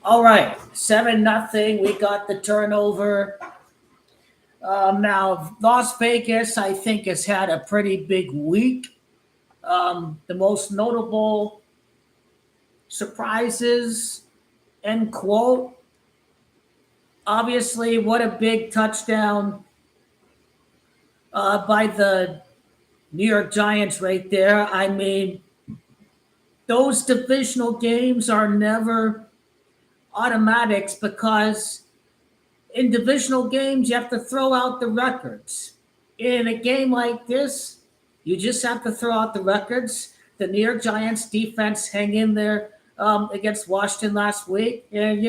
All right, 7-0. We got the turnover. Now, Las Vegas, I think, has had a pretty big week. The most notable surprises, end quote. Obviously, what a big touchdown by the New York Giants right there. I mean, those divisional games are never automatics because in divisional games, you have to throw out the records. In a game like this, you just have to throw out the records. The New York Giants defense hang in there against Washington last week. And,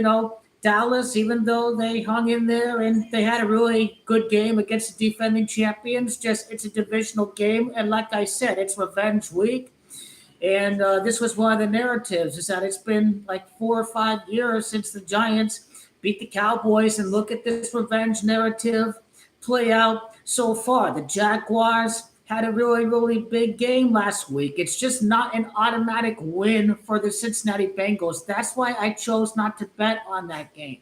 Dallas, even though they hung in there and they had a really good game against the defending champions, just it's a divisional game. And like I said, it's revenge week. And this was one of the narratives is that it's been like 4 or 5 years since the Giants beat the Cowboys, and look at this revenge narrative play out so far. The Jaguars had a really, really big game last week. It's just not an automatic win for the Cincinnati Bengals. That's why I chose not to bet on that game.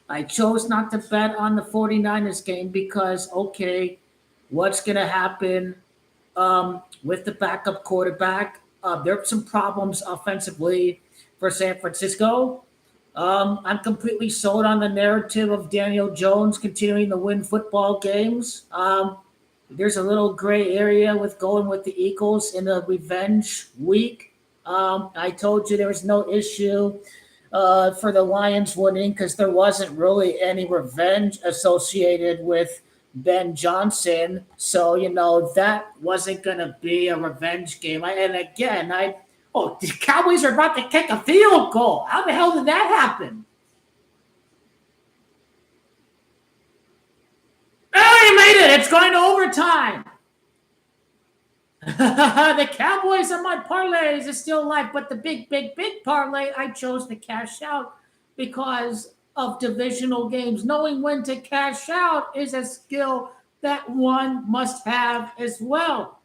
I chose not to bet on the 49ers game because, okay, what's going to happen with the backup quarterback? There are some problems offensively for San Francisco. I'm completely sold on the narrative of Daniel Jones continuing to win football games. There's a little gray area with going with the Eagles in a revenge week. I told you there was no issue for the Lions winning because there wasn't really any revenge associated with Ben Johnson. So, that wasn't going to be a revenge game. The Cowboys are about to kick a field goal. How the hell did that happen? Oh, he made it. It's going to overtime. The Cowboys on my parlays is still alive, but the big, big, big parlay, I chose to cash out because of divisional games. Knowing when to cash out is a skill that one must have as well.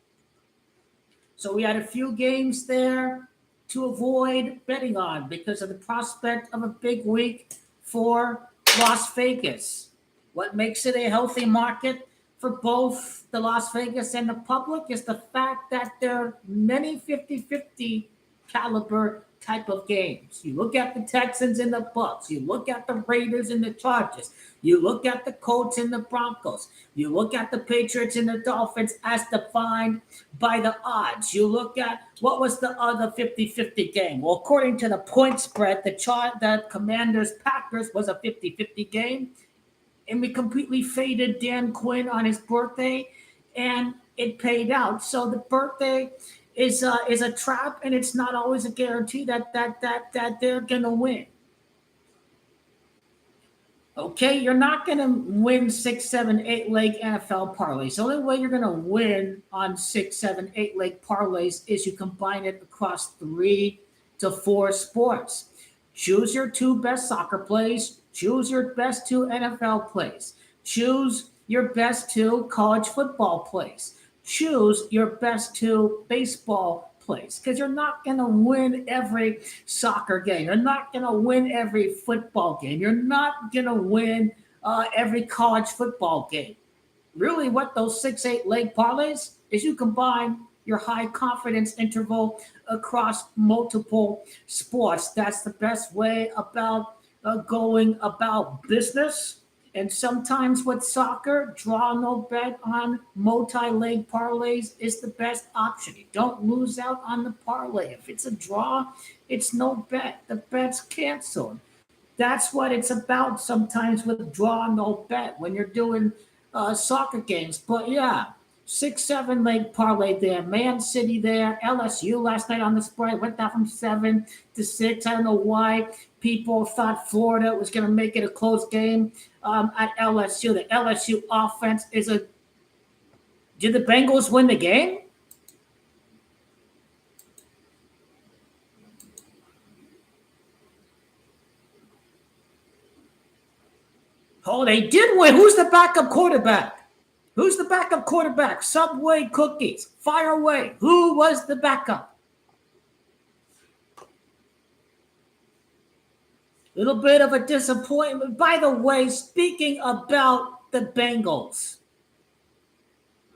So we had a few games there to avoid betting on because of the prospect of a big week for Las Vegas. What makes it a healthy market for both the Las Vegas and the public is the fact that there are many 50-50 caliber type of games. You look at the Texans and the Bucks, you look at the Raiders and the Chargers, you look at the Colts and the Broncos, you look at the Patriots and the Dolphins as defined by the odds. You look at what was the other 50-50 game. Well, according to the point spread, the Commanders Packers was a 50-50 game, and we completely faded Dan Quinn on his birthday, and it paid out. So the birthday is a trap, and it's not always a guarantee that they're gonna win. Okay, you're not gonna win 6, 7, 8 leg NFL parlays. The only way you're gonna win on 6, 7, 8 leg parlays is you combine it across 3 to 4 sports. Choose your two best soccer plays. Choose your best two NFL plays. Choose your best two college football plays. Choose your best two baseball plays because you're not going to win every soccer game. You're not going to win every football game. You're not going to win every college football game. Really, what those 6, 8 leg parlays is you combine your high confidence interval across multiple sports. That's the best way about going about business. And sometimes with soccer, draw no bet on multi-leg parlays is the best option. You don't lose out on the parlay. If it's a draw, it's no bet. The bet's canceled. That's what it's about sometimes with draw no bet when you're doing soccer games. But yeah, 6, 7 leg parlay there. Man City there. LSU last night on the spread went down from 7 to 6. I don't know why people thought Florida was going to make it a close game at LSU. The LSU offense is a. Did the Bengals win the game? Oh, they did win. Who's the backup quarterback? Who's the backup quarterback? Subway cookies. Fire away. Who was the backup? Little bit of a disappointment. By the way, speaking about the Bengals.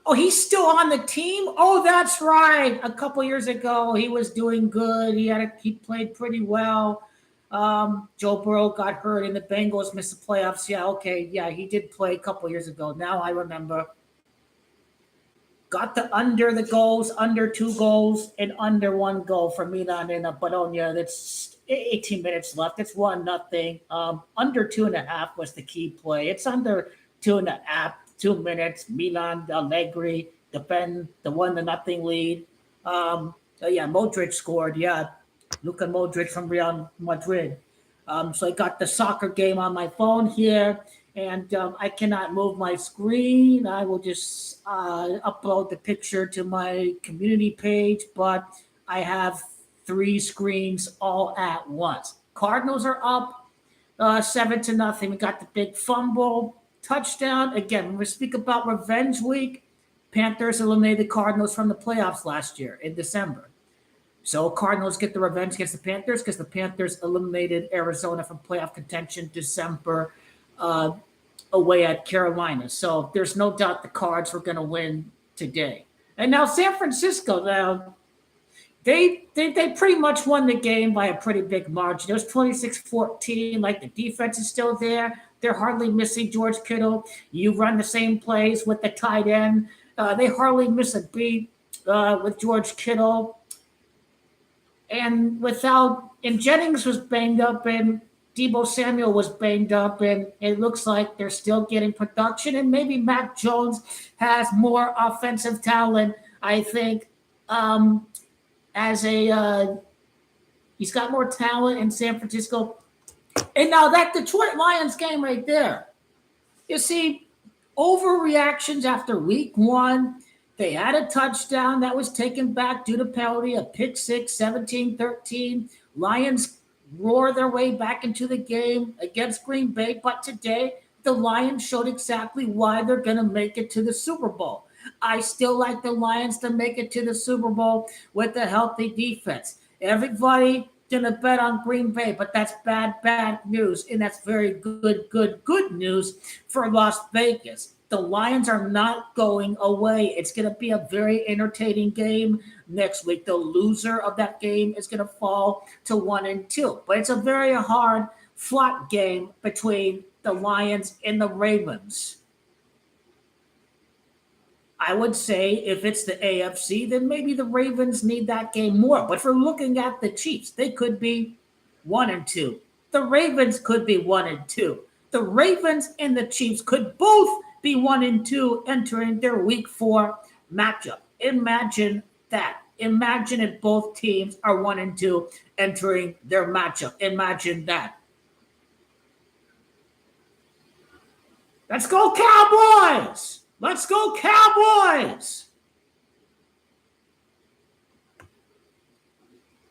Oh, he's still on the team? Oh, that's right. A couple years ago, he was doing good. He played pretty well. Joe Burrow got hurt and the Bengals missed the playoffs. Yeah, okay. Yeah, he did play a couple years ago. Now I remember. Got under the goals, under 2 goals, and under 1 goal for Milan in a Bologna. That's 18 minutes left. It's 1-0. Under 2.5 was the key play. It's under 2.5, 2 minutes. Milan Allegri defend the 1-0 lead. Yeah, Modric scored. Yeah, Luka Modric from Real Madrid. So I got the soccer game on my phone here, and I cannot move my screen. I will just upload the picture to my community page, but I have 3 screens all at once. Cardinals are up 7-0. We got the big fumble touchdown. Again, when we speak about revenge week, Panthers eliminated the Cardinals from the playoffs last year in December. So Cardinals get the revenge against the Panthers because the Panthers eliminated Arizona from playoff contention December away at Carolina. So there's no doubt the Cards were going to win today. And now San Francisco, now they pretty much won the game by a pretty big margin. It was 26-14. Like, the defense is still there. They're hardly missing George Kittle. You run the same plays with the tight end. They hardly miss a beat with George Kittle. And Jennings was banged up and Deebo Samuel was banged up, and it looks like they're still getting production. And maybe Mac Jones has more offensive talent, I think, he's got more talent in San Francisco. And now that Detroit Lions game right there, you see, overreactions after week 1. They had a touchdown that was taken back due to penalty, a pick six, 17-13. Lions roar their way back into the game against Green Bay. But today, the Lions showed exactly why they're going to make it to the Super Bowl. I still like the Lions to make it to the Super Bowl with a healthy defense. Everybody going to bet on Green Bay, but that's bad news. And that's very good news for Las Vegas. The Lions are not going away. It's going to be a very entertaining game next week. The loser of that game is going to fall to 1-2. But it's a very hard, fought game between the Lions and the Ravens. I would say if it's the AFC, then maybe the Ravens need that game more. But if we're looking at the Chiefs, they could be 1-2. The Ravens could be 1-2. The Ravens and the Chiefs could both be 1-2 entering their week 4 matchup. Imagine that. Imagine if both teams are 1-2 entering their matchup. Imagine that. Let's go Cowboys! Let's go Cowboys!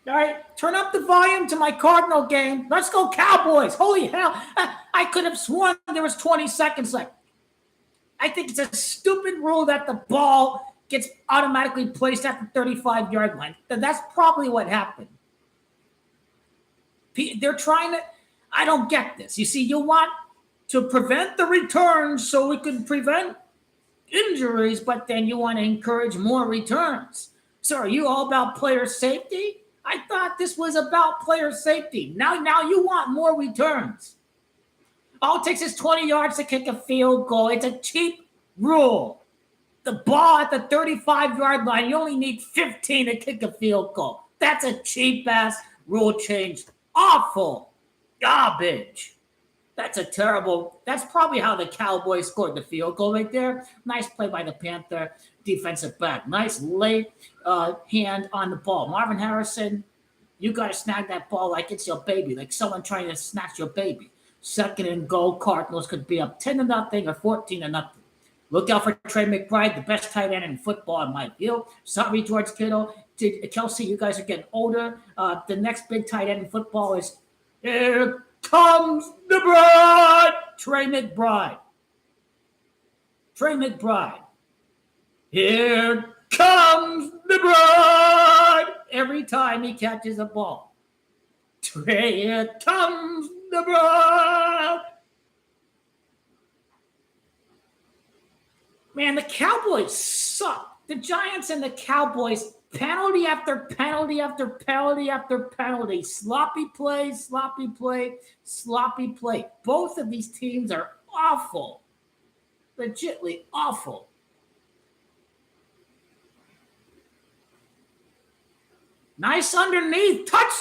All right, turn up the volume to my Cardinal game. Let's go Cowboys! Holy hell! I could have sworn there was 20 seconds left. I think it's a stupid rule that the ball gets automatically placed at the 35-yard line. That's probably what happened. They're trying to – I don't get this. You see, you want to prevent the returns so we can prevent injuries, but then you want to encourage more returns. So are you all about player safety? I thought this was about player safety. Now you want more returns. All it takes is 20 yards to kick a field goal. It's a cheap rule. The ball at the 35-yard line, you only need 15 to kick a field goal. That's a cheap-ass rule change. Awful. Garbage. That's probably how the Cowboys scored the field goal right there. Nice play by the Panther defensive back. Nice late hand on the ball. Marvin Harrison, you got to snag that ball like it's your baby, like someone trying to snatch your baby. 2nd and goal, Cardinals could be up 10-0 or 14-0. Look out for Trey McBride, the best tight end in football in my view. Sorry, George Kittle. Kelsey, you guys are getting older. The next big tight end in football is here comes the bride, Trey McBride. Trey McBride. Here comes the bride. Every time he catches a ball. Here comes LeBron! Man, the Cowboys suck. The Giants and the Cowboys, penalty after penalty after penalty after penalty. Sloppy play, sloppy play, sloppy play. Both of these teams are awful. Legitly awful. Nice underneath. Touch.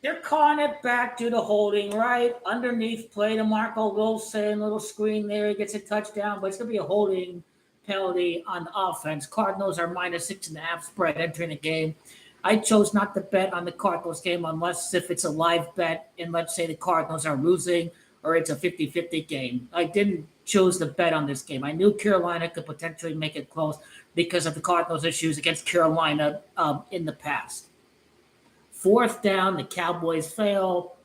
They're calling it back due to holding, right? Underneath play to Marco Wilson, little screen there, he gets a touchdown, but it's going to be a holding penalty on offense. Cardinals are -6.5 spread entering the game. I chose not to bet on the Cardinals game unless if it's a live bet and let's say the Cardinals are losing or it's a 50-50 game. I didn't choose to bet on this game. I knew Carolina could potentially make it close because of the Cardinals' issues against Carolina in the past. Fourth down, the Cowboys fail.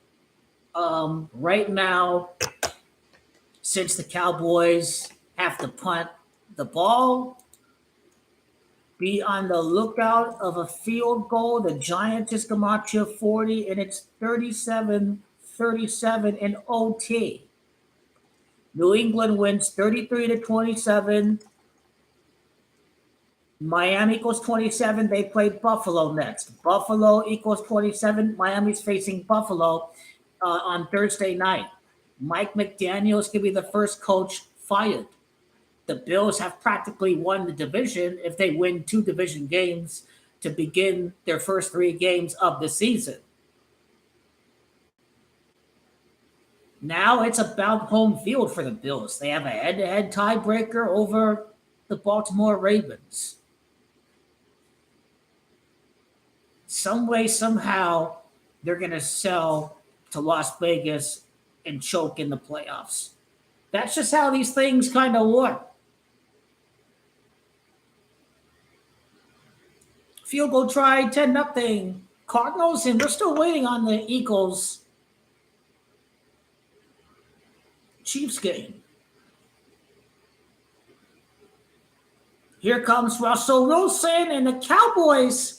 Right now, since the Cowboys have to punt the ball, be on the lookout of a field goal. The Giants just come out you 40, and it's 37-37 in OT. New England wins 33-27. Miami equals 27. They play Buffalo next. Buffalo equals 27. Miami's facing Buffalo on Thursday night. Mike McDaniels could be the first coach fired. The Bills have practically won the division if they win 2 division games to begin their first 3 games of the season. Now it's about home field for the Bills. They have a head-to-head tiebreaker over the Baltimore Ravens. Some way, somehow, they're going to sell to Las Vegas and choke in the playoffs. That's just how these things kind of work. Field goal try, 10-0 Cardinals, and we're still waiting on the Eagles Chiefs game. Here comes Russell Wilson, and the Cowboys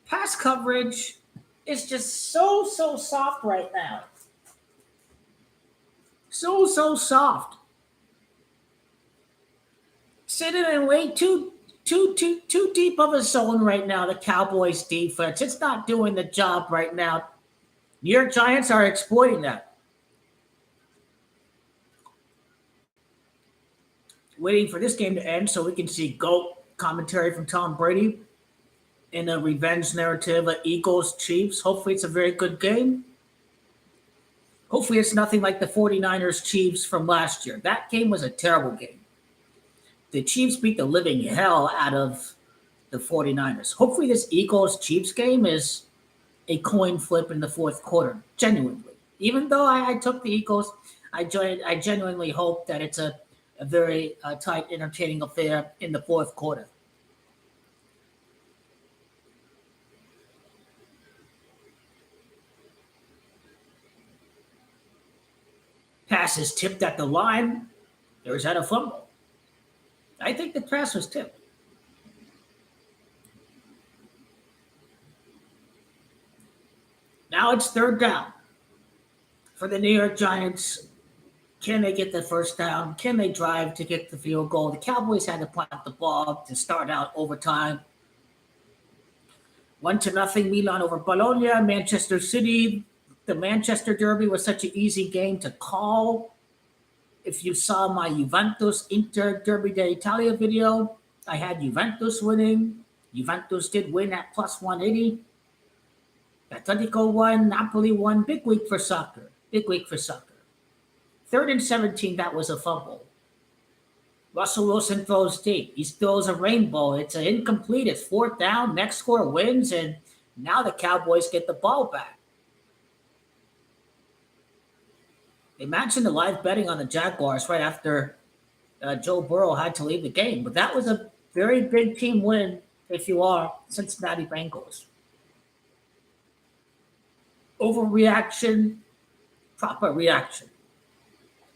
pass coverage is just so soft right now. So soft. Sitting and wait too deep of a zone right now, the Cowboys defense. It's not doing the job right now. New York Giants are exploiting that. Waiting for this game to end so we can see GOAT commentary from Tom Brady in a revenge narrative of Eagles Chiefs. Hopefully it's a very good game. Hopefully it's nothing like the 49ers Chiefs from last year. That game was a terrible game. The Chiefs beat the living hell out of the 49ers. Hopefully this Eagles Chiefs game is a coin flip in the fourth quarter, genuinely. Even though I took the Eagles, I genuinely hope that it's a very tight, entertaining affair in the fourth quarter. Pass is tipped at the line. There's that a fumble. I think the pass was tipped. Now it's third down for the New York Giants. Can they get the first down? Can they drive to get the field goal? The Cowboys had to punt the ball to start out overtime. 1-0 Milan over Bologna. Manchester City. The Manchester Derby was such an easy game to call. If you saw my Juventus Inter Derby d'Italia video, I had Juventus winning. Juventus did win at plus 180. Atletico won. Napoli won. Big week for soccer. Big week for soccer. 3rd and 17, that was a fumble. Russell Wilson throws deep. He throws a rainbow. It's an incomplete. It's 4th down. Next score wins, and now the Cowboys get the ball back. They mentioned the live betting on the Jaguars right after Joe Burrow had to leave the game. But that was a very big team win if you are Cincinnati Bengals. Overreaction, proper reaction.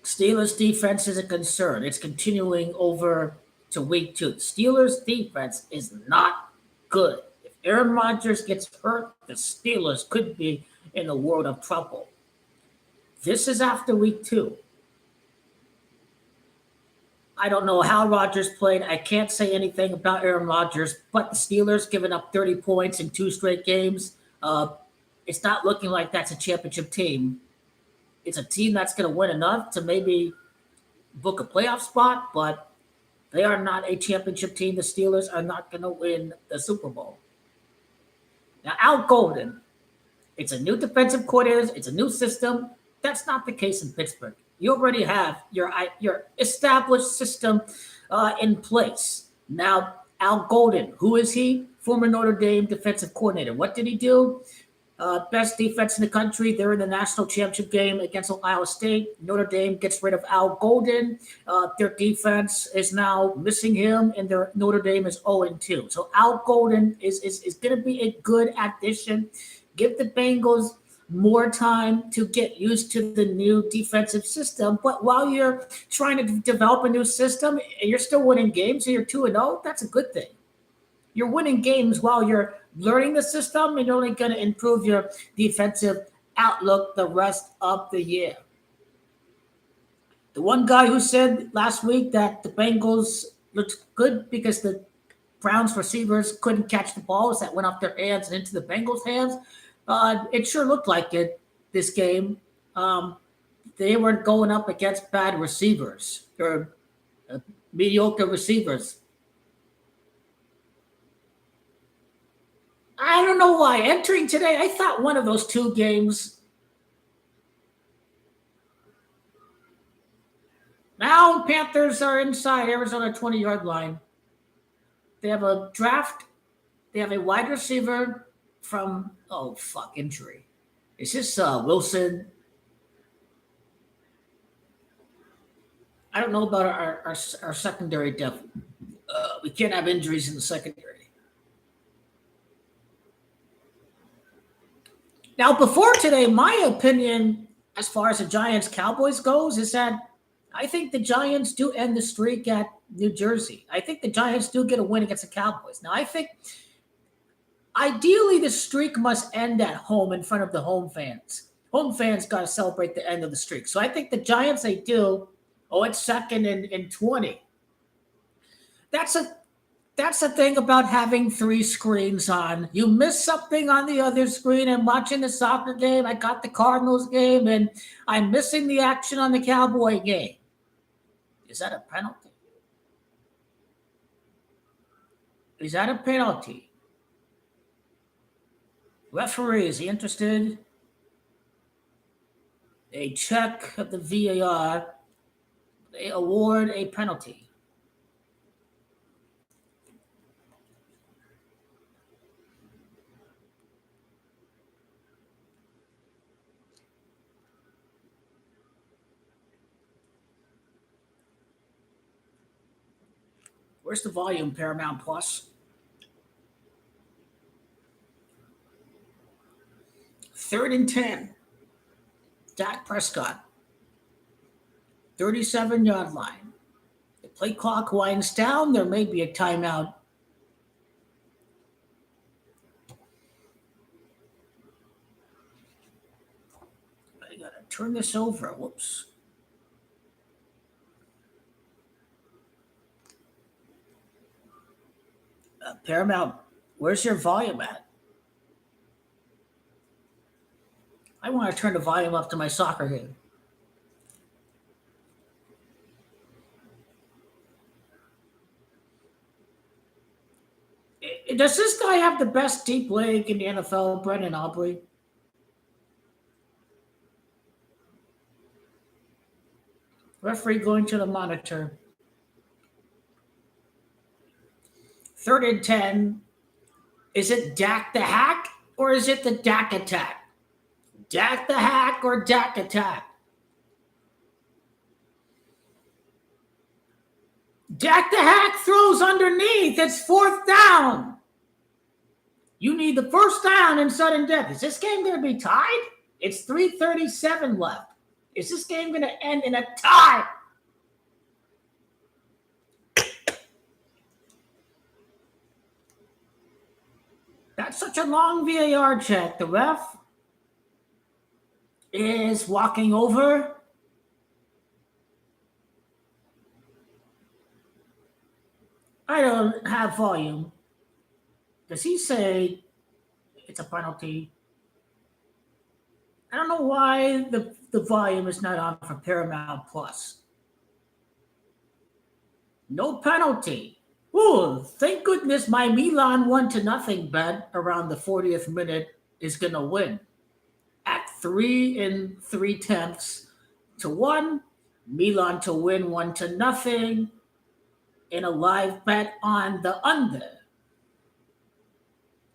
Steelers defense is a concern. It's continuing over to week 2. Steelers defense is not good. If Aaron Rodgers gets hurt, the Steelers could be in a world of trouble. This is after week 2. I don't know how Rodgers played. I can't say anything about Aaron Rodgers, but the Steelers giving up 30 points in 2 straight games. It's not looking like that's a championship team. It's a team that's going to win enough to maybe book a playoff spot, but they are not a championship team. The Steelers are not going to win the Super Bowl. Now, Al Golden, it's a new defensive coordinator. It's a new system. That's not the case in Pittsburgh. You already have your established system in place. Now, Al Golden, who is he? Former Notre Dame defensive coordinator. What did he do? Best defense in the country. They're in the national championship game against Ohio State. Notre Dame gets rid of Al Golden. Their defense is now missing him, and their Notre Dame is 0-2. So Al Golden is going to be a good addition. Give the Bengals more time to get used to the new defensive system. But while you're trying to develop a new system and you're still winning games, so you're 2-0, that's a good thing. You're winning games while you're learning the system, and you're only going to improve your defensive outlook the rest of the year. The one guy who said last week that the Bengals looked good because the Browns receivers couldn't catch the balls that went off their hands and into the Bengals' hands, it sure looked like it this game. They weren't going up against bad receivers or mediocre receivers. I don't know why. Entering today, I thought one of those 2 games. Now Panthers are inside Arizona 20-yard line. They have a draft. They have a wide receiver from, injury. Is this Wilson? I don't know about our secondary depth. We can't have injuries in the secondary. Now, before today, my opinion as far as the Giants-Cowboys goes is that I think the Giants do end the streak at New Jersey. I think the Giants do get a win against the Cowboys. Now, I think ideally the streak must end at home in front of the home fans. Home fans got to celebrate the end of the streak. So I think the Giants, they do. It's second and 20. That's the thing about having 3 screens on. You miss something on the other screen. I'm watching the soccer game. I got the Cardinals game, and I'm missing the action on the Cowboy game. Is that a penalty? Is that a penalty? Referee, is he interested? They check of the VAR. They award a penalty. Where's the volume, Paramount Plus? 3rd and 10. Dak Prescott. 37-yard line. The play clock winds down. There may be a timeout. I got to turn this over. Whoops. Paramount, where's your volume at? I want to turn the volume up to my soccer game. Does this guy have the best deep leg in the NFL, Brendan Aubrey? Referee going to the monitor. 3rd and 10. Is it Dak the Hack or is it the Dak Attack? Dak the Hack or Dak Attack? Dak the Hack throws underneath. It's 4th down. You need the first down in sudden death. Is this game going to be tied? It's 3:37 left. Is this game going to end in a tie? That's such a long VAR check. The ref is walking over. I don't have volume. Does he say it's a penalty? I don't know why the volume is not on for Paramount Plus. No penalty. Ooh, thank goodness my Milan 1-0 bet around the 40th minute is going to win. At 3 3/10 to 1, Milan to win 1-0 in a live bet on the under.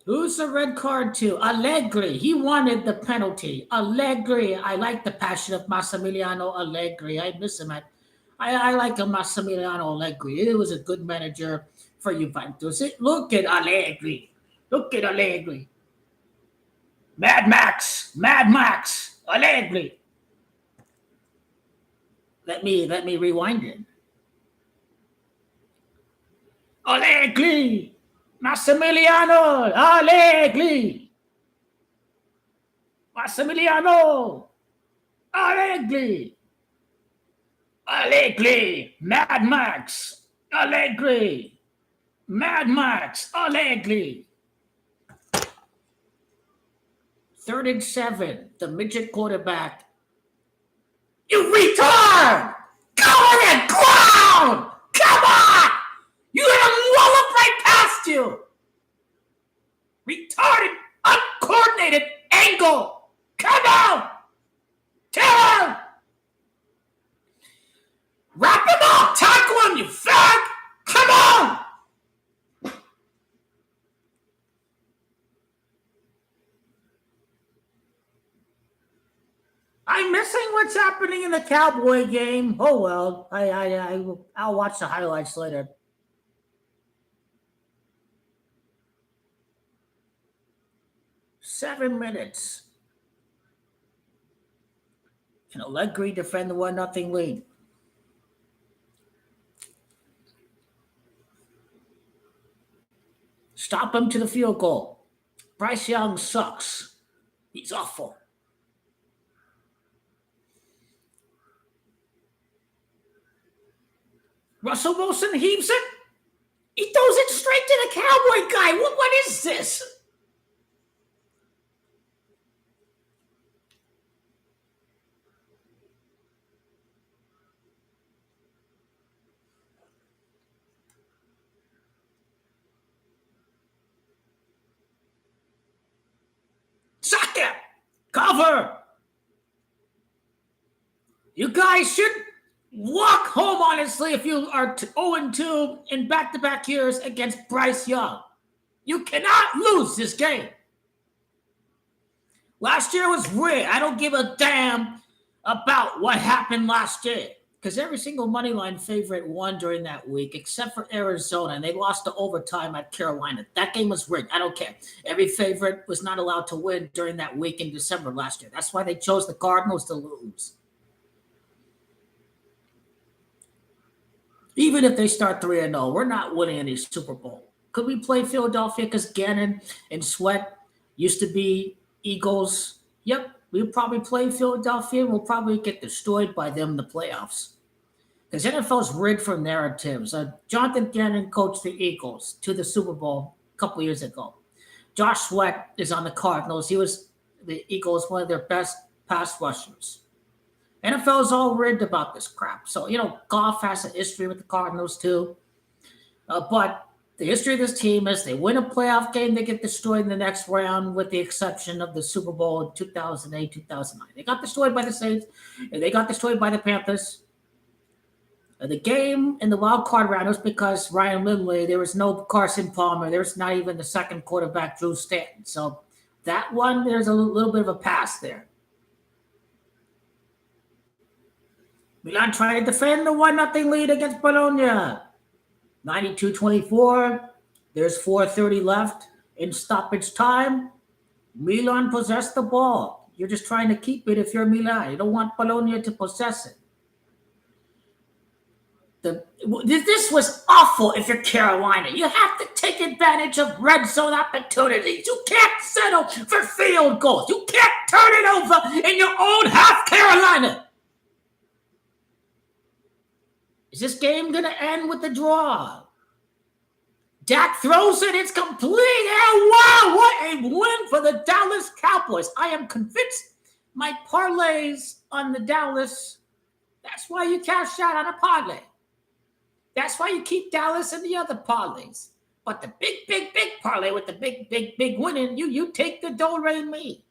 Who's the red card to? Allegri. He wanted the penalty. Allegri. I like the passion of Massimiliano Allegri. I miss him I like a Massimiliano Allegri. He was a good manager for Juventus. Look at Allegri. Look at Allegri. Mad Max. Mad Max. Allegri. Let me rewind it. Allegri. Massimiliano Allegri. Massimiliano Allegri. Allegri. Mad Max. Allegri. Mad Max. Allegri. 3rd and 7. The midget quarterback. You retard! Go on the ground! Come on! You had him wallop right past you! Retarded, uncoordinated angle! Come on! Tell him! Wrap him up! Tackle him, you fag! Come on! I'm missing what's happening in the Cowboy game. Oh well, I'll watch the highlights later. Seven minutes. Can Allegri defend the 1-0 lead? Stop him to the field goal. Bryce Young sucks. He's awful. Russell Wilson heaves it. He throws it straight to the Cowboy guy. What is this? Suck it. Cover. You guys should walk home, honestly, if you are 0-2 in back-to-back years against Bryce Young. You cannot lose this game. Last year was rigged. I don't give a damn about what happened last year because every single moneyline favorite won during that week except for Arizona, and they lost to overtime at Carolina. That game was rigged. I don't care. Every favorite was not allowed to win during that week in December last year. That's why they chose the Cardinals to lose. Even if they start 3-0, we're not winning any Super Bowl. Could we play Philadelphia because Gannon and Sweat used to be Eagles? Yep, we'll probably play Philadelphia. We'll probably get destroyed by them in the playoffs. Because NFL's rigged for narratives. Jonathan Gannon coached the Eagles to the Super Bowl a couple years ago. Josh Sweat is on the Cardinals. He was the Eagles, one of their best pass rushers. NFL is all rigged about this crap. So, Goff has a history with the Cardinals too. But the history of this team is they win a playoff game, they get destroyed in the next round with the exception of the Super Bowl in 2008, 2009. They got destroyed by the Saints, and they got destroyed by the Panthers. The game in the wild card round was because Ryan Lindley, there was no Carson Palmer, there was not even the second quarterback, Drew Stanton. So that one, there's a little bit of a pass there. Milan trying to defend the 1-0 lead against Bologna. 92-24. There's 4:30 left in stoppage time. Milan possessed the ball. You're just trying to keep it if you're Milan. You don't want Bologna to possess it. This was awful if you're Carolina. You have to take advantage of red zone opportunities. You can't settle for field goals. You can't turn it over in your own half, Carolina. Is this game going to end with a draw? Dak throws it. It's complete. And wow, what a win for the Dallas Cowboys. I am convinced my parlays on the Dallas, that's why you cash out on a parlay. That's why you keep Dallas in the other parlays. But the big parlay with the big winning, you take the do-re-mi.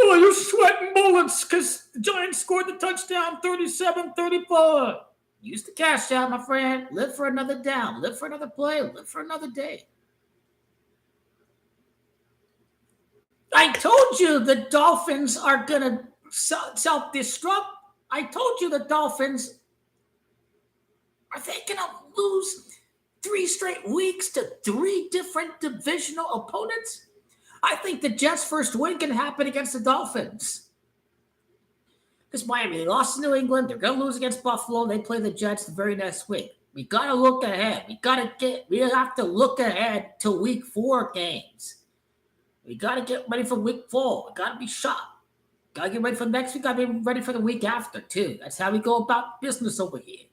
Oh, you're sweating bullets because the Giants scored the touchdown 37-34. Use the cash out, my friend. Live for another down. Live for another play. Live for another day. I told you the Dolphins are going to self-destruct. I told you the Dolphins, are they going to lose 3 straight weeks to 3 different divisional opponents? I think the Jets' first win can happen against the Dolphins. Because Miami, they lost to New England. They're going to lose against Buffalo. They play the Jets the very next week. We got to look ahead. We have to look ahead to week 4 games. We got to get ready for week 4. We got to be sharp. Got to get ready for next week. Got to be ready for the week after, too. That's how we go about business over here.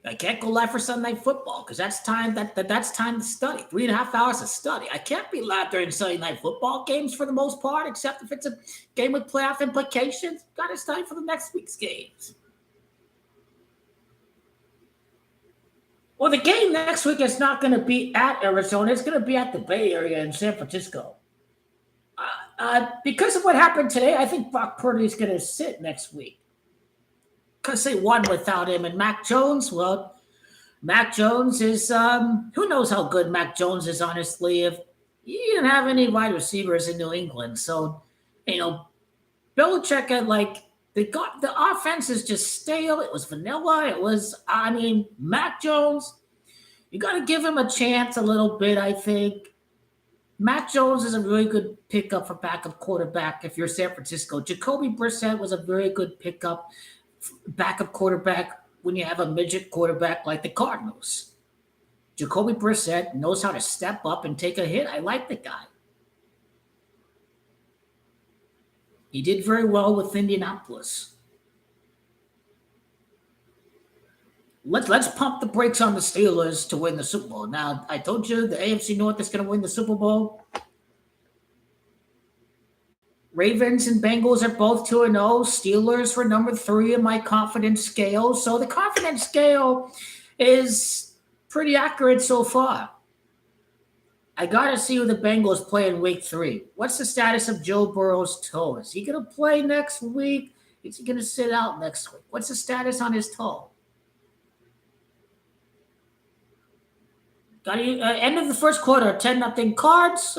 I can't go live for Sunday Night Football because that's time that's time to study. 3.5 hours of study. I can't be live during Sunday Night Football games for the most part, except if it's a game with playoff implications. Got to study for the next week's games. Well, the game next week is not going to be at Arizona. It's going to be at the Bay Area in San Francisco. Because of what happened today, I think Brock Purdy is going to sit next week. Because they won without him. And Mac Jones, well, Mac Jones is, who knows how good Mac Jones is, honestly, if he didn't have any wide receivers in New England. So, Belichick had the offense is just stale. It was vanilla. It was, Mac Jones, you got to give him a chance a little bit, I think. Mac Jones is a really good pickup for backup quarterback if you're San Francisco. Jacoby Brissett was a very good pickup backup quarterback when you have a midget quarterback like the Cardinals. Jacoby Brissett knows how to step up and take a hit. I like the guy. He did very well with Indianapolis. Let's pump the brakes on the Steelers to win the Super Bowl. Now, I told you the AFC North is going to win the Super Bowl. Ravens and Bengals are both 2-0. Steelers were number 3 in my confidence scale. So the confidence scale is pretty accurate so far. I got to see who the Bengals play in week 3. What's the status of Joe Burrow's toe? Is he going to play next week? Is he going to sit out next week? What's the status on his toe? End of the first quarter, 10-0 Cards.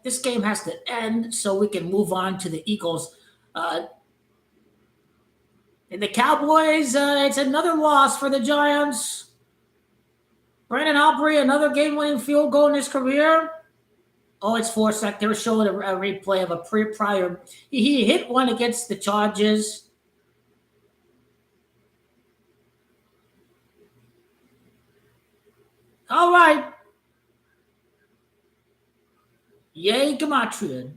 This game has to end so we can move on to the Eagles. And the Cowboys, it's another loss for the Giants. Brandon Aubrey, another game-winning field goal in his career. Oh, it's 4 seconds. They were showing a replay of a prior. He hit one against the Chargers. All right. Yay, Gematria.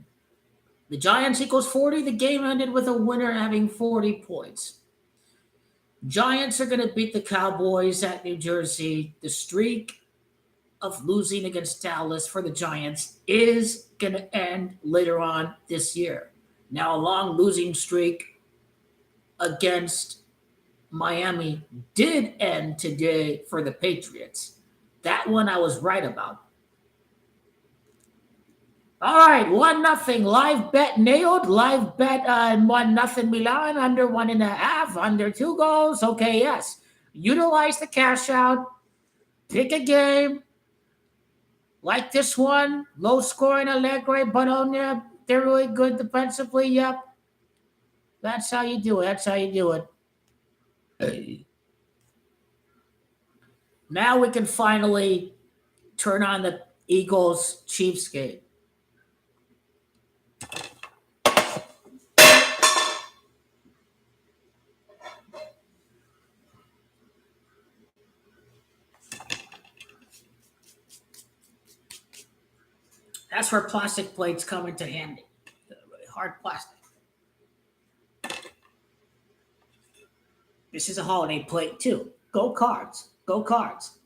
The Giants equals 40. The game ended with a winner having 40 points. Giants are going to beat the Cowboys at New Jersey. The streak of losing against Dallas for the Giants is going to end later on this year. Now, a long losing streak against Miami did end today for the Patriots. That one I was right about. All right, 1-0. Live bet nailed. Live bet 1-0 Milan, under 1.5, under 2 goals. Okay, yes. Utilize the cash out. Pick a game. Like this one. Low scoring Allegre, Bologna. They're really good defensively. Yep. That's how you do it. That's how you do it. Hey. Now we can finally turn on the Eagles-Chiefs game. That's where plastic plates come into handy. Really hard plastic. This is a holiday plate too. Go Cards. Go Cards.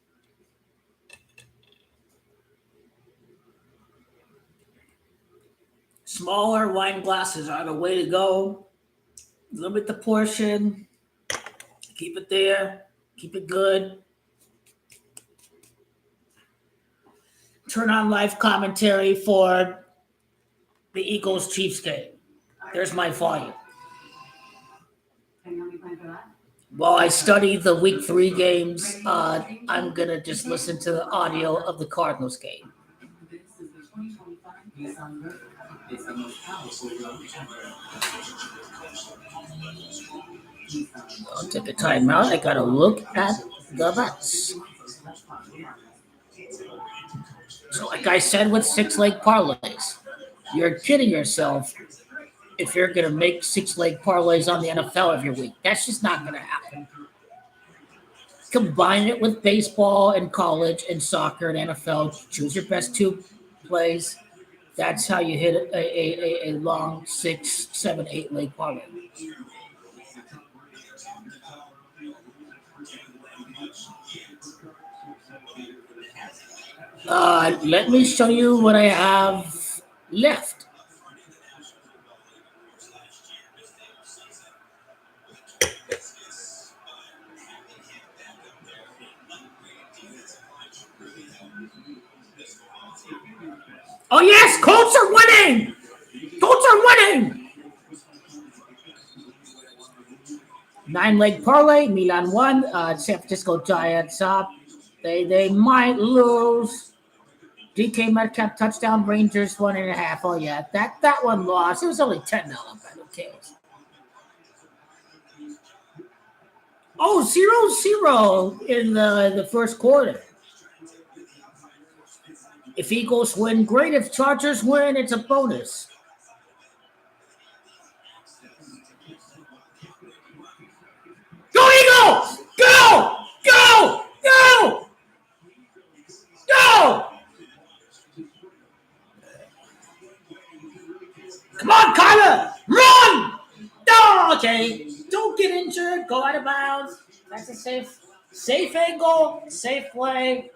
Smaller wine glasses are the way to go. Limit the portion. Keep it there. Keep it good. Turn on live commentary for the Eagles Chiefs game. There's my volume. While I study the week 3 games, I'm going to just listen to the audio of the Cardinals game. I'll take a timeout. I got to look at the bets. So like I said with 6-leg parlays, you're kidding yourself if you're going to make 6-leg parlays on the NFL every week. That's just not going to happen. Combine it with baseball and college and soccer and NFL. Choose your best 2 plays. That's how you hit a long 6, 7, 8-leg parlay. Let me show you what I have left. Oh yes, Colts are winning! Colts are winning! 9-leg parlay, Milan won. San Francisco Giants up. They might lose. DK Metcalf touchdown, Rangers 1.5. Oh yeah, that one lost. It was only $10. Who cares? Oh, 0-0 in the first quarter. If Eagles win, great. If Chargers win, it's a bonus. Go Eagles! Go! Go! Go! Go! Come on, Kyler! Run! Oh, okay. Don't get injured. Go out of bounds. That's a safe angle, safe play.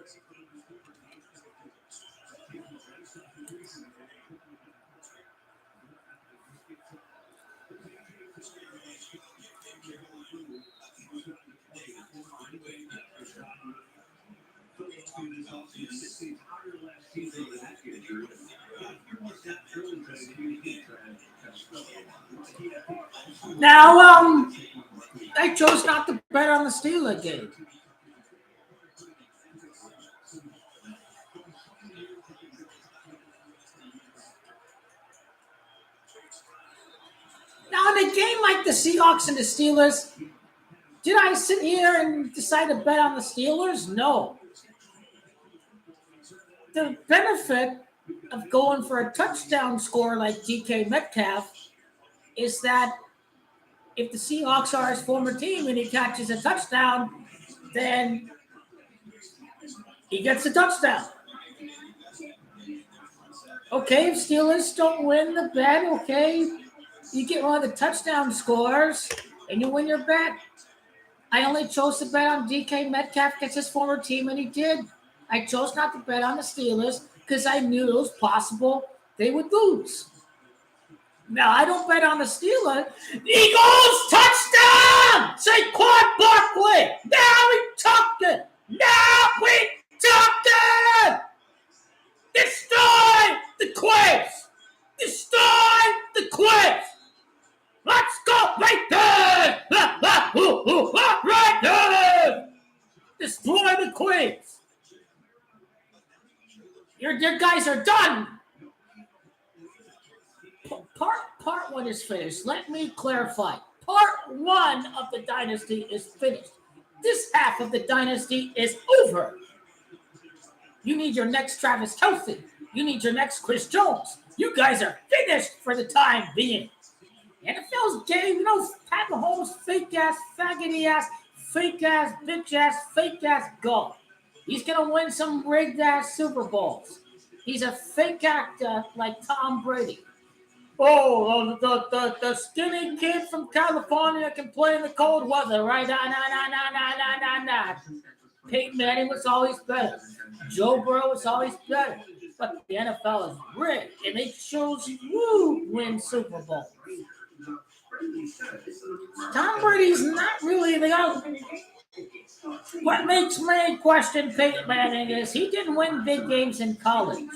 Now, I chose not to bet on the Steelers game. Now, in a game like the Seahawks and the Steelers, did I sit here and decide to bet on the Steelers? No. The benefit of going for a touchdown score like DK Metcalf is that if the Seahawks are his former team and he catches a touchdown, then he gets a touchdown. Okay, if Steelers don't win the bet, okay, you get one of the touchdown scores and you win your bet. I only chose to bet on DK Metcalf against his former team, and he did. I chose not to bet on the Steelers because I knew it was possible they would lose. Now, I don't bet on the Steelers. Eagles touchdown! Saquon Barkley! Now we talking! Now we talking! Destroy the quiz! Destroy the quiz! Let's go right there! Right there! Destroy the quiz! Your guys are done! Part 1 is finished. Let me clarify. Part 1 of the dynasty is finished. This half of the dynasty is over. You need your next Travis Kelce. You need your next Chris Jones. You guys are finished for the time being. NFL's game, Pat Mahomes, fake-ass, faggoty-ass, fake-ass, bitch-ass, fake-ass go. He's going to win some rigged-ass Super Bowls. He's a fake actor like Tom Brady. Oh, the skinny kid from California can play in the cold weather, right? Nah. Peyton Manning was always better. Joe Burrow was always better. But the NFL is rigged, and they chose who win Super Bowl. Tom Brady's not really the outcome. What makes me question Peyton Manning is he didn't win big games in college.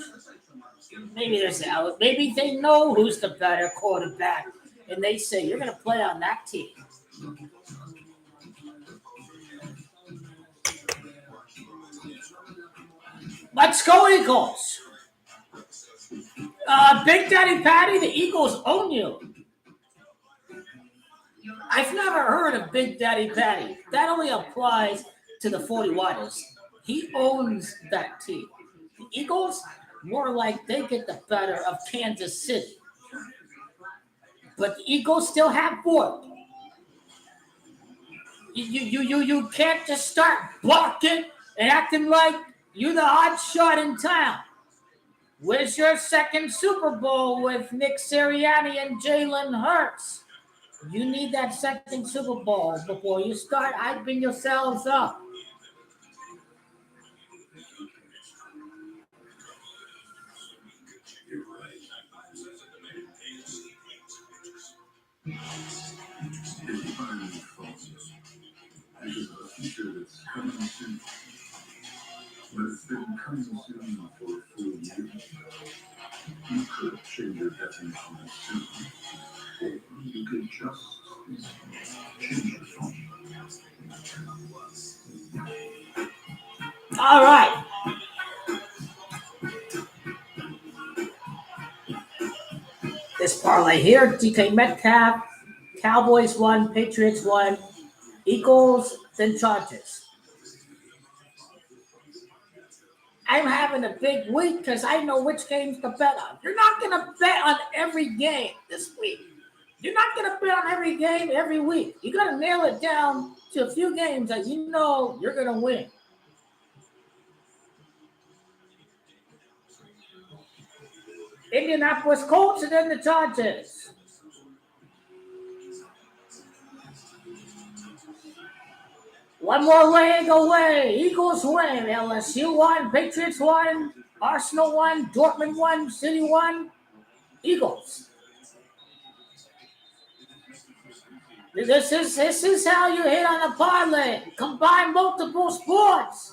Maybe there's out. Maybe they know who's the better quarterback, and they say you're going to play on that team. Let's go Eagles. Big Daddy Patty, the Eagles own you. I've never heard of Big Daddy Patty. That only applies to the 41ers. He owns that team. The Eagles, more like they get the better of Kansas City. But the Eagles still have Ford. You can't just start barking and acting like you're the hot shot in town. Where's your second Super Bowl with Nick Sirianni and Jalen Hurts? You need that second Super Bowl before you start hyping yourselves up. But it's been coming soon for 4 years. You could change your definition of soon, or you could just change your phone. All right. This parlay here, DK Metcalf, Cowboys won, Patriots won, Eagles, then Chargers. I'm having a big week because I know which games to bet on. You're not going to bet on every game this week. You're not going to bet on every game every week. You got to nail it down to a few games that you know you're going to win. Indianapolis Colts and then the Chargers. One more leg away. Eagles win. LSU won. Patriots won. Arsenal won. Dortmund won. City won. Eagles. This is how you hit on a parlay. Combine multiple sports.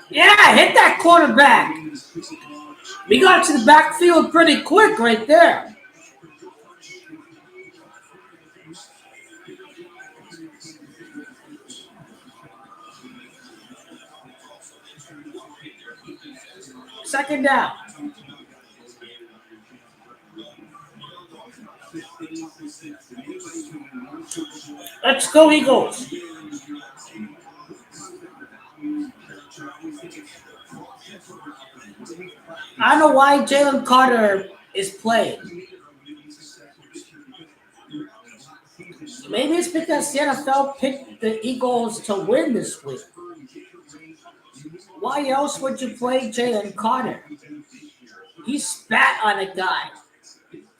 Yeah, hit that quarterback. We got to the backfield pretty quick right there. Second down. Let's go, Eagles. I don't know why Jalen Carter is playing. Maybe it's because the NFL picked the Eagles to win this week. Why else would you play Jalen Carter? He spat on a guy.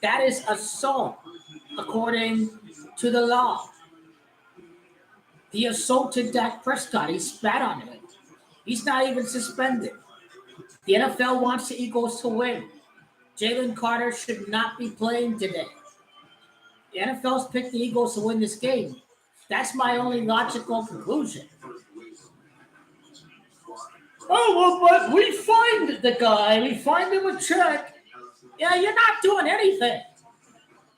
That is assault, according to the law. He assaulted Dak Prescott. He spat on him. He's not even suspended. The NFL wants the Eagles to win. Jalen Carter should not be playing today. The NFL's picked the Eagles to win this game. That's my only logical conclusion. Oh, well, but we find the guy. We find him a check. Yeah, you're not doing anything.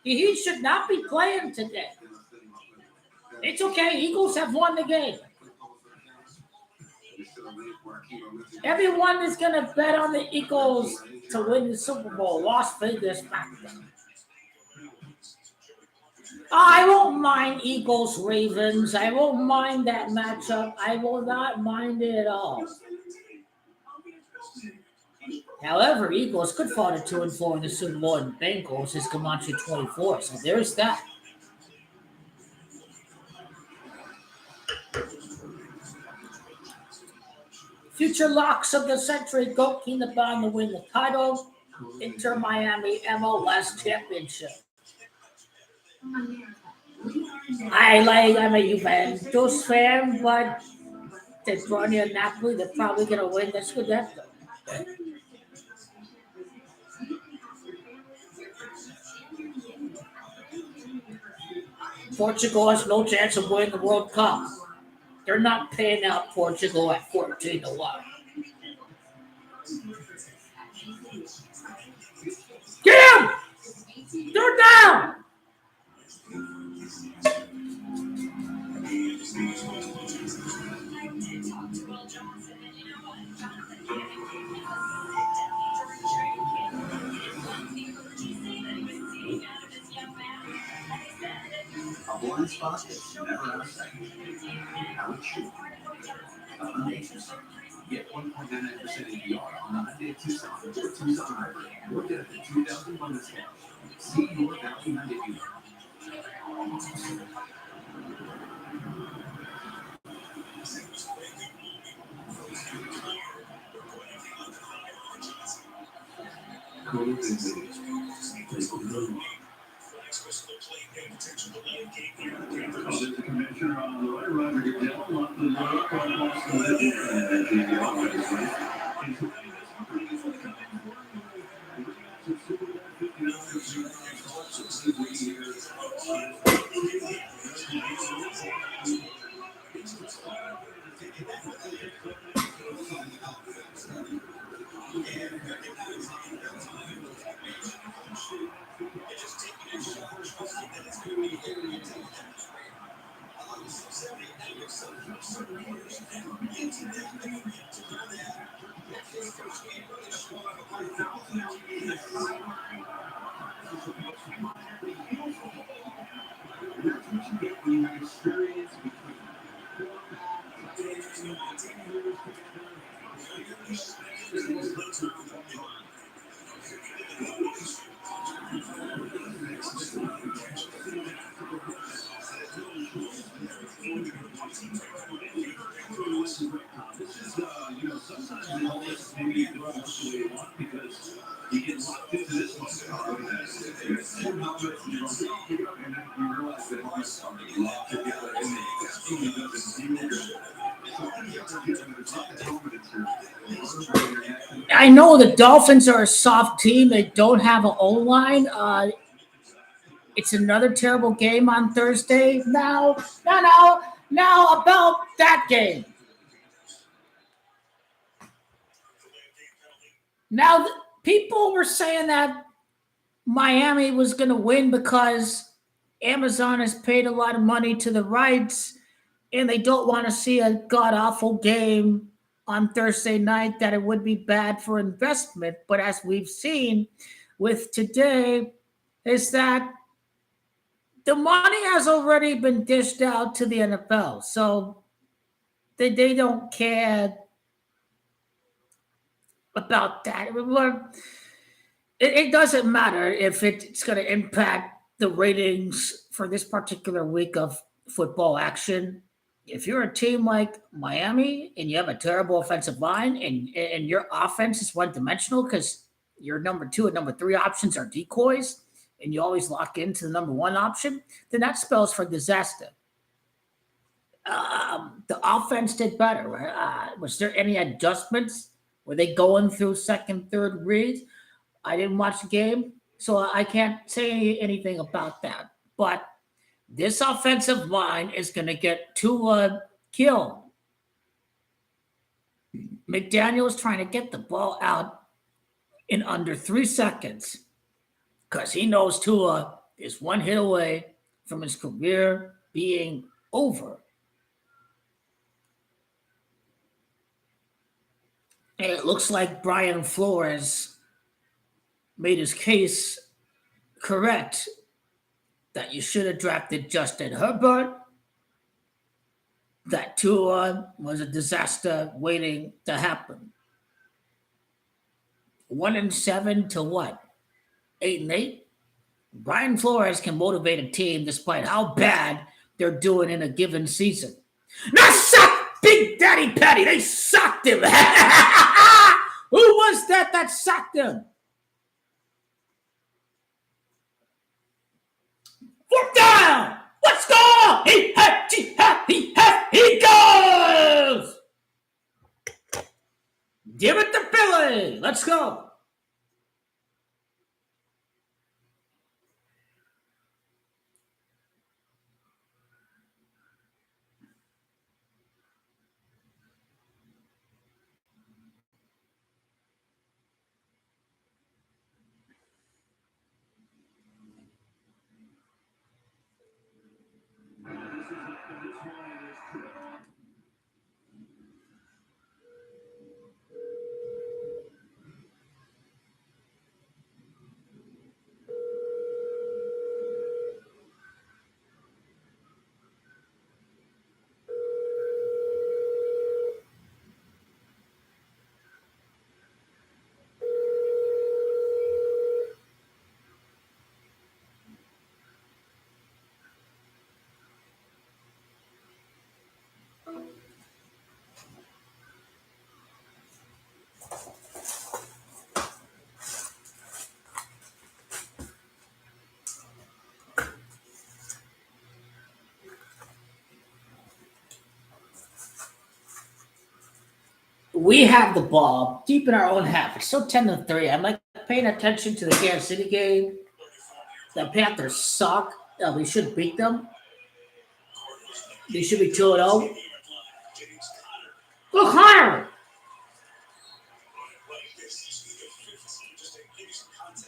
He should not be playing today. It's okay. Eagles have won the game. Everyone is going to bet on the Eagles to win the Super Bowl. Las Vegas factor. I won't mind Eagles Ravens. I won't mind that matchup. I will not mind it at all. However, Eagles could fall to 2-4 in the Super Bowl, and Bengals is Comanche 24. So there's that. Future locks of the century: Goat Keenabound to win the title. Inter Miami MLS Championship. I'm a Juventus fan, but they're drawing near Napoli. They're probably going to win the Scudetto. Portugal has no chance of winning the World Cup. They're not paying out Portugal at 14-1. Get him! They're down! A blind spot is never out of sight. How it should. Get 1.99% APR on the Hyundai Tucson or Tucson Hybrid. Or get up to $2,000 bonus cash. See your value Hyundai dealer. The commissioner on the right, Roger Goodell, locked the door up on Boston Legend, and the offense right. I know the Dolphins are a soft team. They don't have an O-line. It's another terrible game on Thursday. Now about that game. Now, people were saying that Miami was going to win because Amazon has paid a lot of money to the rights and they don't want to see a god-awful game on Thursday night, that it would be bad for investment. But as we've seen with today, is that the money has already been dished out to the NFL. So they don't care about that. It doesn't matter if it's going to impact the ratings for this particular week of football action. If you're a team like Miami and you have a terrible offensive line and your offense is one-dimensional because your number 2 and number 3 options are decoys and you always lock into the number 1 option, then that spells for disaster. The offense did better. Was there any adjustments? Were they going through second, third reads? I didn't watch the game, so I can't say anything about that. But this offensive line is going to get Tua killed. McDaniel's trying to get the ball out in under 3 seconds because he knows Tua is one hit away from his career being over. And it looks like Brian Flores made his case correct that you should have drafted Justin Herbert, that Tua was a disaster waiting to happen. 1-7 to what? 8-8? Brian Flores can motivate a team despite how bad they're doing in a given season. Now suck Big Daddy Patty. They sucked him. Who was that sucked him? Fourth down. Let's go. He goes. Give it to Billy. Let's go. We have the ball deep in our own half. It's still 10-3. I'm like paying attention to the Kansas City game. The Panthers suck. We should beat them. They should be 2-0. Look, Hunter!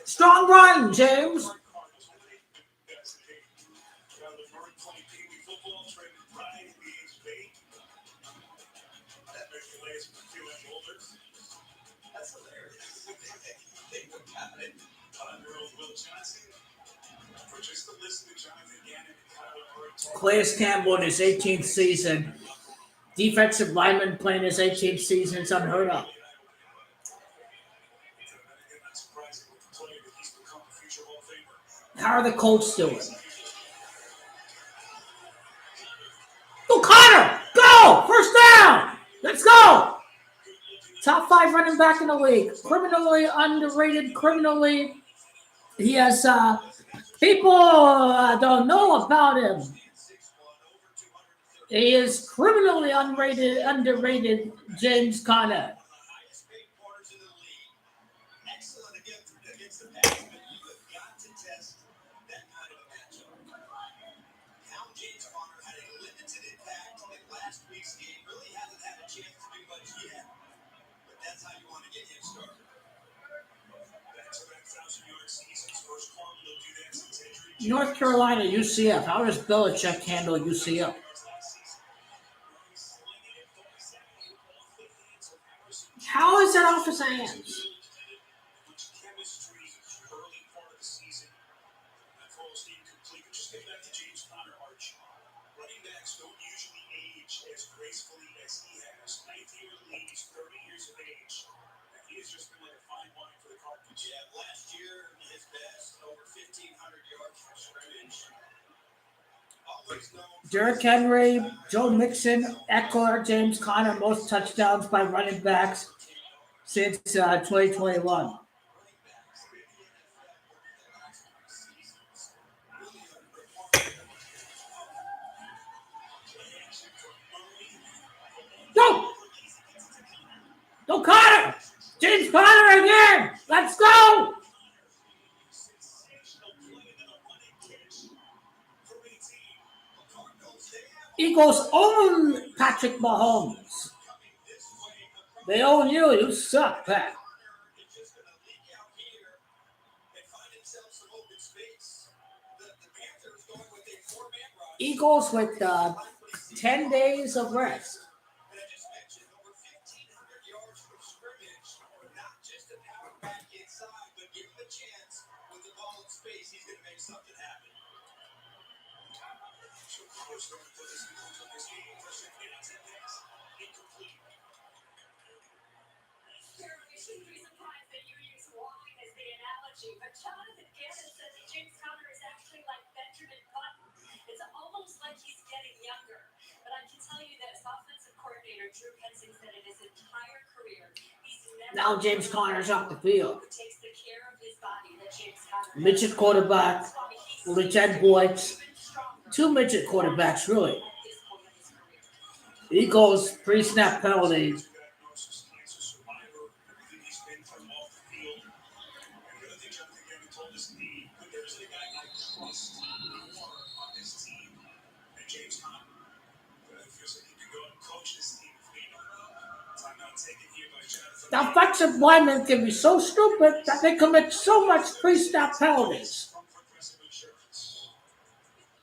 Strong run, James. Calais Campbell in his 18th season. Defensive lineman playing his 18th season. It's unheard of. How are the Colts doing? Go, Connor! Go! First down! Let's go! Top 5 running back in the league. Criminally underrated. He has people don't know about him. He is criminally underrated James Conner. North Carolina, UCF. How does Belichick handle UCF? How is that off his hands? Derrick Henry, Joe Mixon, Eckler, James Conner, most touchdowns by running backs since 2021. Go! Go Conner! James Conner again! Let's go! Eagles own Patrick Mahomes. They own you. You suck, Pat. Eagles with 10 days of rest. Now James Conner's off the field. Midget quarterback, only 10 points. 2 midget quarterbacks, really. Eagles pre-snap penalty. The offensive linemen can be so stupid that they commit so much pre-snap penalties.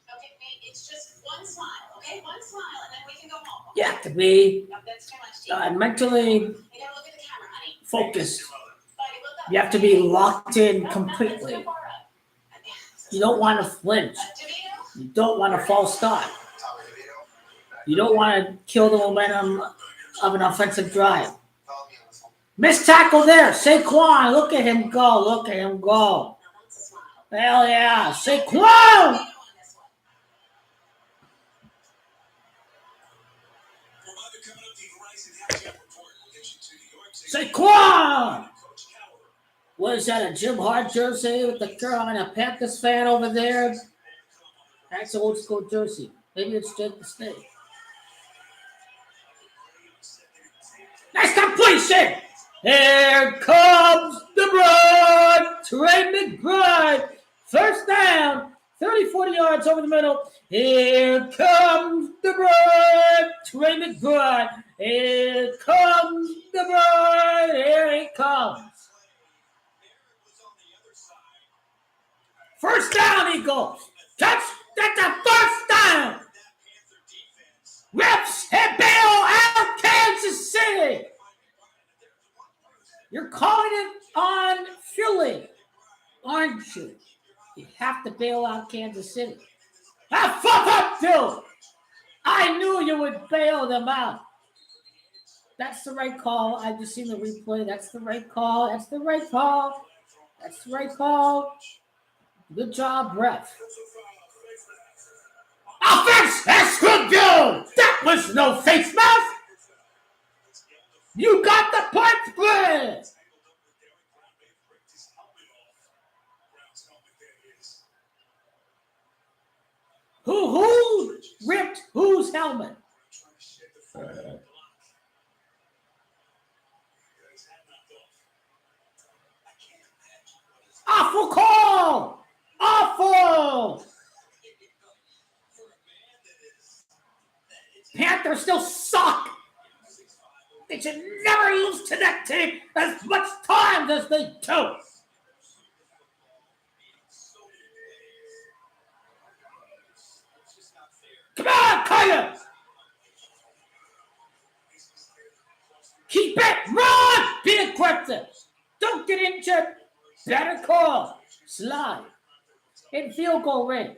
Okay, Nate, it's just one smile, okay? One smile, and then we can go home. You have to be No, that's too much. mentally You gotta look at the camera, honey. focused. Buddy, look up. You have to be locked in No, completely. that's too far up. You don't want to flinch. DeVito? You don't want to false start. You don't want to kill the momentum of an offensive drive. Missed tackle there. Saquon, look at him go. Look at him go. Hell yeah. Saquon! Saquon! What is that, a Jim Hart jersey with the Carolina Panthers fan over there? That's an old school jersey. Maybe it's Jake the Snake. Nice completion! Here comes the Broad! Trey McBride! First down! 30-40 yards over the middle. Here comes the Broad! Trey McBride! Here comes the Broad! Here he comes! First down, Eagles! That's a first down! Refs have bail out Kansas City! You're calling it on Philly, aren't you? You have to bail out Kansas City. Ah, fuck up, Phil! I knew you would bail them out. That's the right call. I just seen the replay. That's the right call. That's the right call. That's the right call. Good job, ref. Offense! That's good, go! That was no face mask! You got the point spread! Who ripped whose helmet? Awful call! Awful! Panthers still suck! They should never lose to that team as much time as they do! Come on, Kaya! Keep it! Run! Be aggressive! Don't get injured! Better call! Slide! In field goal range.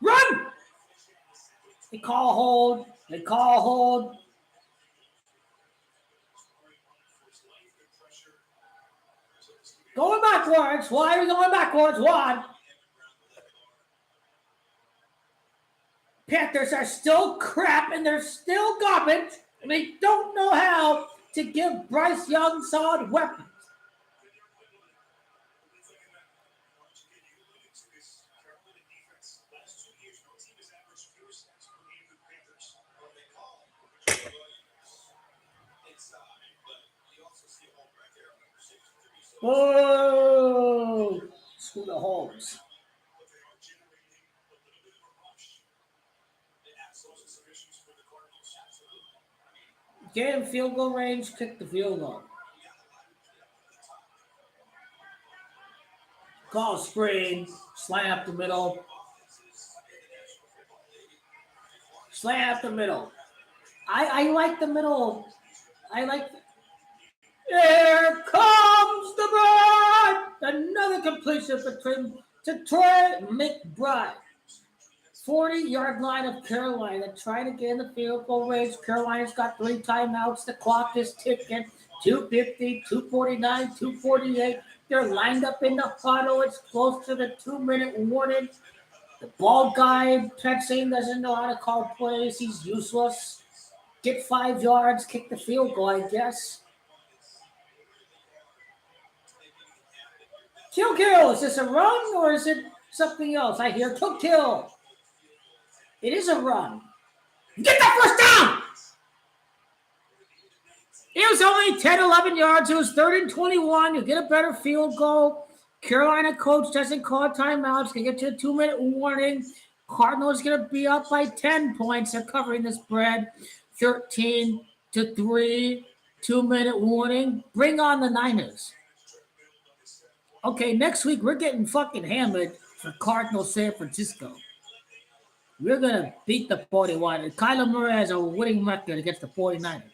Run! They call a hold. They call a hold. Going backwards. Why are we going backwards? One. Panthers are still crap and they're still garbage. And they don't know how to give Bryce Young solid weapons. Oh! Screw the holes. Get in field goal range, kick the field goal. Call screen, slant up the middle. Slant up the middle. I like the middle. I like. Here comes the bird! Another completion to Trey McBride. 40-yard line of Carolina trying to get in the field goal range. Carolina's got 3 timeouts. The clock is ticking. 2:50, 2:49, 2:48. They're lined up in the huddle. It's close to the 2-minute warning. The bald guy, Texan, doesn't know how to call plays. He's useless. Get 5 yards, kick the field goal, I guess. Kill. Is this a run or is it something else? I hear kill. It is a run. Get that first down! It was only 10, 11 yards. It was 3rd and 21. You get a better field goal. Carolina coach doesn't call timeouts. They get to a 2-minute warning. Cardinals going to be up by 10 points. They're covering the spread. 13-3. 2-minute warning. Bring on the Niners. Okay, next week we're getting fucking hammered for Cardinals San Francisco. We're going to beat the 41. Kyler Murray has a winning record against the 49ers.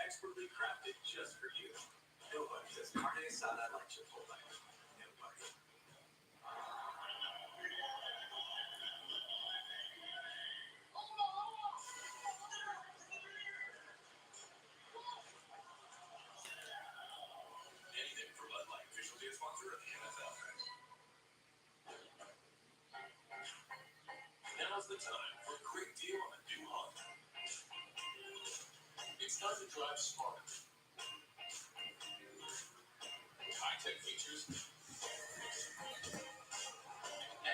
Expertly crafted just for you. Nobody says carne asada like Chipotle. Nobody. Anything for Bud Light, official beer sponsor of the NFL. Now's the time for a great deal on a new Honda. It's time to drive smarter. High-tech features.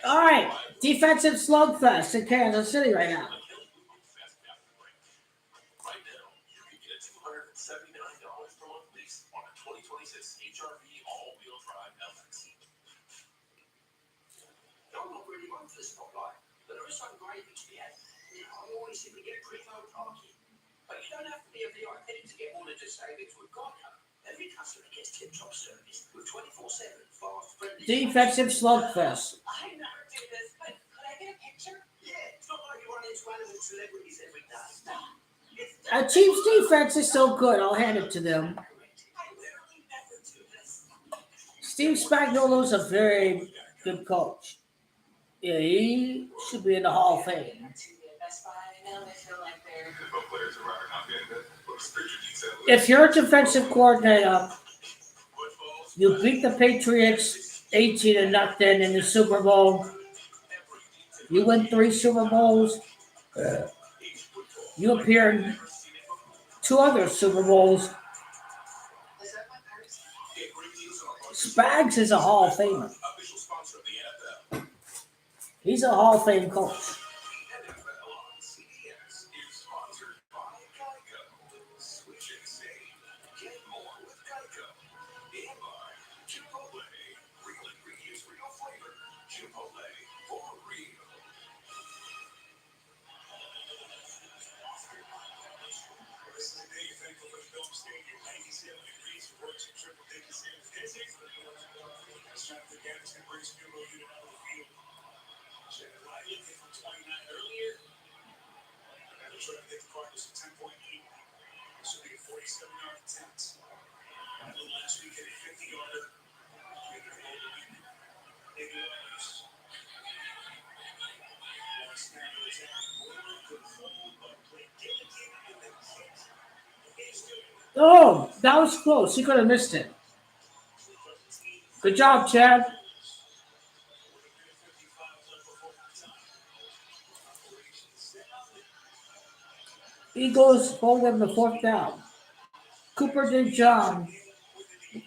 All right, defensive slugfest in Kansas City right now. Right now, you can get a $279 per month lease on a 2026 HRV all-wheel drive LX. I'm not really one for the spotlight, but there is some great things to be had. I always seem to get pretty low parking. But you don't have to be a VIP to get one of the savings with Geico. Every customer gets tip-top service with 24/7 fast, friendly. Defensive slugfest. I never do this, but could I get a picture? Yeah, it's not like you run into animal celebrities every day. Chiefs defense is so good. I'll hand it to them. I literally never do this. Steve Spagnuolo's a very good coach. Yeah, he should be in the Hall of Fame. Best Buy, now they feel like they're. NFL players are not getting good. Looks pretty detailed. If you're a defensive coordinator, you beat the Patriots 18-0 in the Super Bowl. You win 3 Super Bowls. You appear in 2 other Super Bowls. Is that my purse? Spags is a Hall of Famer. Official sponsor of the NFL. He's a Hall of Fame coach. NFL on CBS is sponsored by Geico. Switch and save. Get more with Geico. And by Chipotle. Real ingredients, real flavor. Chipotle for real. Listen, are you thankful for the Dome Stadium? 97 degrees for works and triple digits. It's traffic gas can bring Studio Unit out of the field. Check it right. Looking from 29 earlier. And they're trying to get the Cardinals to 10-point lead. This will be a 47-yard attempt. Last week at a 50-yarder. Maybe others. One snap of attack. Good hold, but play dedicated in the kick. Oh, that was close. He could have missed it. Good job, Chad. Eagles hold them the 4th down. Cooper did John.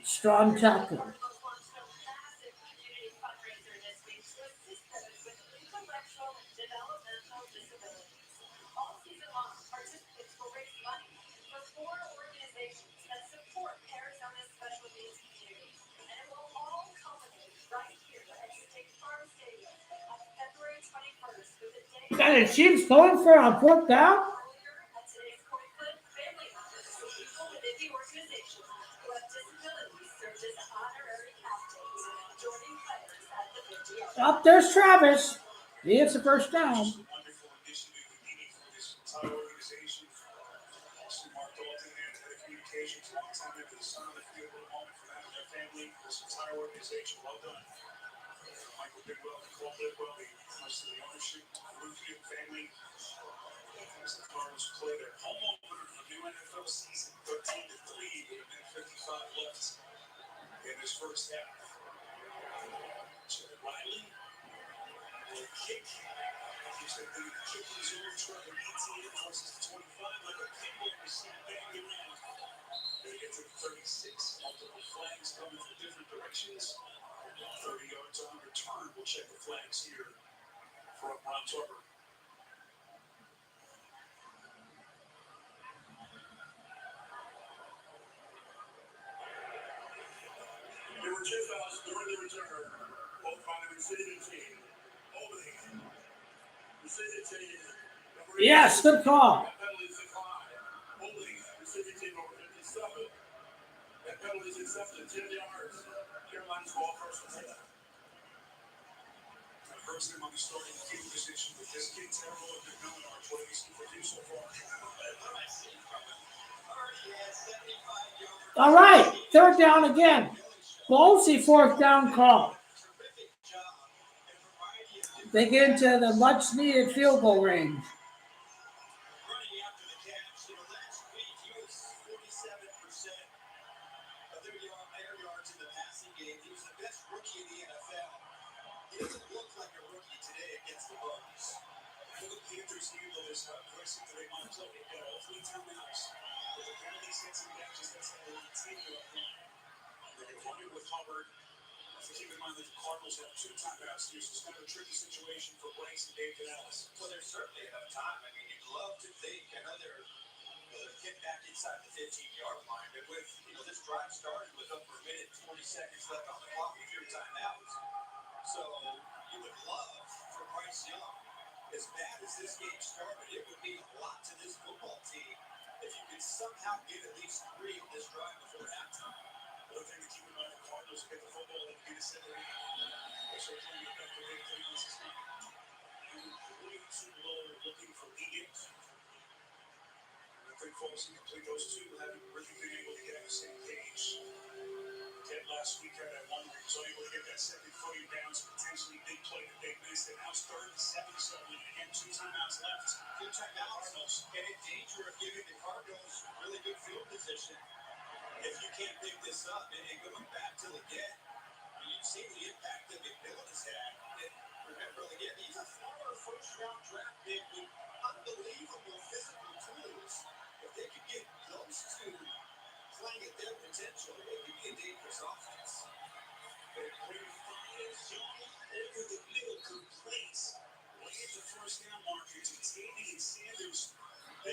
Strong tackle. the Chiefs going for a 4th down? Earlier at today's Coldfoot Family Office, people within the organization who have disabilities served as honorary captains, joining players at the 50-yard line. Up there's Travis. He hits the first down. Just a wonderful initiative and meeting for this entire organization. Also, Mark Dalton and head of communications, a long time into the son of the field, a moment for them and their family, this entire organization. Well done. Michael Bidwell and Cole Bidwell, the rest of the ownership, Rufio family. As the Cardinals play their home opener for new NFL season, 13-3, with a minute 55 left in this first half. Chad Riley will kick. He's going to do the kick in his own truck at 18 versus the 25, like a pinball machine banging around. They get to the 36, multiple flags coming from different directions. 30 yards on return. We'll check the flags here for Ron Tucker. There were 2 fouls during the return, both by the receiving team. Albany. Receiving team. Yes, good call. That penalty is declined. Albany. Receiving team over 57. That penalty is accepted. 10 yards. Carolina's ball first and 10. First them on the starting field position with this kid Terrell and McMillan are what he's produced so far. All right, 3rd down again. Ballsy 4th down call. They get into the much needed field goal range. Running after the catch, last week he was 47% of their air yards in the passing game. He was the best rookie in the NFL. He doesn't look like a rookie today against the Bucs. For the Panthers here, though, is how aggressive do they want to play? They've got all 3 timeouts. But the penalty sets and catches, that's how they continue up front. They're running with Hubbard. Keep in mind that the Cardinals have 2 timeouts here, so it's kind of a tricky situation for Bryce and David Ellis. Well, there's certainly enough time. I mean, you'd love to think another get back inside the 15-yard line, but with this drive started with over a minute and 40 seconds left on the clock with your timeouts. So you would love for Bryce Young, as bad as this game started, it would mean a lot to this football team if you could somehow get at least 3 on this drive before halftime. One thing to keep in mind, the Cardinals get the football and get a set of also playing effective anything else is not. Way too low looking for mediums. I think folks who complete those 2 haven't really been able to get on the same page. Ted last week had that one where he was able to get that second footing down, so potentially big play that they missed. And now it's 3rd and 7, so again, 2 timeouts left. 2 timeouts, and in danger of giving the Cardinals really good field position. If you can't pick this up and going back to Leggett, you've seen the impact that McMillan has had. And remember, Leggett, he's a former first-round draft pick with unbelievable physical tools. If they could get those 2 playing at their potential, it could be a dangerous offense. But Young over the middle completes. Way at the first down marker to Tavy and Sanders.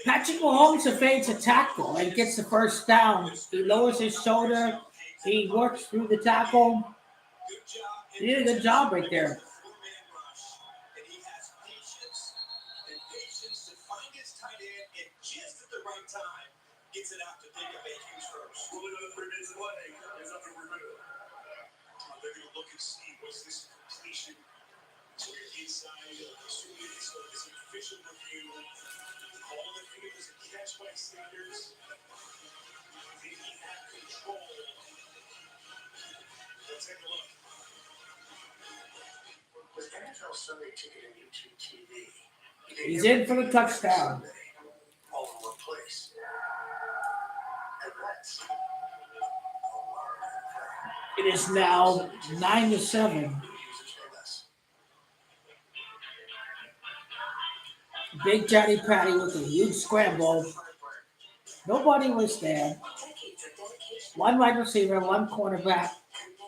Patrick Mahomes evades a tackle and gets the first down. He lowers his shoulder. He works through the tackle. He did a good job right there. And he has patience to find his tight end and just at the right time gets it out to pick up a huge first. Well, another 3 minutes away. There's nothing we're going to do. They're going to look and see what's this completion. So you're inside, assuming it's an official review. All the field is a catch by Sanders. Did he have control? Let's take a look. With NFL Sunday Ticket and YouTube TV, He's in for the touchdown. All in one place. And that's It is now 9-7. Big Johnny Patty with a huge scramble. Nobody was there. One wide receiver, one cornerback.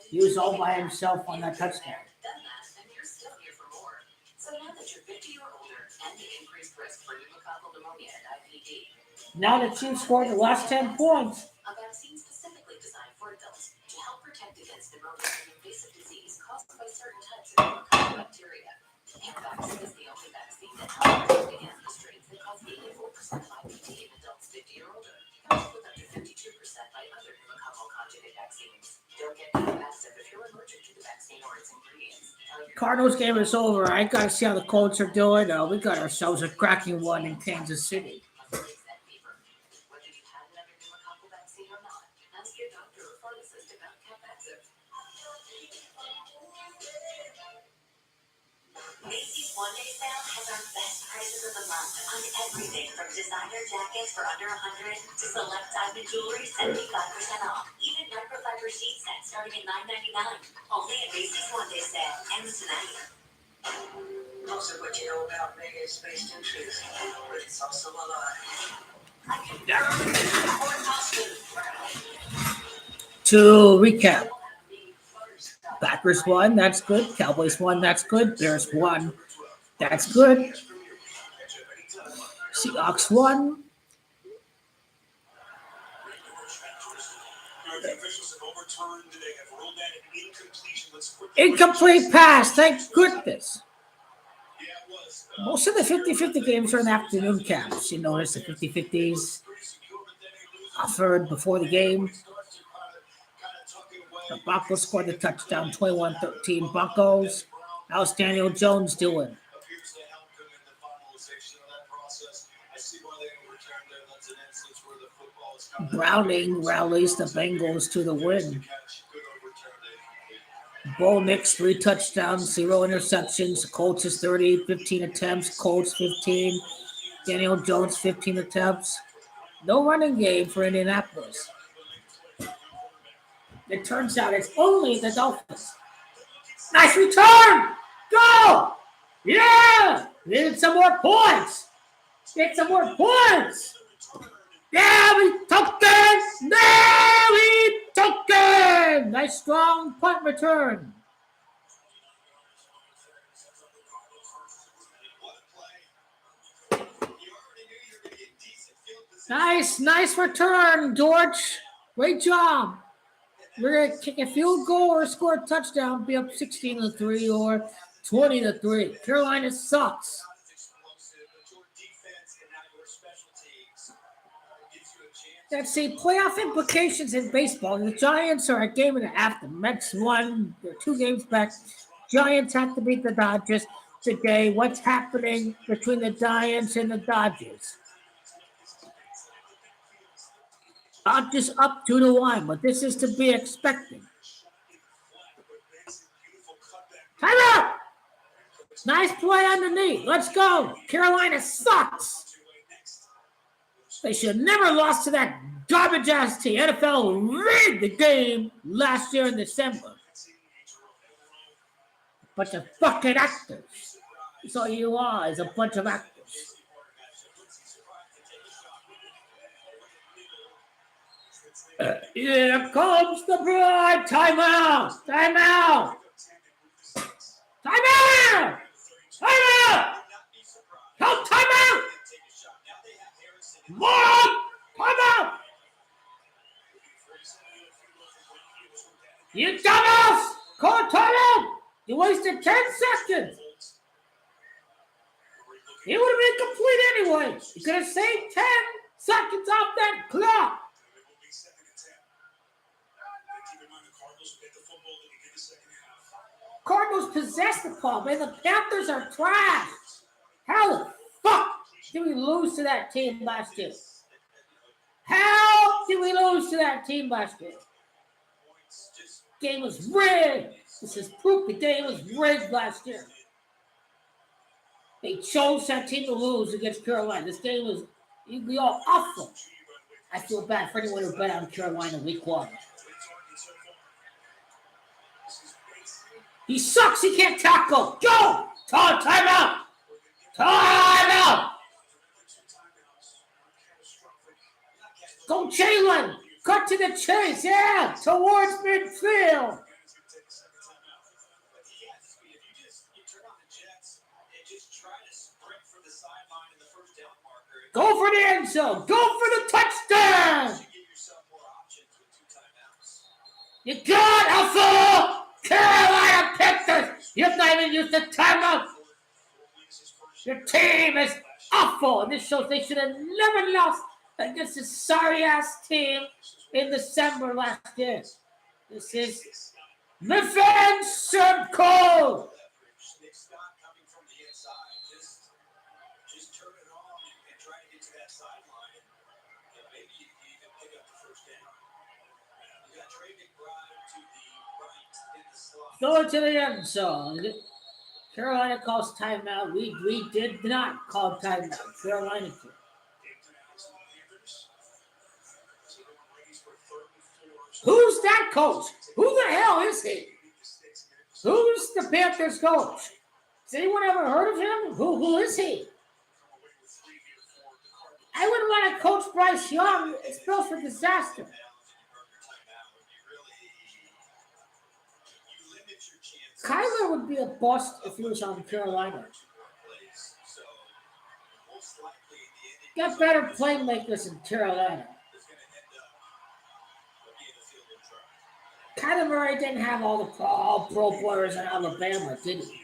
He was all by himself on that touchdown. And you're still here for more. So now that you're 50 or older and the increased risk for pneumococcal pneumonia and IPD, Now the Chiefs scored the last 10 points. a vaccine specifically designed for adults to help protect against pneumonia, an invasive disease caused by certain types of pneumococcal bacteria. Vaccine is the only vaccine And how to against the strains that cause 84% of IPT in adults 50 or older, coupled with up to 52% by other pneumococcal conjugate vaccines. Don't get passive if you're allergic to the vaccine or its ingredients. Cardinals game is over. I got to see how the Colts are doing. We got ourselves a cracking one in Kansas City. Whether you've had another pneumococcal vaccine or not, ask your doctor or pharmacist about CAPAXIVE. Macy's One Day Sale has our best prices of the month on everything from designer jackets for under $100 to select diamond jewelry 75% off. Even microfiber sheet sets starting at $9.99. Only at Macy's One Day Sale ends tonight. Most of what you know about me is based in truth, but it's also a lie. I can never afford Austin. To recap, Packers won, that's good. Cowboys won, that's good. Bears won, that's good. Seahawks won. Incomplete pass, thank goodness. Most of the 50-50 games are in afternoon caps. You notice the 50-50s offered before the game. The Broncos scored the touchdown, 21-13 Broncos. How's Daniel Jones doing? Browning rallies the Bengals to the win. Bo Nix, 3 touchdowns, 0 interceptions. Colts is 30, 15 attempts. Colts 15. Daniel Jones, 15 attempts. No running game for Indianapolis. It turns out it's only the Dolphins. Nice return! Go! Yeah! Needed some more points! Get some more points! Yeah, we took it! Yeah, we took it! Nice strong punt return. Nice return, George. Great job. We're going to kick a field goal or score a touchdown, be up 16-3 or 20-3. Carolina sucks. Let's see, playoff implications in baseball. The Giants are a game and a half. The Mets won. They're 2 games back. Giants have to beat the Dodgers today. What's happening between the Giants and the Dodgers? Dodgers up 2-1, but this is to be expected. Time out! Nice play underneath. Let's go. Carolina sucks. They should never lost to that garbage-ass team. NFL rigged the game last year in December. Bunch of fucking actors. That's all you are is a bunch of actors. Here comes the bride. Timeout! Timeout! Timeout! Timeout! No timeout! Moron! Timeout! You dumbass! Call timeout! You wasted 10 seconds! It would have been complete anyway. You could have saved 10 seconds off that clock. Cardinals possess the ball, man. The Panthers are trash. How the fuck did we lose to that team last year? How did we lose to that team last year? Game was rigged. This is proof the game was rigged last year. They chose that team to lose against Carolina. This game was we all awful. I feel bad for anyone who bet on Carolina week 1. He sucks. He can't tackle. Go! Timeout! Timeout! Go, Jalen! Cut to the chase. Yeah! Towards midfield. Go for the end zone. Go for the touchdown. You got Alpha! Carolina Panthers! You've not even used the timeout! Your team is awful, and this shows they should have never lost against this sorry-ass team in December last year. This is revenge circle. Nick Scott coming from the inside, just turn it on and try to get to that sideline, and maybe you can even pick up the first down. You got Trey McBride to the right in the slot. Throw it to the end zone. Carolina calls timeout. We did not call timeout. Carolina did. Who's that coach? Who the hell is he? Who's the Panthers coach? Has anyone ever heard of him? Who is he? I wouldn't want to coach Bryce Young. It spells for disaster. Kyler would be a bust if he was on Carolina. Got better playmakers in Carolina. Kyler Murray didn't have all pro players in Alabama, did he?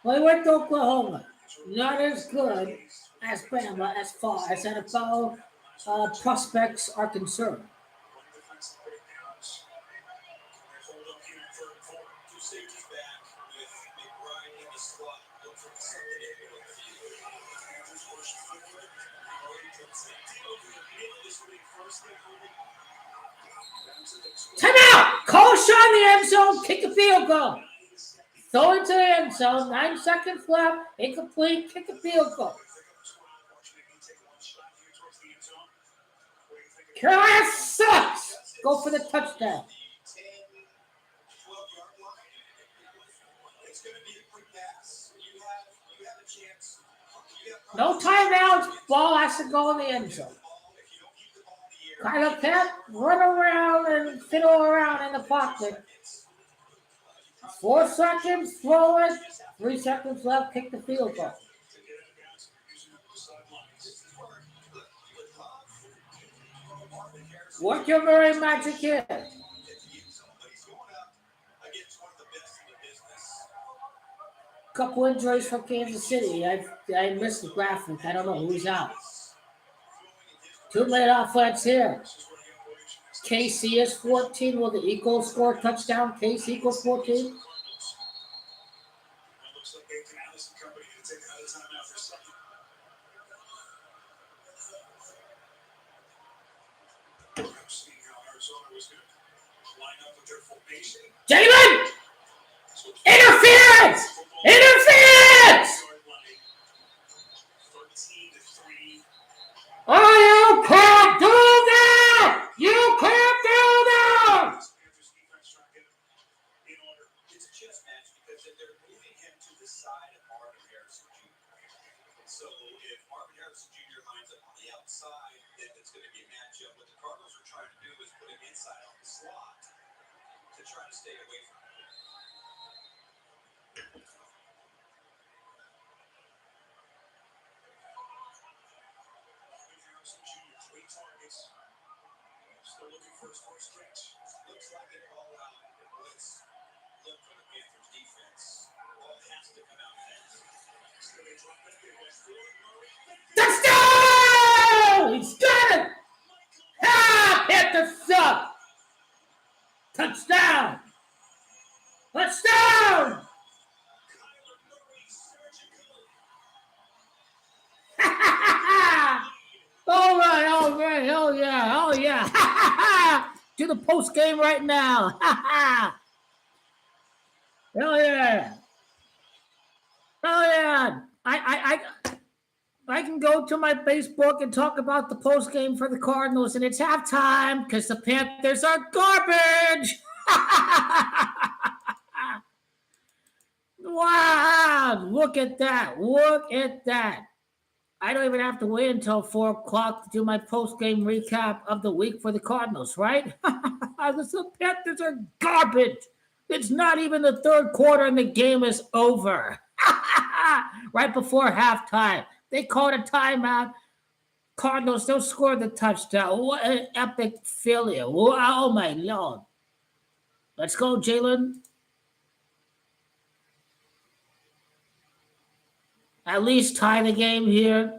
Well, he went to Oklahoma. Not as good as Bama as far as NFL prospects are concerned. Timeout! Call Sean the end zone, kick a field goal. Throw it to the end zone, 9 seconds left, incomplete, kick a field goal. Carolina sucks! Go for the touchdown. No timeouts, ball has to go in the end zone. Kyler can't run around and fiddle around in the pocket. 4 seconds, throw it. 3 seconds left, kick the field goal. Work your very magic here. Couple injuries from Kansas City. I missed the graphic. I don't know who's out. 2 late offense here. KC is 14. Will the Eagles score a touchdown? KC equals 14. Jalen! Interference! Interference! Oh, you can't do that! You can't do that! It's a chess match because they're moving him to the side of Marvin Harrison Jr. So if Marvin Harrison Jr. lines up on the outside, then it's going to be a matchup. What the Cardinals are trying to do is put him inside on the slot to try to stay away from him. Still looking for his first catch. Looks like it all out. Let's look for the Panthers defense. Ball has to come out fast. Touchdown! He's got it! Ah, Panthers suck! Touchdown! Touchdown! All right, oh yeah. Do the post game right now. Hell yeah. I can go to my Facebook and talk about the post game for the Cardinals, and it's halftime because the Panthers are garbage. Wow, look at that. I don't even have to wait until 4 o'clock to do my post-game recap of the week for the Cardinals, right? The Panthers are garbage. It's not even the third quarter and the game is over. Right before halftime. They called a timeout. Cardinals don't score the touchdown. What an epic failure. Oh, my Lord. Let's go, Jalen. at least tie the game here.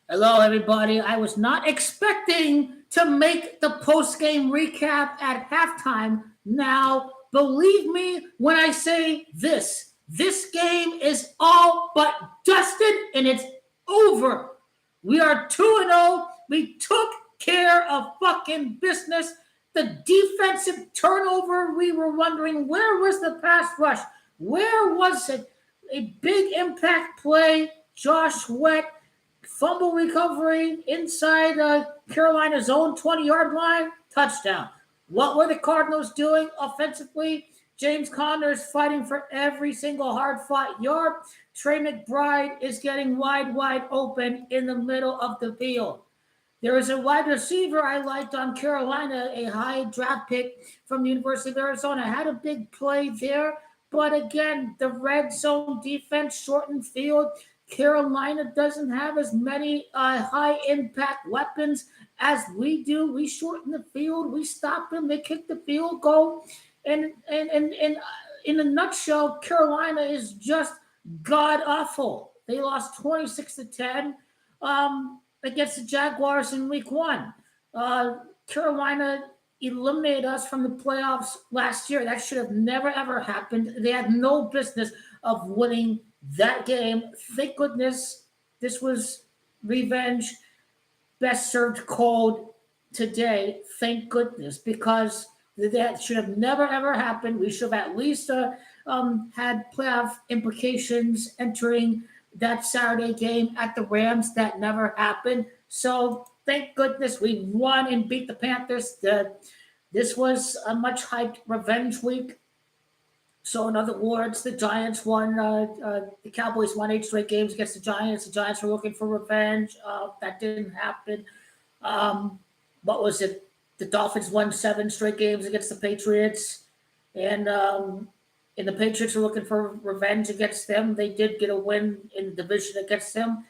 Hello, everybody. I was not expecting to make the post game recap at halftime. Now, believe me when I say this game is all but dusted and it's over. We are 2-0. We took care of fucking business. The defensive turnover, we were wondering where was the pass rush? Where was it? A big impact play. Josh Sweat fumble recovery inside Carolina's own 20-yard line, touchdown. What were the Cardinals doing offensively? James Conner's fighting for every single hard-fought yard. Trey McBride is getting wide open in the middle of the field. There is a wide receiver I liked on Carolina, a high draft pick from the University of Arizona. Had a big play there, but again, the red zone defense shortened field. Carolina doesn't have as many high impact weapons as we do. We shorten the field, we stop them, they kick the field goal. And in a nutshell, Carolina is just god awful. They lost 26-10 against the Jaguars in week 1. Carolina eliminated us from the playoffs last year. That should have never ever happened. They had no business of winning that game. Thank goodness this was revenge best served cold today. Thank goodness, because that should have never ever happened. We should have at least had playoff implications entering that Saturday game at the Rams. That never happened. So thank goodness we won and beat the Panthers. This was a much hyped revenge week. So in other words, the Giants won. The Cowboys won 8 straight games against the Giants. The Giants were looking for revenge. That didn't happen. What was it? The Dolphins won 7 straight games against the Patriots, and the Patriots were looking for revenge against them. They did get a win in the division against them.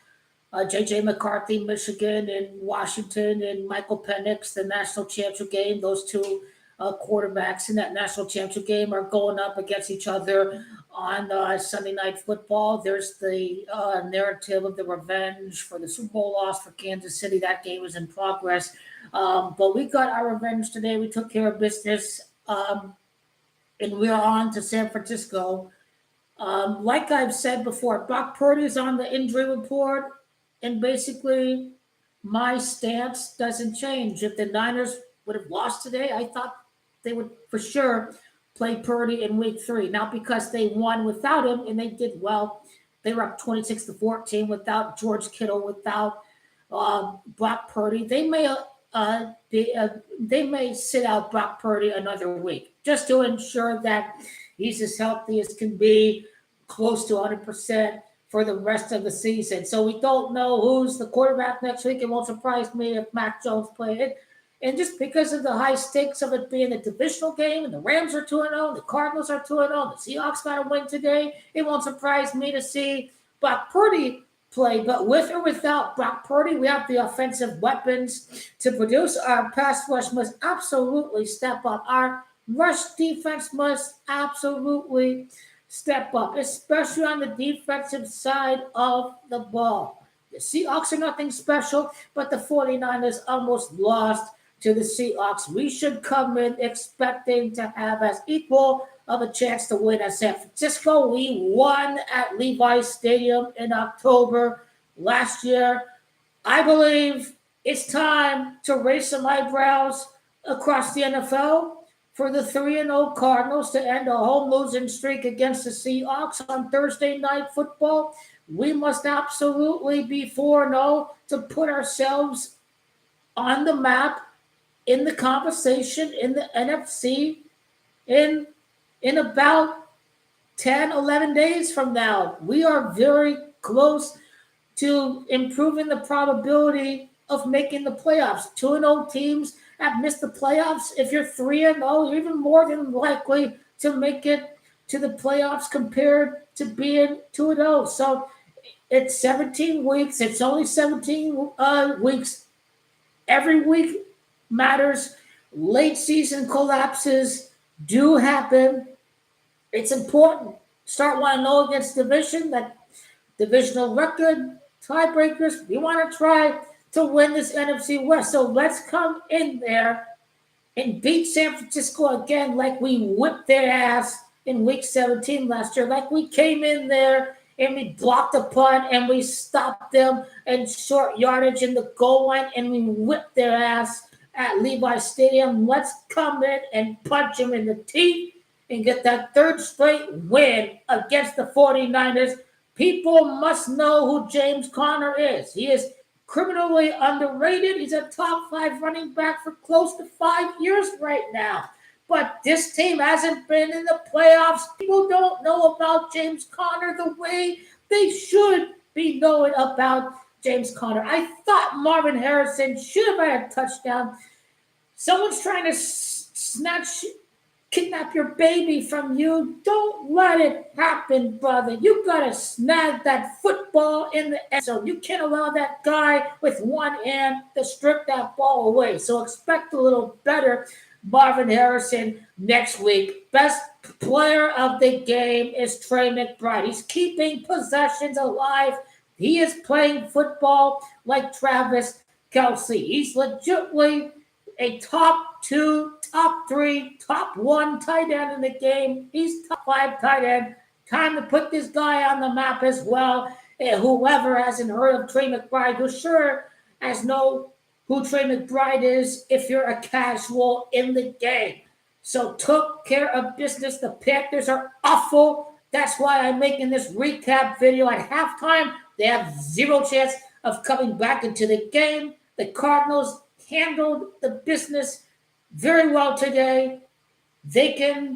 J.J. McCarthy, Michigan, and Washington, and Michael Penix, the national championship game. Those two quarterbacks in that national championship game are going up against each other on Sunday Night Football. There's the narrative of the revenge for the Super Bowl loss for Kansas City. That game is in progress. But we got our revenge today. We took care of business, and we are on to San Francisco. Like I've said before, Brock Purdy is on the injury report, and basically my stance doesn't change. If the Niners would have lost today, I thought they would for sure play Purdy in week 3. Not because they won without him, and they did well. They were up 26-14 without George Kittle, without Brock Purdy. They may sit out Brock Purdy another week just to ensure that he's as healthy as can be, close to 100% for the rest of the season. So we don't know who's the quarterback next week. It won't surprise me if Mac Jones played it. And just because of the high stakes of it being a divisional game, and the Rams are 2-0, the Cardinals are 2-0, the Seahawks got to win today, it won't surprise me to see Brock Purdy play. But with or without Brock Purdy, we have the offensive weapons to produce. Our pass rush must absolutely step up. Our rush defense must absolutely step up, especially on the defensive side of the ball. The Seahawks are nothing special, but the 49ers almost lost to the Seahawks. We should come in expecting to have as equal of a chance to win as San Francisco. We won at Levi's Stadium in October last year. I believe it's time to raise some eyebrows across the NFL for the 3-0 Cardinals to end a home losing streak against the Seahawks on Thursday Night Football. We must absolutely be 4-0 to put ourselves on the map, in the conversation, in the NFC, in about 10, 11 days from now. We are very close to improving the probability of making the playoffs. 2-0 teams have missed the playoffs. If you're 3-0, you're even more than likely to make it to the playoffs compared to being 2-0. So it's 17 weeks. It's only 17 weeks. Every week matters. Late season collapses do happen. It's important. Start 1-0 against division, that divisional record, tiebreakers. We want to try to win this NFC West. So let's come in there and beat San Francisco again like we whipped their ass in week 17 last year. Like we came in there and we blocked a punt and we stopped them in short yardage in the goal line and we whipped their ass at Levi Stadium. Let's come in and punch them in the teeth and get that third straight win against the 49ers. People must know who James Conner is. He is criminally underrated. He's a top 5 running back for close to 5 years right now. But this team hasn't been in the playoffs. People don't know about James Conner the way they should be knowing about James Conner. I thought Marvin Harrison should have had a touchdown. Someone's trying to kidnap your baby from you. Don't let it happen, brother. You gotta snag that football in the end zone. You can't allow that guy with one hand to strip that ball away. So expect a little better Marvin Harrison next week. Best player of the game is Trey McBride. He's keeping possessions alive. He is playing football like Travis Kelce. He's legitimately a top 2, top 3, top 1 tight end in the game. He's top 5 tight end. Time to put this guy on the map as well. Whoever hasn't heard of Trey McBride, who sure has know who Trey McBride is if you're a casual in the game. So took care of business. The Panthers are awful. That's why I'm making this recap video at halftime. They have zero chance of coming back into the game. The Cardinals handled the business very well today. They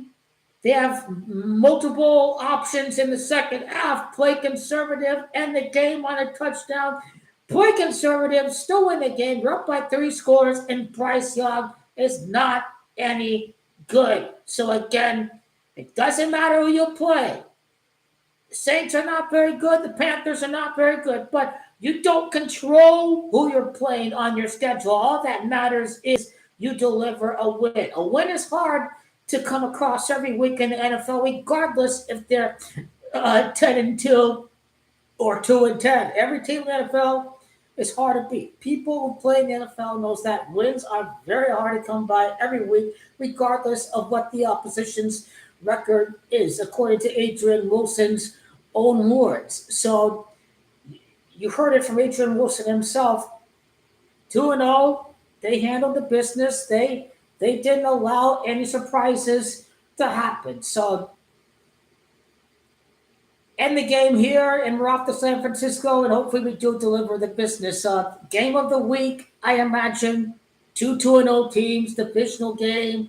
have multiple options in the second half. Play conservative, end the game on a touchdown. Play conservative, still win the game. You're up by 3 scores, and Bryce Young is not any good. So again, it doesn't matter who you play. The Saints are not very good. The Panthers are not very good. But you don't control who you're playing on your schedule. All that matters is you deliver a win. A win is hard to come across every week in the NFL, regardless if they're 10-2 or 2-10. Every team in the NFL is hard to beat. People who play in the NFL knows that wins are very hard to come by every week, regardless of what the opposition's record is, according to Adrian Wilson's own words. So you heard it from Adrian Wilson himself. 2-0, they handled the business. They didn't allow any surprises to happen. So end the game here, and we're off to San Francisco, and hopefully we do deliver the business. Game of the week, I imagine. 2-0 teams, divisional game.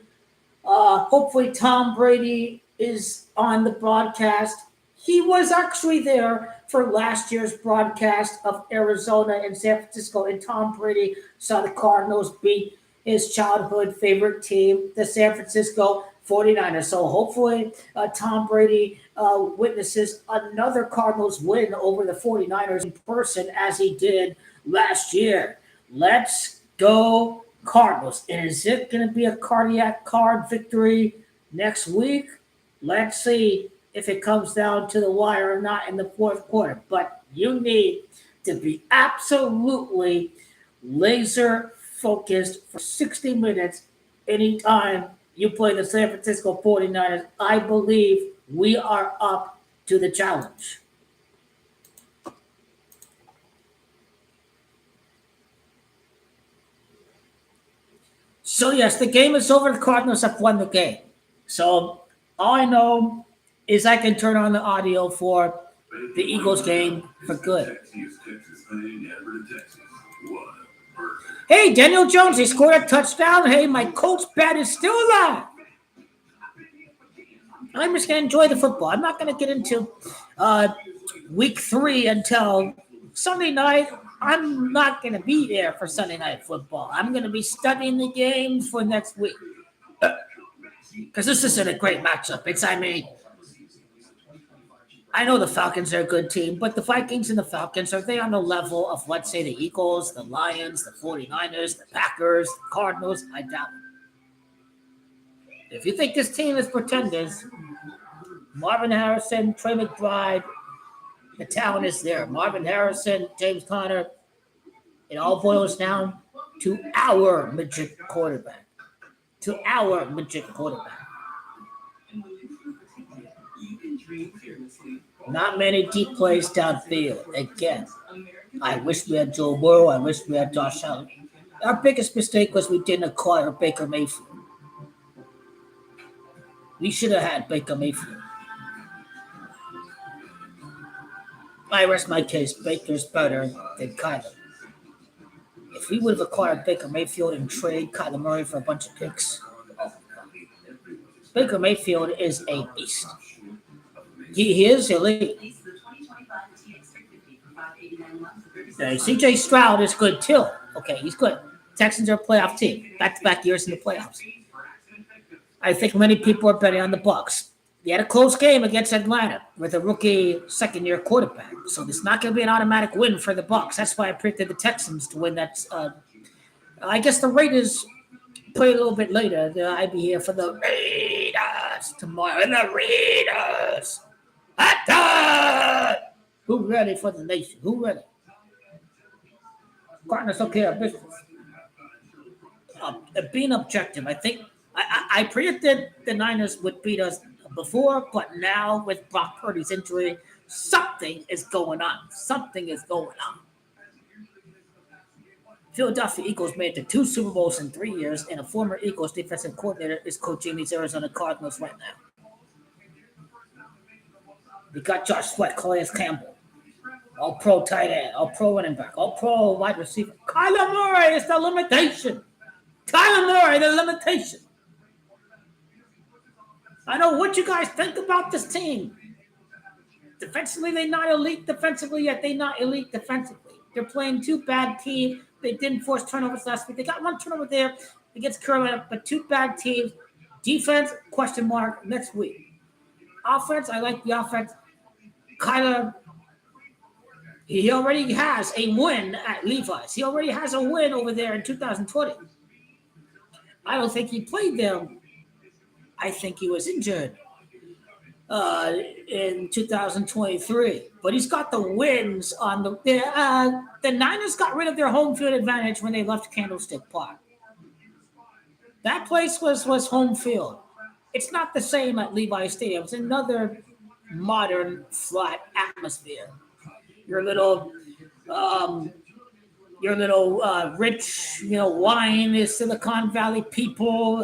Hopefully Tom Brady is on the broadcast. He was actually there for last year's broadcast of Arizona and San Francisco, and Tom Brady saw the Cardinals beat his childhood favorite team, the San Francisco 49ers. So hopefully Tom Brady witnesses another Cardinals win over the 49ers in person as he did last year. Let's go Cardinals. And is it going to be a cardiac card victory next week? Let's see if it comes down to the wire or not in the fourth quarter. But you need to be absolutely laser focused for 60 minutes anytime you play the San Francisco 49ers. I believe we are up to the challenge. So yes, the game is over. The Cardinals have won the game. So all I know is I can turn on the audio for the Eagles game for good. Hey, Daniel Jones, he scored a touchdown. Hey, my Colts bet is still alive. I'm just going to enjoy the football. I'm not going to get into week 3 until Sunday night. I'm not going to be there for Sunday night football. I'm going to be studying the game for next week. Because this isn't a great matchup. I know the Falcons are a good team, but the Vikings and the Falcons, are they on the level of, let's say, the Eagles, the Lions, the 49ers, the Packers, the Cardinals? I doubt it. If you think this team is pretenders, Marvin Harrison, Trey McBride, the talent is there. Marvin Harrison, James Conner, it all boils down to our midget quarterback. Not many deep plays downfield. Again, I wish we had Joe Burrow. I wish we had Josh Allen. Our biggest mistake was we didn't acquire Baker Mayfield. We should have had Baker Mayfield. I rest my case. Baker's better than Kyler. If we would have acquired Baker Mayfield and trade Kyler Murray for a bunch of picks, Baker Mayfield is a beast. He is elite. CJ Stroud is good too. Okay, he's good. Texans are a playoff team. Back-to-back years in the playoffs. I think many people are betting on the Bucs. They had a close game against Atlanta with a rookie second-year quarterback. So it's not going to be an automatic win for the Bucs. That's why I predicted the Texans to win that. I guess the Raiders play a little bit later. I'll be here for the Raiders tomorrow. And the Raiders. Attack! Who ready for the nation? Who ready? Cardinals don't care business. Being objective, I think I predicted the Niners would beat us before, but now with Brock Purdy's injury, something is going on. Philadelphia Eagles made it to 2 Super Bowls in 3 years, and a former Eagles defensive coordinator is coaching these Arizona Cardinals right now. We got Josh Sweat, Calais Campbell, all-pro tight end, all-pro running back, all-pro wide receiver. Kyler Murray is the limitation. I know what you guys think about this team. Defensively, they're not elite defensively, yet they're not elite defensively. They're playing 2 bad teams. They didn't force turnovers last week. They got 1 turnover there against Carolina, but 2 bad teams. Defense, question mark, next week. Offense, I like the offense. Kyler, he already has a win at Levi's. He already has a win over there in 2020. I don't think he played them. I think he was injured in 2023. But he's got the wins on the Niners got rid of their home field advantage when they left Candlestick Park. That place was home field. It's not the same at Levi's Stadium. It's another modern, flat atmosphere. Your little rich, wine is Silicon Valley people.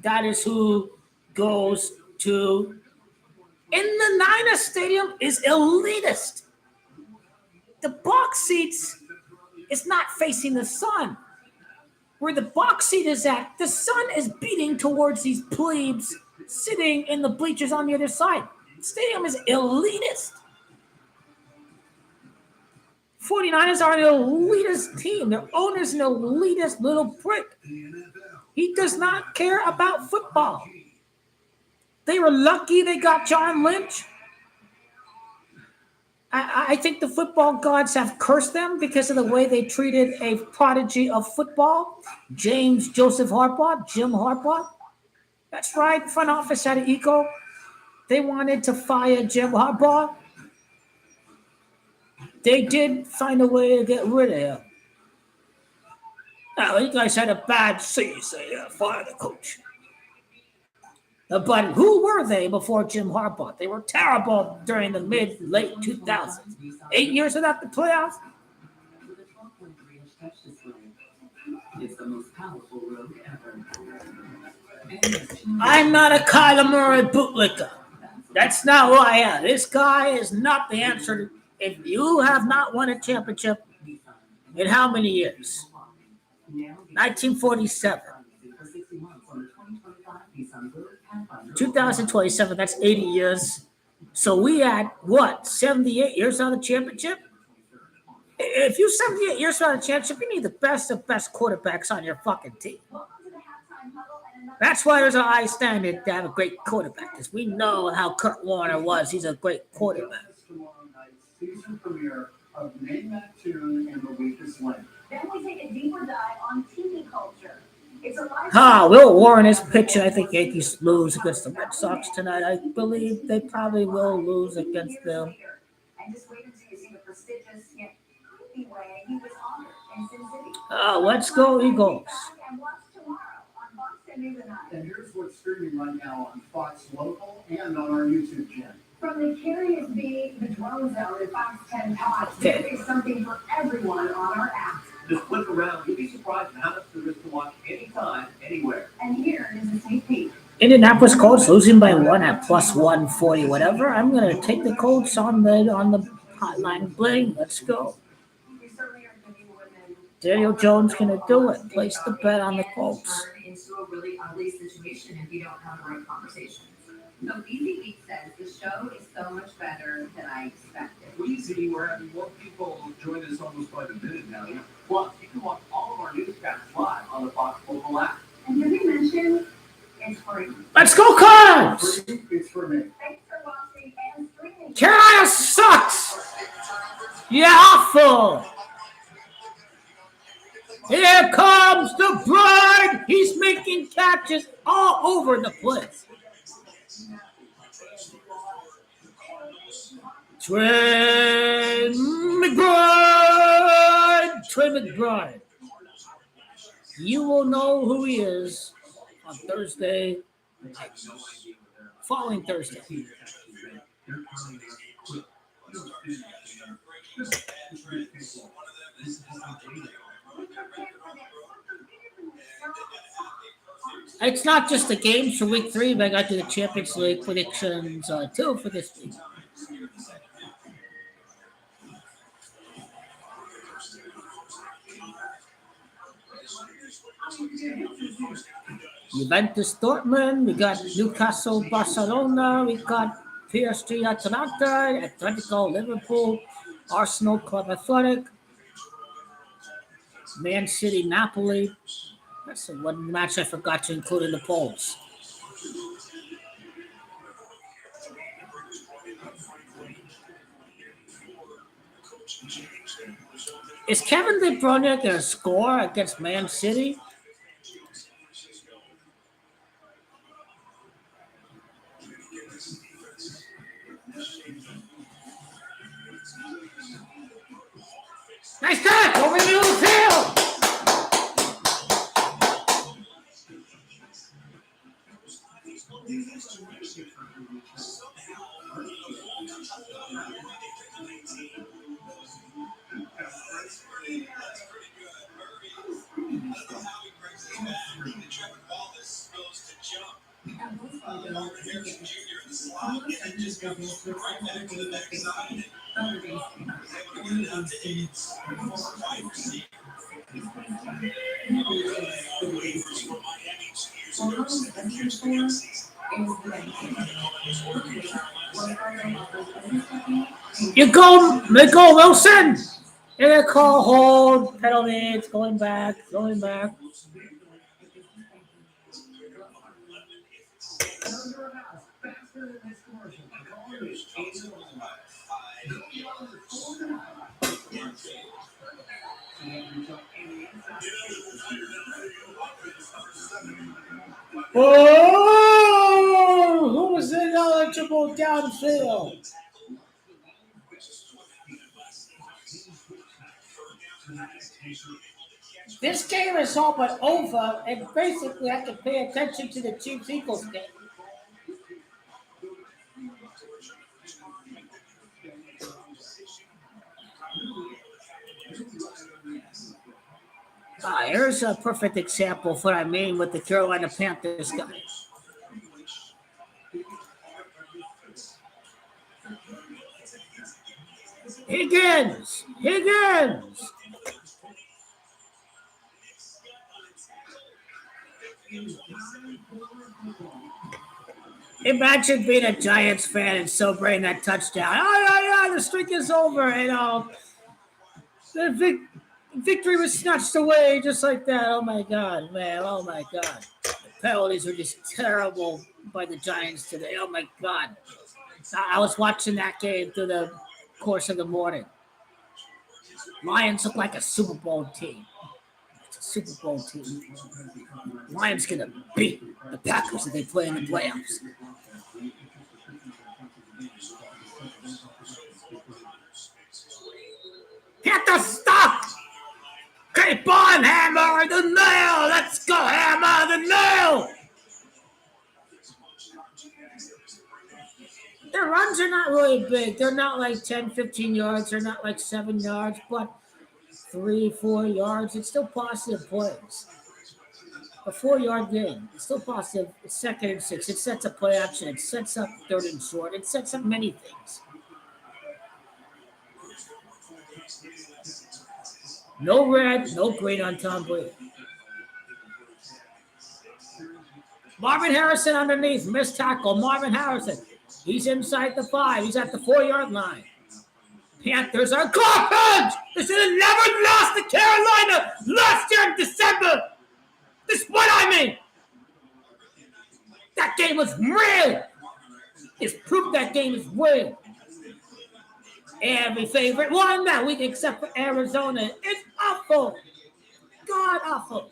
That is who goes to. In the Niners Stadium is elitist. The box seats is not facing the sun. Where the box seat is at, the sun is beating towards these plebes sitting in the bleachers on the other side. The stadium is elitist. 49ers are an elitist team. Their owner's an elitist little prick. He does not care about football. They were lucky they got John Lynch. I think the football gods have cursed them because of the way they treated a prodigy of football, Jim Harbaugh. That's right, front office had an ego. They wanted to fire Jim Harbaugh. They did find a way to get rid of him. Now, you guys had a bad season, fire the coach. But who were they before Jim Harbaugh? They were terrible during the late 2000s. 8 years without the playoffs. I'm not a Kyler Murray bootlicker. That's not who I am. This guy is not the answer. If you have not won a championship in how many years? 1947. 2027, that's 80 years. So we had what, 78 years on the championship? If you 78 years on the championship, you need the best of best quarterbacks on your fucking team. That's why there's a high standard to have a great quarterback, because we know how Kurt Warner was. He's a great quarterback. Tomorrow night's season premiere of Name That Tune and the Week is Late. Then we take a deeper dive on TV culture. It's a Will Warren is pitching. I think Yankees lose against the Red Sox tonight. I believe they probably will lose against them. And just wait until you see the prestigious yet creepy way he was honored in Sin City. Let's go Eagles. And watch tomorrow on Fox 10 News at 9. And here's what's streaming right now on Fox Local and on our YouTube channel. From the Curious Bee, the Drone Zone, and Fox 10 Talks, there is something for everyone on our app. Just click around. You'll be surprised at how much there is to watch anytime, anywhere. And here is a sneak peek. Indianapolis Colts losing by 1 at plus 140, whatever. I'm gonna take the Colts on the hotline bling. Let's go. We certainly are giving women Daniel Jones gonna do it. Place the bet on the Colts. Turn into a really ugly situation if you don't have the right conversations. So Easy Week says the show is so much better than I expected. Easy, we're having more people join us almost by the minute now. Plus, you can watch all of our newscasts live on the Fox Local app. And did we mention it's free? Let's go Cards! It's for me. Thanks for watching and streaming. Carolina sucks! Yeah, awful! Here comes the bride! He's making catches all over the place. Trey McBride. You will know who he is on Thursday, following Thursday. It's not just the games for week 3, but I got to the Champions League predictions too for this week. Juventus Dortmund, we got Newcastle Barcelona, we got PSG Atalanta, Atletico Liverpool, Arsenal Club Athletic, Man City Napoli. That's the one match I forgot to include in the polls. Is Kevin De Bruyne going to score against Man City? Nice catch over the middle of the field. You go Wilson. And they call hold, penalty, it's going back. Oh, who was ineligible downfield? This game is all but over, and basically I have to pay attention to the Chiefs-Eagles game. Here's a perfect example of what I mean with the Carolina Panthers guy. Higgins! Imagine being a Giants fan and celebrating that touchdown. Oh, yeah, the streak is over. And the victory was snatched away just like that. Oh, my God, man. Oh, my God. The penalties were just terrible by the Giants today. Oh, my God. I was watching that game through the course of the morning. Lions look like a Super Bowl team. It's a Super Bowl team. Lions going to beat the Packers if they play in the playoffs. Panthers, stop! Keep on, hammer the nail! Let's go, hammer the nail! Their runs are not really big. They're not like 10, 15 yards. They're not like 7 yards, but 3, 4 yards. It's still positive plays. A 4-yard game. It's still positive. It's 2nd and 6. It sets up play action. It sets up 3rd and short. It sets up many things. No red, no green on Tom Brady. Marvin Harrison underneath. Missed tackle. Marvin Harrison. He's inside the 5. He's at the 4-yard line. Panthers are garbage! They should have never lost to Carolina last year in December! This is what I mean! That game was real! It's proof that game is real. Every favorite won that week except for Arizona. It's awful. God awful.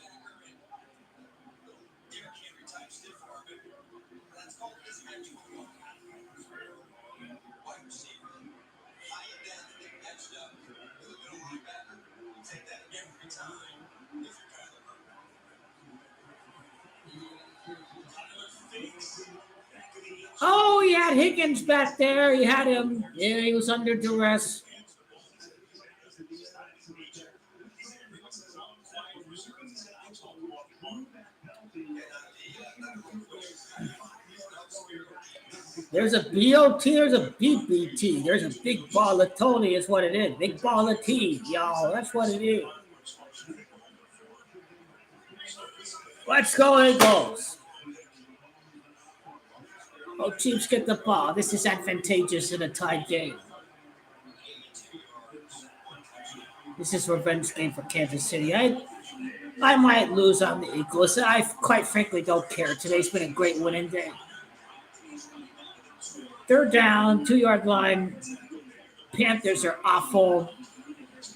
Oh, he had Higgins back there. He had him. Yeah, he was under duress. There's a BOT, there's a BBT. There's a big ball of Tony is what it is. Big ball of T, y'all. That's what it is. Let's go, Eagles. Oh, Chiefs get the ball. This is advantageous in a tied game. This is a revenge game for Kansas City. I might lose on the Eagles. I quite frankly don't care. Today's been a great winning day. 3rd down, 2-yard line. Panthers are awful.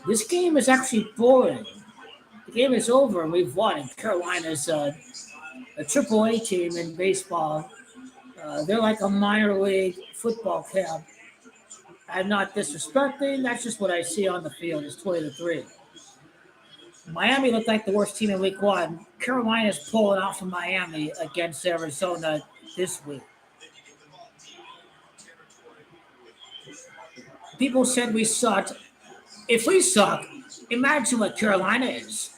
This game is actually boring. The game is over and we've won. And Carolina's a AAA team in baseball. They're like a minor league football camp. I'm not disrespecting. That's just what I see on the field. It's 20-3. Miami looked like the worst team in week 1. Carolina's pulling out from Miami against Arizona this week. People said we sucked. If we suck, imagine what Carolina is.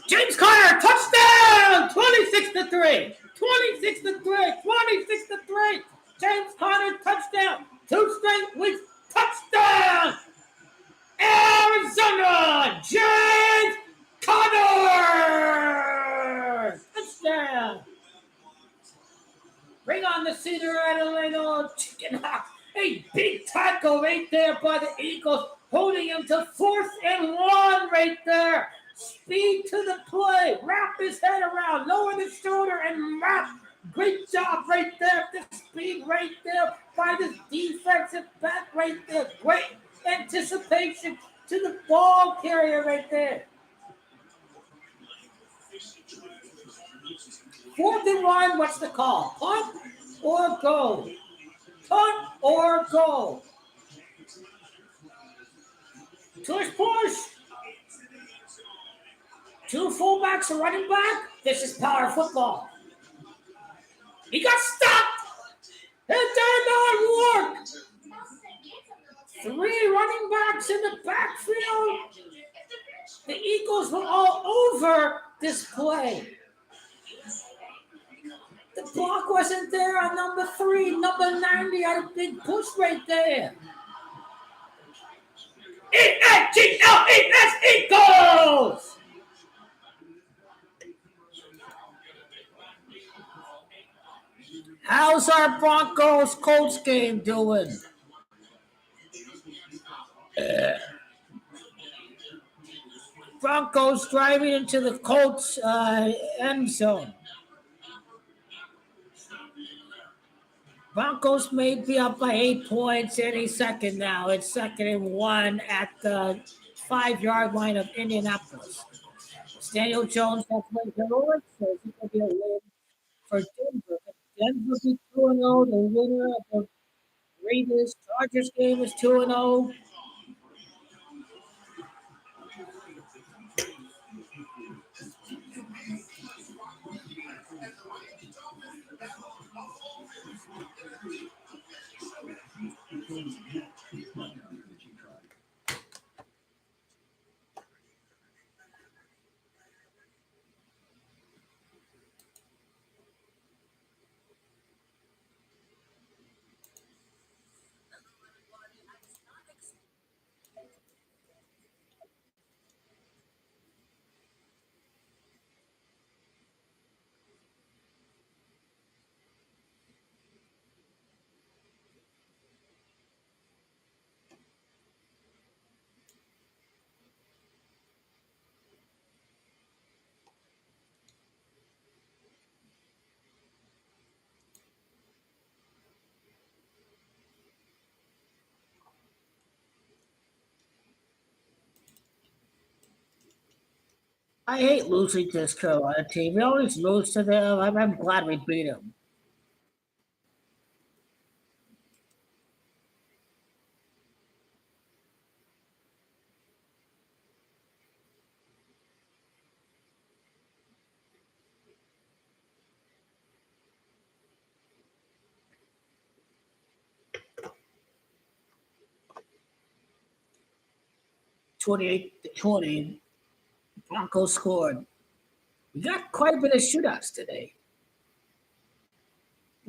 James Conner, touchdown! 26-3. 26-3. 26-3. James Conner, touchdown. 2 straight weeks, touchdown! Arizona, James Conner! Touchdown! Bring on the Cedar Adelaide chicken hawk. A big tackle right there by the Eagles, holding him to 4th and 1 right there. Speed to the play. Wrap his head around. Lower the shoulder and wrap. Great job right there. The speed right there by this defensive back right there. Great anticipation to the ball carrier right there. 4th and 1. What's the call? Punt or go? Punt or go? Push. 2 fullbacks, a running back. This is power football. He got stopped. It did not work. 3 running backs in the backfield. The Eagles were all over this play. The block wasn't there on number 3. Number 90 had a big push right there. E-A-G-L-E-S, Eagles! How's our Broncos Colts game doing? Broncos driving into the Colts end zone. Broncos may be up by 8 points any second now. It's 2nd and 1 at the 5-yard line of Indianapolis. Daniel Jones has played heroic, so it's going to be a win for Denver. Denver be 2-0. The winner of the Raiders Chargers game is 2-0. I hate losing to this Carolina team. We always lose to them. I'm glad we beat them. (28-20). Broncos scored. We got quite a bit of shootouts today.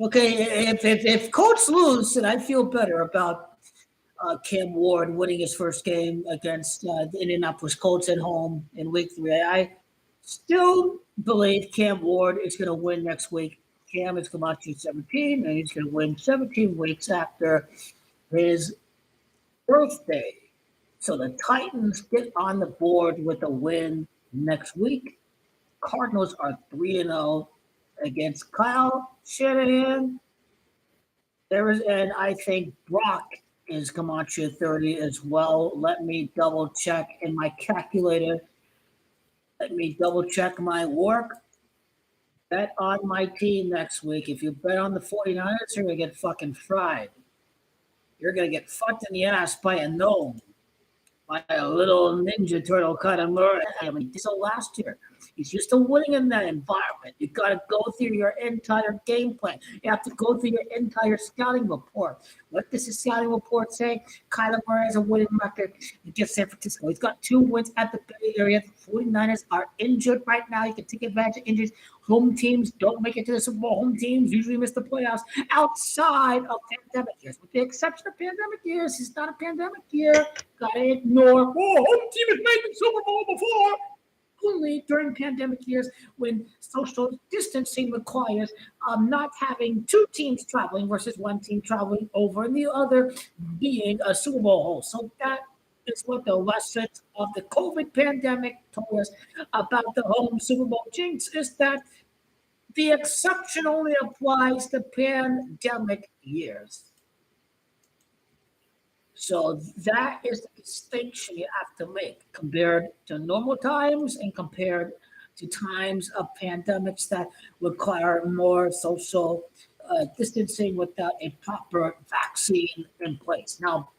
Okay, if Colts lose, then I feel better about Cam Ward winning his first game against the Indianapolis Colts at home in Week 3. I still believe Cam Ward is going to win next week. Cam is going to 17, and he's going to win 17 weeks after his birthday. So the Titans get on the board with a win next week. Cardinals are 3-0 against Kyle Shanahan. And I think Brock is Camacho 30 as well. Let me double check in my calculator. Let me double check my work. Bet on my team next week. If you bet on the 49ers, you're going to get fucking fried. You're going to get fucked in the ass by a gnome. By a little Ninja Turtle kind of murder. I mean, so last year, he's used to winning in that environment. You got to go through your entire game plan. You have to go through your entire scouting report. What does the scouting report say? Kyler Murray has a winning record against San Francisco. He's got 2 wins at the Bay Area. The 49ers are injured right now. You can take advantage of injuries. Home teams don't make it to the Super Bowl. Home teams usually miss the playoffs outside of pandemic years. With the exception of pandemic years, it's not a pandemic year. Gotta ignore, home team has made the Super Bowl before. Only during pandemic years when social distancing requires not having 2 teams traveling versus 1 team traveling over and the other being a Super Bowl host. So that is what the lessons of the COVID pandemic told us about the home Super Bowl jinx is that the exception only applies to pandemic years. So that is the distinction you have to make compared to normal times and compared to times of pandemics that require more social distancing without a proper vaccine in place. Now,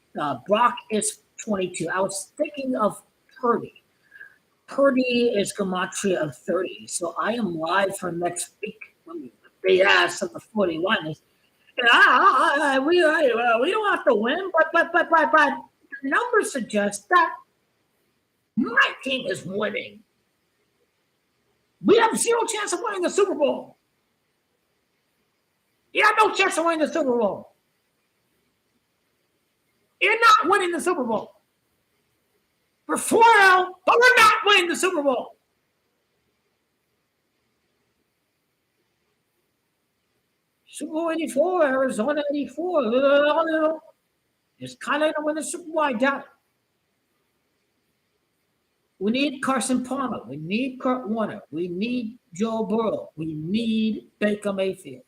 Brock is 22. I was thinking of Purdy. Purdy is Gematria of 30. So I am live for next week when the big ass of the 41ers. We don't have to win, but the numbers suggest that my team is winning. We have 0 chance of winning the Super Bowl. You have no chance of winning the Super Bowl. You're not winning the Super Bowl. We're 4-0, but we're not winning the Super Bowl. Super Bowl 84, Arizona 84. It's kind of going to win the Super Bowl. I doubt it. We need Carson Palmer. We need Kurt Warner. We need Joe Burrow. We need Baker Mayfield.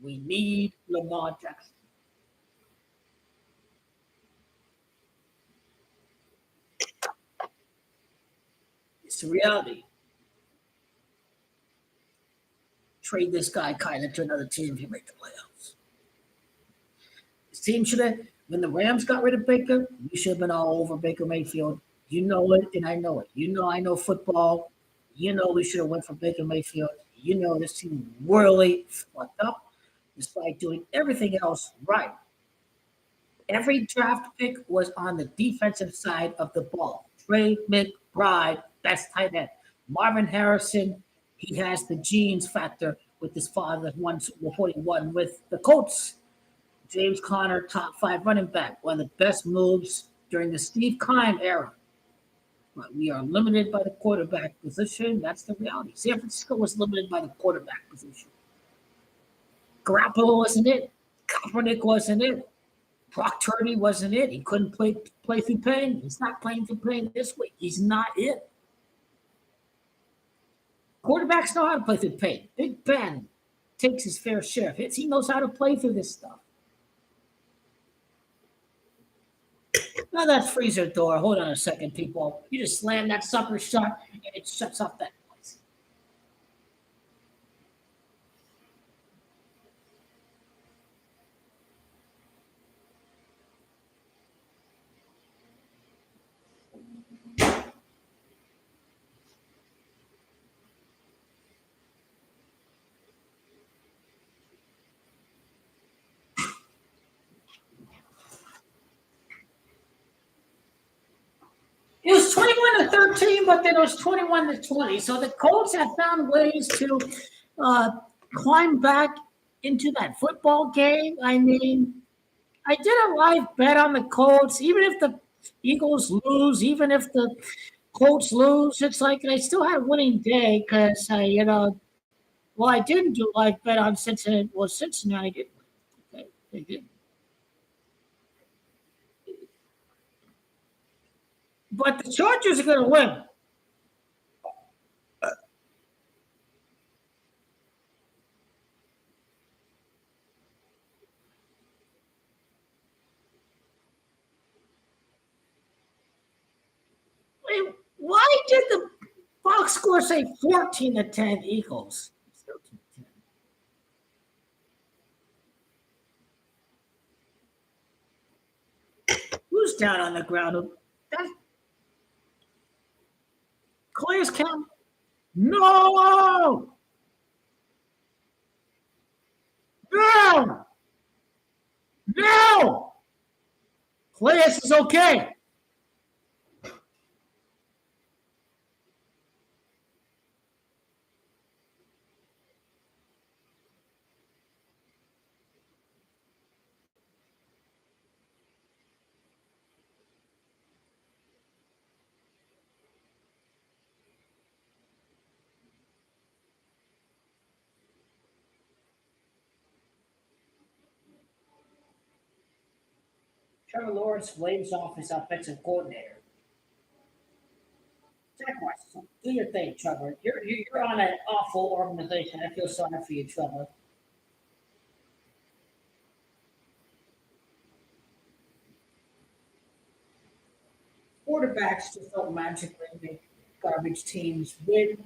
We need Lamar Jackson. It's the reality. Trade this guy kind of to another team if you make the playoffs. This team should have, when the Rams got rid of Baker, we should have been all over Baker Mayfield. You know it, and I know it. You know I know football. You know we should have went for Baker Mayfield. You know this team really fucked up despite doing everything else right. Every draft pick was on the defensive side of the ball. Trey McBride, best tight end. Marvin Harrison, he has the genes factor with his father that won Super Bowl 41 with the Colts. James Conner, top 5 running back, one of the best moves during the Steve Keim era. But we are limited by the quarterback position. That's the reality. San Francisco was limited by the quarterback position. Garoppolo wasn't it. Kaepernick wasn't it. Brock Purdy wasn't it. He couldn't play through pain. He's not playing through pain this week. He's not it. Quarterbacks know how to play through pain. Big Ben takes his fair share of hits. He knows how to play through this stuff. Now that freezer door, hold on a second, people. You just slam that sucker shut and it shuts off that noise. It was 21-13, but then it was 21-20. So the Colts have found ways to climb back into that football game. I mean, I did a live bet on the Colts. Even if the Eagles lose, even if the Colts lose, it's like I still had a winning day because well, I didn't do a live bet on Cincinnati. Well, Cincinnati did win. Okay, they did. But the Chargers are going to win. Wait, why did the box score say 14-10 Eagles? It's 13-10. Who's down on the ground? That's Calais County. No! No! No! Calais is okay. Trevor Lawrence waves off his offensive coordinator. Jack West, do your thing, Trevor. You're on an awful organization. I feel sorry for you, Trevor. Quarterbacks just don't magically make garbage teams win.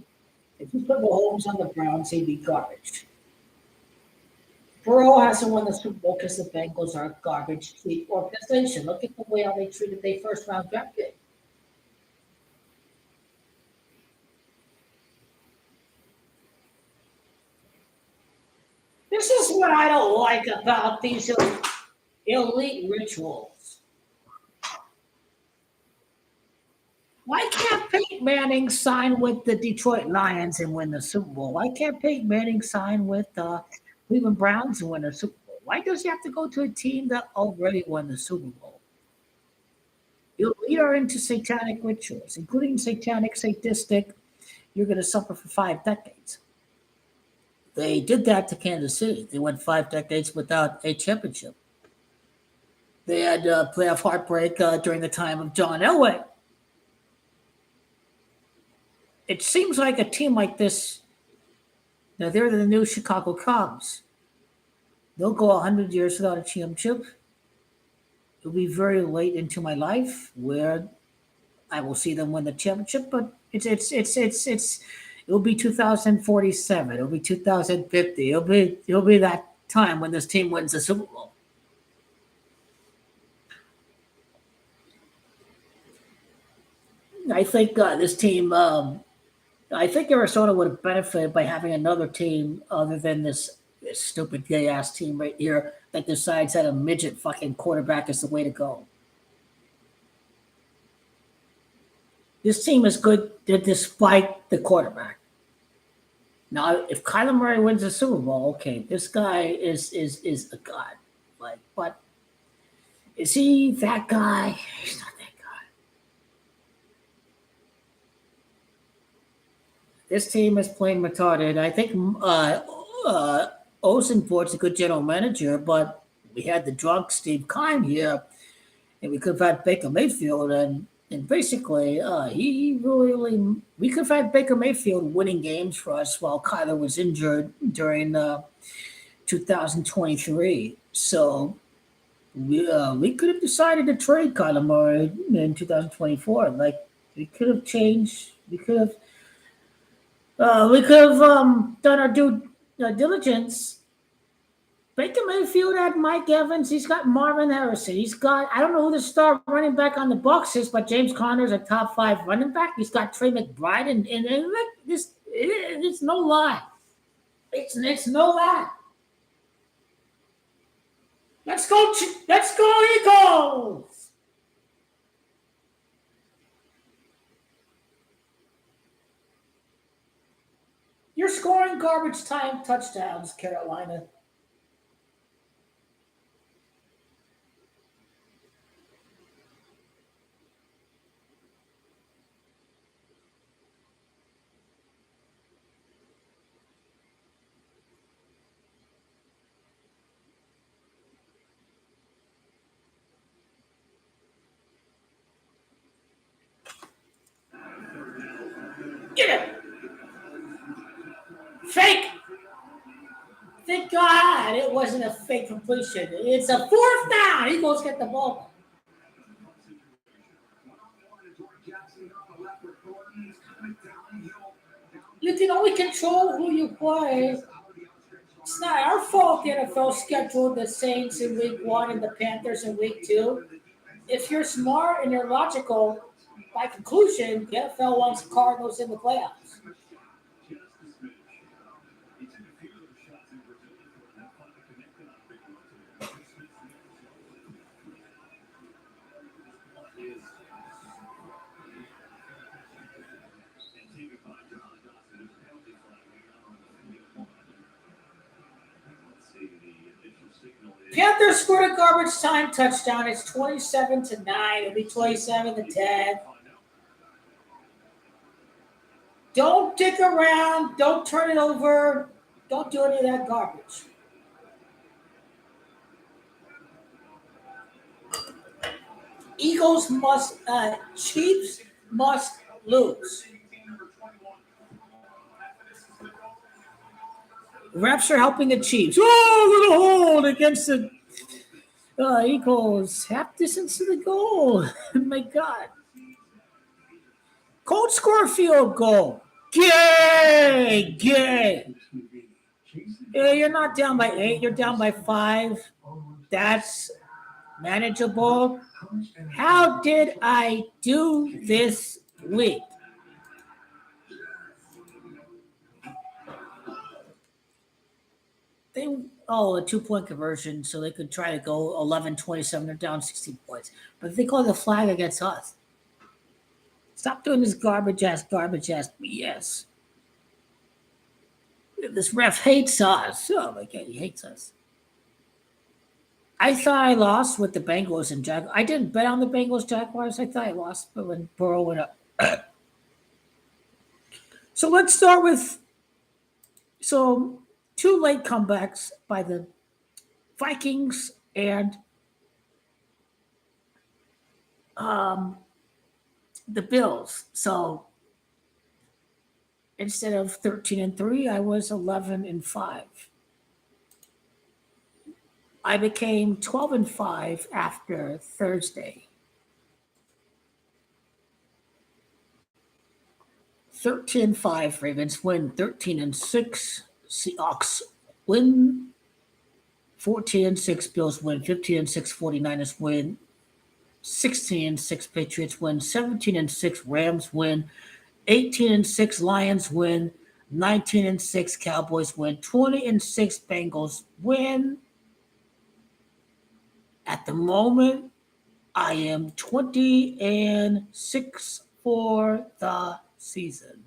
If you put Mahomes on the Browns, he'd be garbage. Burrow hasn't won the Super Bowl because the Bengals are a garbage cheap organization. Look at the way how they treated their first round draft pick. This is what I don't like about these elite rituals. Why can't Peyton Manning sign with the Detroit Lions and win the Super Bowl? Why can't Peyton Manning sign with the Cleveland Browns and win a Super Bowl? Why does he have to go to a team that already won the Super Bowl? We are into satanic rituals, including satanic, sadistic. You're going to suffer for 5 decades. They did that to Kansas City. They went 5 decades without a championship. They had playoff heartbreak during the time of John Elway. It seems like a team like this, now they're the new Chicago Cubs. They'll go 100 years without a championship. It'll be very late into my life where I will see them win the championship, but it'll be 2047. It'll be 2050. It'll be that time when this team wins the Super Bowl. I think this team. I think Arizona would have benefited by having another team other than this stupid gay ass team right here that decides that a midget fucking quarterback is the way to go. This team is good despite the quarterback. Now, if Kyler Murray wins the Super Bowl, okay, this guy is a god. Like, but is he that guy? He's not that guy. This team is playing retarded. I think Osenfort's a good general manager, but we had the drunk Steve Keim here, and we could have had Baker Mayfield, and basically, we could have had Baker Mayfield winning games for us while Kyler was injured during 2023. So we could have decided to trade Kyler Murray in 2024. Like we could have changed. We could have done our due diligence. Baker Mayfield had Mike Evans. He's got Marvin Harrison. He's got, I don't know who the star running back on the Bucs is, but James Conner's a top 5 running back. He's got Trey McBride, and it's no lie. It's no lie. Let's go Eagles. You're scoring garbage time touchdowns, Carolina. Get it! Fake! Thank God it wasn't a fake completion. It's a 4th down. Eagles get the ball. You can only control who you play. It's not our fault the NFL scheduled the Saints in week 1 and the Panthers in week 2. If you're smart and you're logical, by conclusion, the NFL wants the Cardinals in the playoffs. Panthers scored a garbage time touchdown. It's 27-9. It'll be 27-10. Don't dick around. Don't turn it over. Don't do any of that garbage. Chiefs must lose. Refs are helping the Chiefs. Oh, little hold against the Eagles. Half distance to the goal. My God. Colts score a field goal. Gay. Yeah, you're not down by 8. You're down by 5. That's manageable. How did I do this week? A 2-point conversion, so they could try to go 11-27. They're down 16 points. But they call the flag against us. Stop doing this garbage ass BS. This ref hates us. Oh my God, he hates us. I thought I lost with the Bengals and Jaguars. I didn't bet on the Bengals Jaguars. I thought I lost, but when Burrow went up. So let's start with. So two late comebacks by the Vikings and um, the Bills. So instead of 13-3, I was 11-5. I became 12-5 after Thursday. 13-5 Ravens win, 13-6 Seahawks win, 14-6 Bills win, 15-6 49ers win, 16-6 Patriots win, 17-6 Rams win, 18-6 Lions win, 19-6 Cowboys win, 20-6 Bengals win. At the moment, I am 20-6 for the season.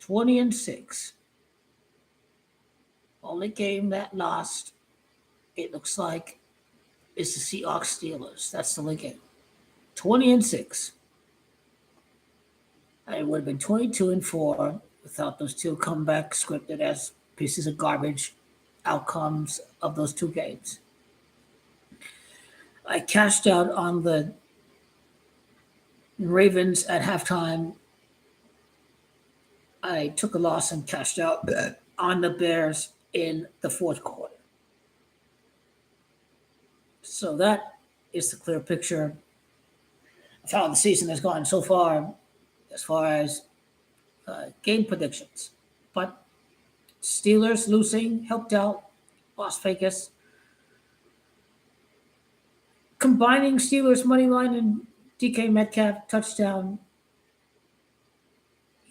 20-6. Only game that lost, it looks like, is the Seahawks Steelers. That's the only game. 20-6. I would have been 22-4 without those two comebacks scripted as pieces of garbage outcomes of those two games. I cashed out on the Ravens at halftime. I took a loss and cashed out on the Bears in the fourth quarter. So that is the clear picture of how the season has gone so far as game predictions. But Steelers losing helped out Las Vegas. Combining Steelers money line and DK Metcalf touchdown.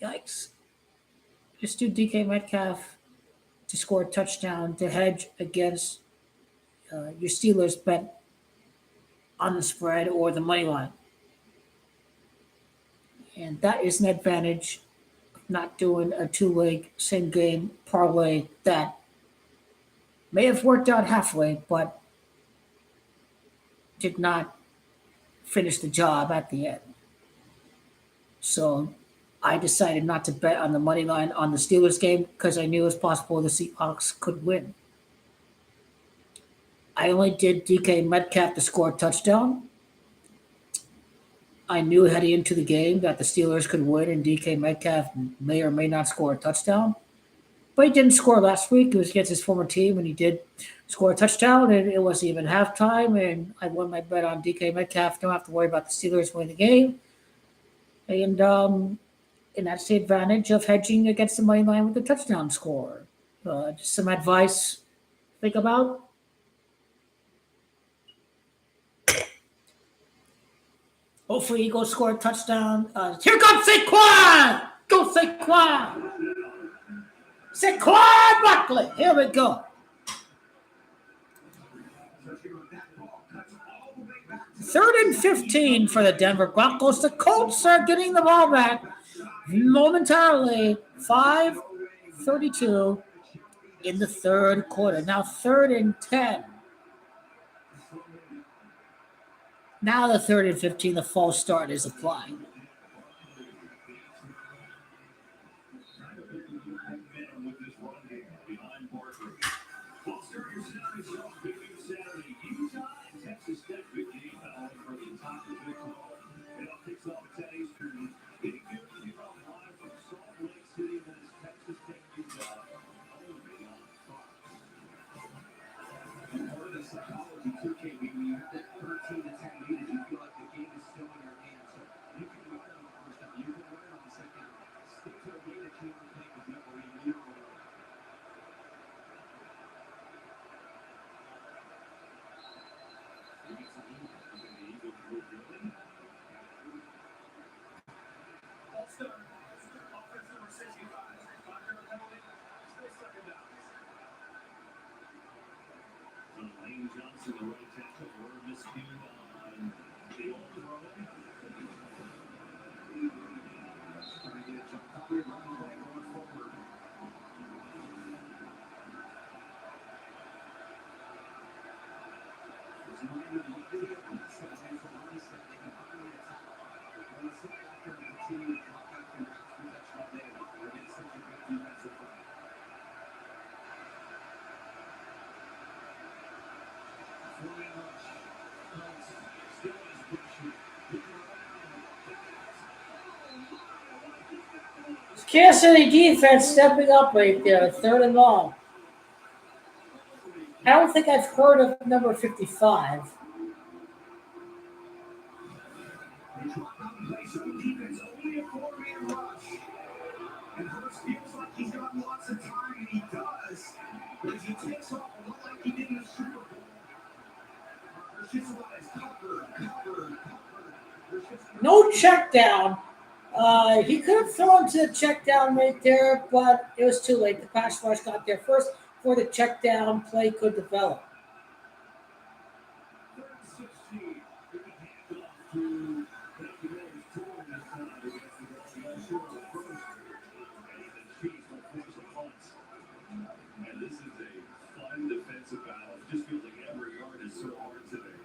Yikes. Just do DK Metcalf to score a touchdown to hedge against your Steelers bet on the spread or the money line. And that is an advantage of not doing a two-leg same game parlay that may have worked out halfway, but did not finish the job at the end. So I decided not to bet on the money line on the Steelers game because I knew it was possible the Seahawks could win. I only did DK Metcalf to score a touchdown. I knew heading into the game that the Steelers could win and DK Metcalf may or may not score a touchdown. But he didn't score last week. It was against his former team, and he did score a touchdown, and it wasn't even halftime, and I won my bet on DK Metcalf. Don't have to worry about the Steelers winning the game. And that's the advantage of hedging against the money line with the touchdown score. Just some advice to think about. Hopefully he goes score a touchdown. Here comes Saquon! Go Saquon! Saquon Barkley! Here we go. 3rd and 15 for the Denver Broncos. The Colts are getting the ball back momentarily. 5:32 in the third quarter. Now 3rd and 10. Now the 3rd and 15, the false start is applied. Kansas City defense stepping up right there, 3rd and long. I don't think I've heard of number 55. They drop out and play zone defense, only a 4-man rush. And Hurts feels like he's got lots of time, and he does. But as he takes off, a lot like he did in the Super Bowl. Visualize, cover. No check down. He could have thrown to the check down right there, but it was too late. The pass rush got there first before the check down play could develop. 3rd and 16. Good handoff to McInerney's Jordan this time against the Chiefs will force a punt. And this is a fun defensive battle. It just feels like every yard is so hard today.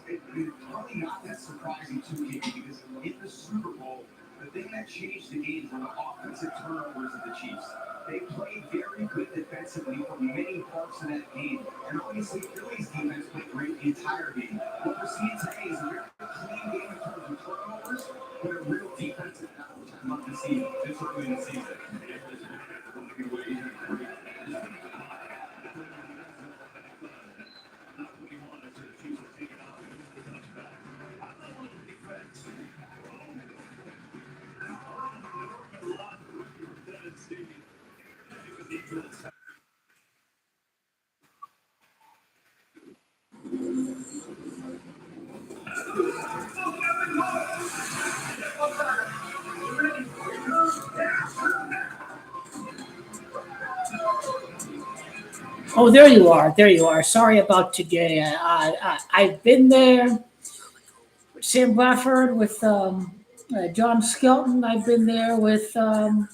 It's probably not that surprising to me because in the Super Bowl, the thing that changed the game were the offensive turnovers of the Chiefs. They played very good defensively for many parts of that game. And obviously, Philly's defense played great the entire game. What we're seeing today is a very clean game in terms of turnovers, but a real defensive battle, which I'd love to see this early in the season. Oh, there you are. There you are. Sorry about today. I've been there. Sam Bradford with John Skelton. I've been there with um,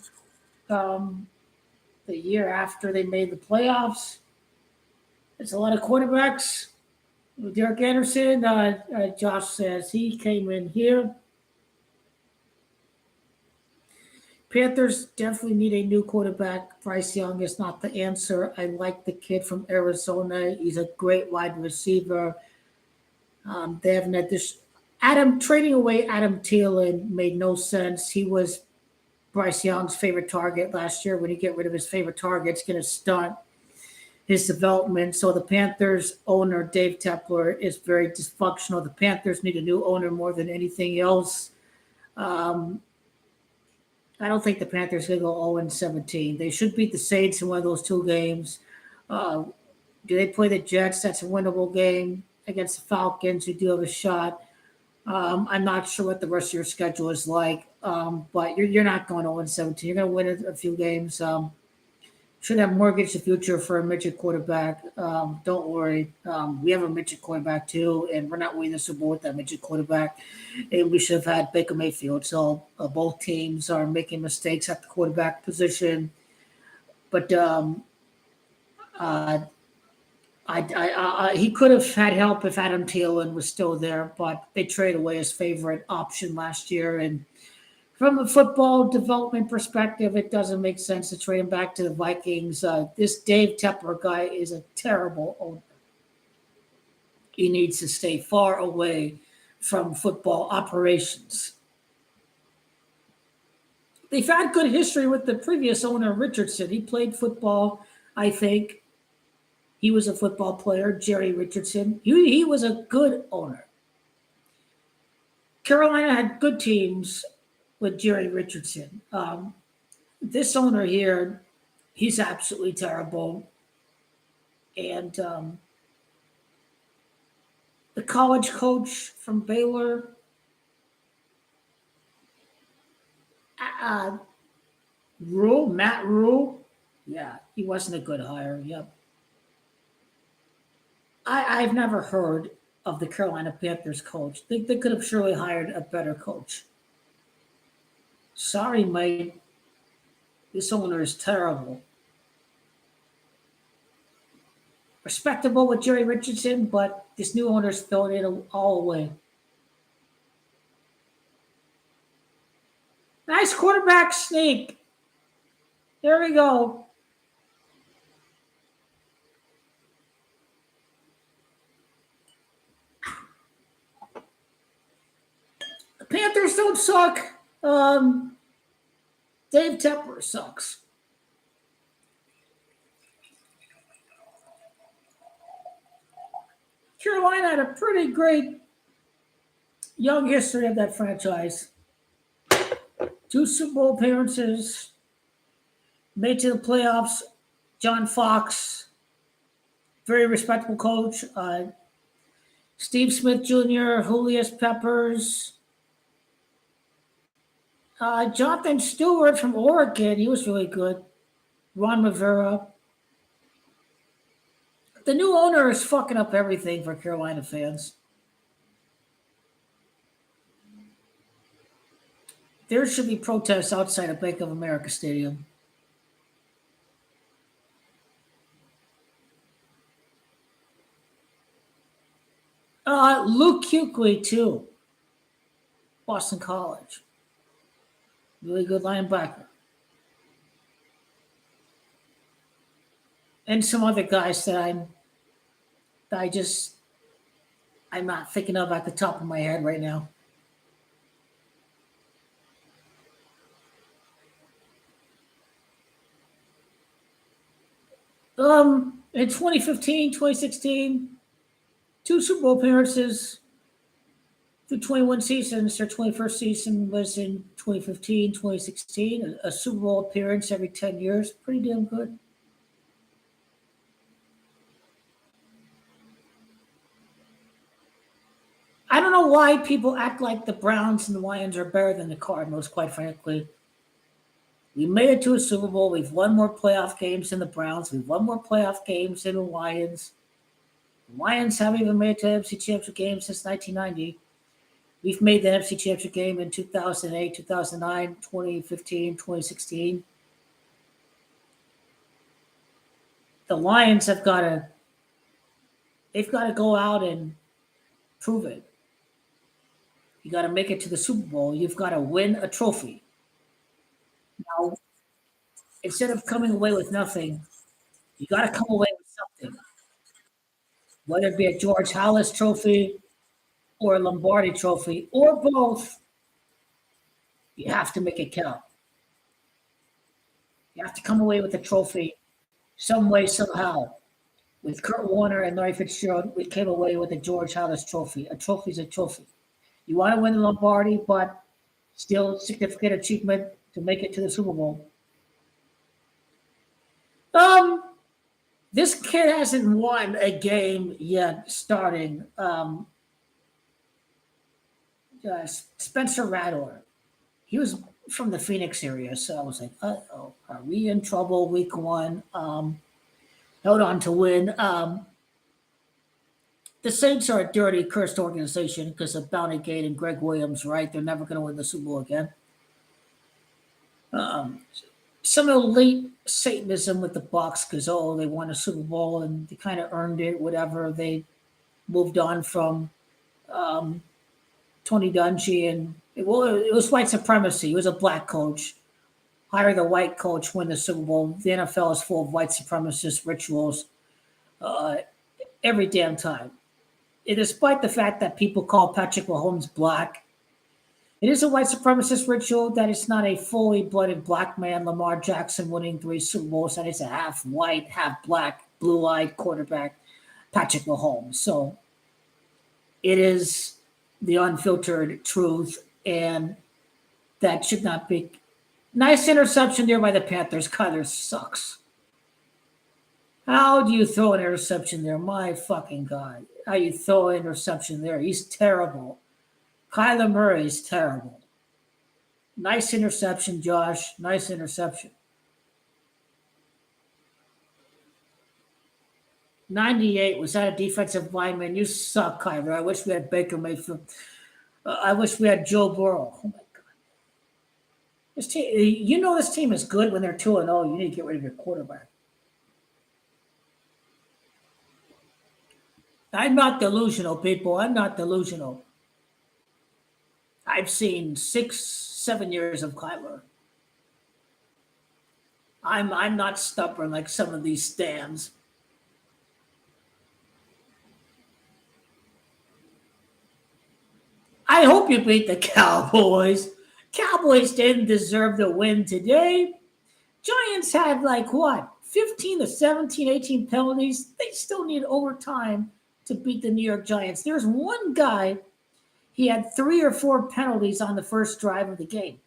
the year after they made the playoffs. There's a lot of quarterbacks. Derek Anderson, Josh says he came in here. Panthers definitely need a new quarterback. Bryce Young is not the answer. I like the kid from Arizona. He's a great wide receiver. They haven't had this. Trading away Adam Thielen made no sense. He was Bryce Young's favorite target last year. When you get rid of his favorite target, it's going to stunt his development. So the Panthers owner, Dave Tepler, is very dysfunctional. The Panthers need a new owner more than anything else. I don't think the Panthers are going to go 0-17. They should beat the Saints in one of those two games. Uh, do they play the Jets? That's a winnable game. Against the Falcons, you do have a shot. I'm not sure what the rest of your schedule is like, but you're not going 0-17. You're going to win a few games. Should have mortgaged the future for a midget quarterback. Don't worry. We have a midget quarterback too, and we're not winning the Super Bowl with that midget quarterback. And we should have had Baker Mayfield. So both teams are making mistakes at the quarterback position. But he could have had help if Adam Thielen was still there, but they traded away his favorite option last year. And from a football development perspective, it doesn't make sense to trade him back to the Vikings. This Dave Tepper guy is a terrible owner. He needs to stay far away from football operations. They've had good history with the previous owner, Richardson. He played football, I think. He was a football player, Jerry Richardson. He was a good owner. Carolina had good teams with Jerry Richardson. This owner here, he's absolutely terrible. And the college coach from Baylor, Matt Rule, yeah, he wasn't a good hire. Yep. I've never heard of the Carolina Panthers coach. They could have surely hired a better coach. Sorry, mate. This owner is terrible. Respectable with Jerry Richardson, but this new owner's throwing it all away. Nice quarterback sneak. There we go. The Panthers don't suck. Dave Tepper sucks. Carolina had a pretty great young history of that franchise. 2 Super Bowl appearances, made to the playoffs. John Fox, very respectable coach. Steve Smith Jr., Julius Peppers, Jonathan Stewart from Oregon. He was really good. Ron Rivera. The new owner is fucking up everything for Carolina fans. There should be protests outside of Bank of America Stadium. Luke Kuechly, too. Boston College. Really good linebacker. And some other guys that I'm not thinking of at the top of my head right now. In 2015, 2016, 2 Super Bowl appearances through 21 seasons. Their 21st season was in 2015, 2016. A Super Bowl appearance every 10 years. Pretty damn good. I don't know why people act like the Browns and the Lions are better than the Cardinals, quite frankly. We made it to a Super Bowl. We've won more playoff games than the Browns. We've won more playoff games than the Lions. The Lions haven't even made it to the NFC Championship game since 1990. We've made the NFC Championship game in 2008, 2009, 2015, 2016. The Lions they've got to go out and prove it. You got to make it to the Super Bowl. You've got to win a trophy. Now, instead of coming away with nothing, you got to come away with something. Whether it be a George Halas trophy or a Lombardi trophy or both, you have to make it count. You have to come away with a trophy some way, somehow. With Kurt Warner and Larry Fitzgerald, we came away with a George Halas trophy. A trophy is a trophy. You want to win the Lombardi, but still significant achievement to make it to the Super Bowl. This kid hasn't won a game yet starting. Spencer Rattler. He was from the Phoenix area, so I was like, uh-oh, are we in trouble week 1? Held on to win. The Saints are a dirty, cursed organization because of Bounty Gate and Greg Williams, right? They're never going to win the Super Bowl again. Some elite Satanism with the Bucs because they won a Super Bowl and they kind of earned it. Whatever, they moved on from Tony Dungy, and it was white supremacy. He was a black coach. Hire the white coach, win the Super Bowl. The NFL is full of white supremacist rituals every damn time. And despite the fact that people call Patrick Mahomes black, it is a white supremacist ritual that it's not a fully blooded black man, Lamar Jackson winning 3 Super Bowls, and it's a half white, half black, blue-eyed quarterback, Patrick Mahomes. So it is the unfiltered truth, and that should not be. Nice interception there by the Panthers. Kyler sucks. How do you throw an interception there? My fucking God. How you throw an interception there? He's terrible. Kyler Murray's terrible. Nice interception, Josh. Nice interception. 98, was that a defensive lineman? You suck, Kyler. I wish we had Baker Mayfield. I wish we had Joe Burrow. Oh, my God. This team, this team is good when they're 2-0. You need to get rid of your quarterback. I'm not delusional, people. I'm not delusional. I've seen 6-7 years of Kyler. I'm not stubborn like some of these stands. I hope you beat the Cowboys. Cowboys didn't deserve the win today. Giants had like what, 15 to 17, 18 penalties. They still need overtime to beat the New York Giants. There's one guy, he had 3 or 4 penalties on the first drive of the game.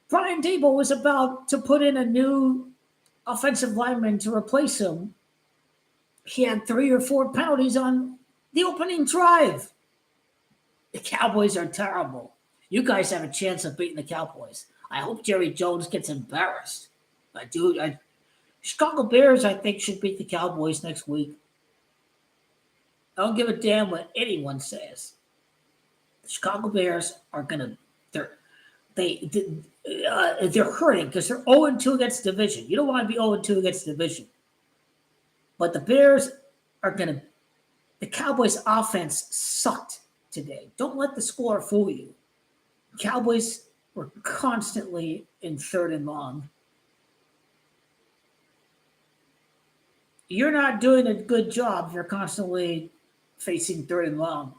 Brian Dable was about to put in a new offensive lineman to replace him. He had 3 or 4 penalties on the opening drive. The Cowboys are terrible. You guys have a chance of beating the Cowboys. I hope Jerry Jones gets embarrassed. I do. Chicago Bears, I think, should beat the Cowboys next week. I don't give a damn what anyone says. The Chicago Bears are gonna. They're hurting because they're 0-2 against division. You don't want to be 0-2 against division. But the Bears are gonna. The Cowboys' offense sucked today. Don't let the score fool you. Cowboys were constantly in 3rd and long. You're not doing a good job if you're constantly facing 3rd and long.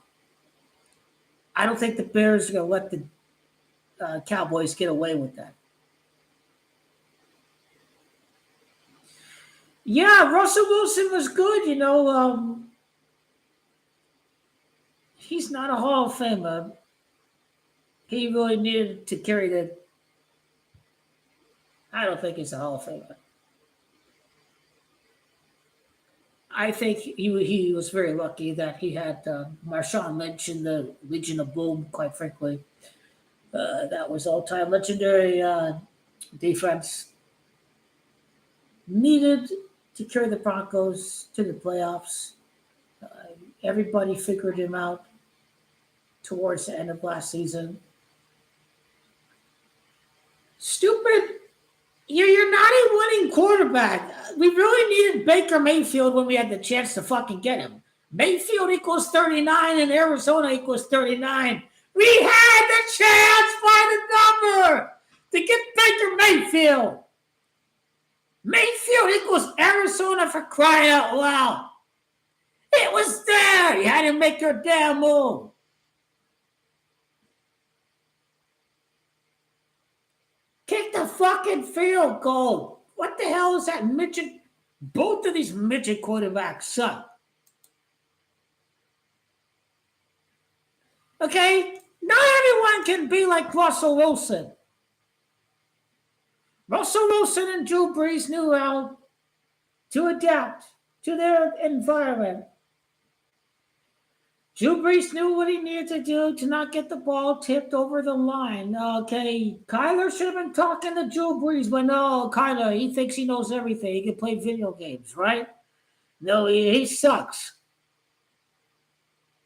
I don't think the Bears are going to let the Cowboys get away with that. Yeah, Russell Wilson was good. He's not a Hall of Famer. He really needed to carry the. I don't think he's a Hall of Famer. I think he was very lucky that he had Marshawn Lynch in the Legion of Boom, quite frankly. That was all-time legendary defense. Needed to carry the Broncos to the playoffs. Everybody figured him out towards the end of last season. Stupid. You're not a winning quarterback. We really needed Baker Mayfield when we had the chance to fucking get him. Mayfield equals 39 and Arizona equals 39. We had the chance by the number to get Baker Mayfield. Mayfield equals Arizona for crying out loud. It was there. You had to make your damn move. Kick the fucking field goal. What the hell is that midget? Both of these midget quarterbacks suck. Okay? Not everyone can be like Russell Wilson. Russell Wilson and Drew Brees knew how to adapt to their environment. Drew Brees knew what he needed to do to not get the ball tipped over the line. Okay, Kyler should have been talking to Drew Brees, but no, Kyler, he thinks he knows everything. He can play video games, right? No, he sucks.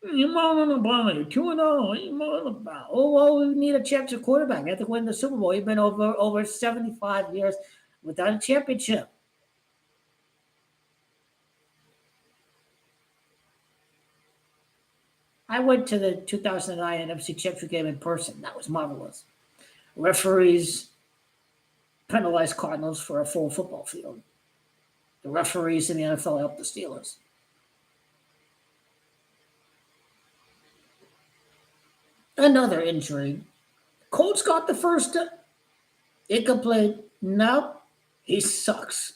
You're moaning about it. 2-0. What are you moaning about? Oh, well, we need a championship quarterback. We have to win the Super Bowl. You've been over 75 years without a championship. I went to the 2009 NFC Championship game in person. That was marvelous. Referees penalized Cardinals for a full football field. The referees in the NFL helped the Steelers. Another injury. Colts got the first incomplete. No, he sucks.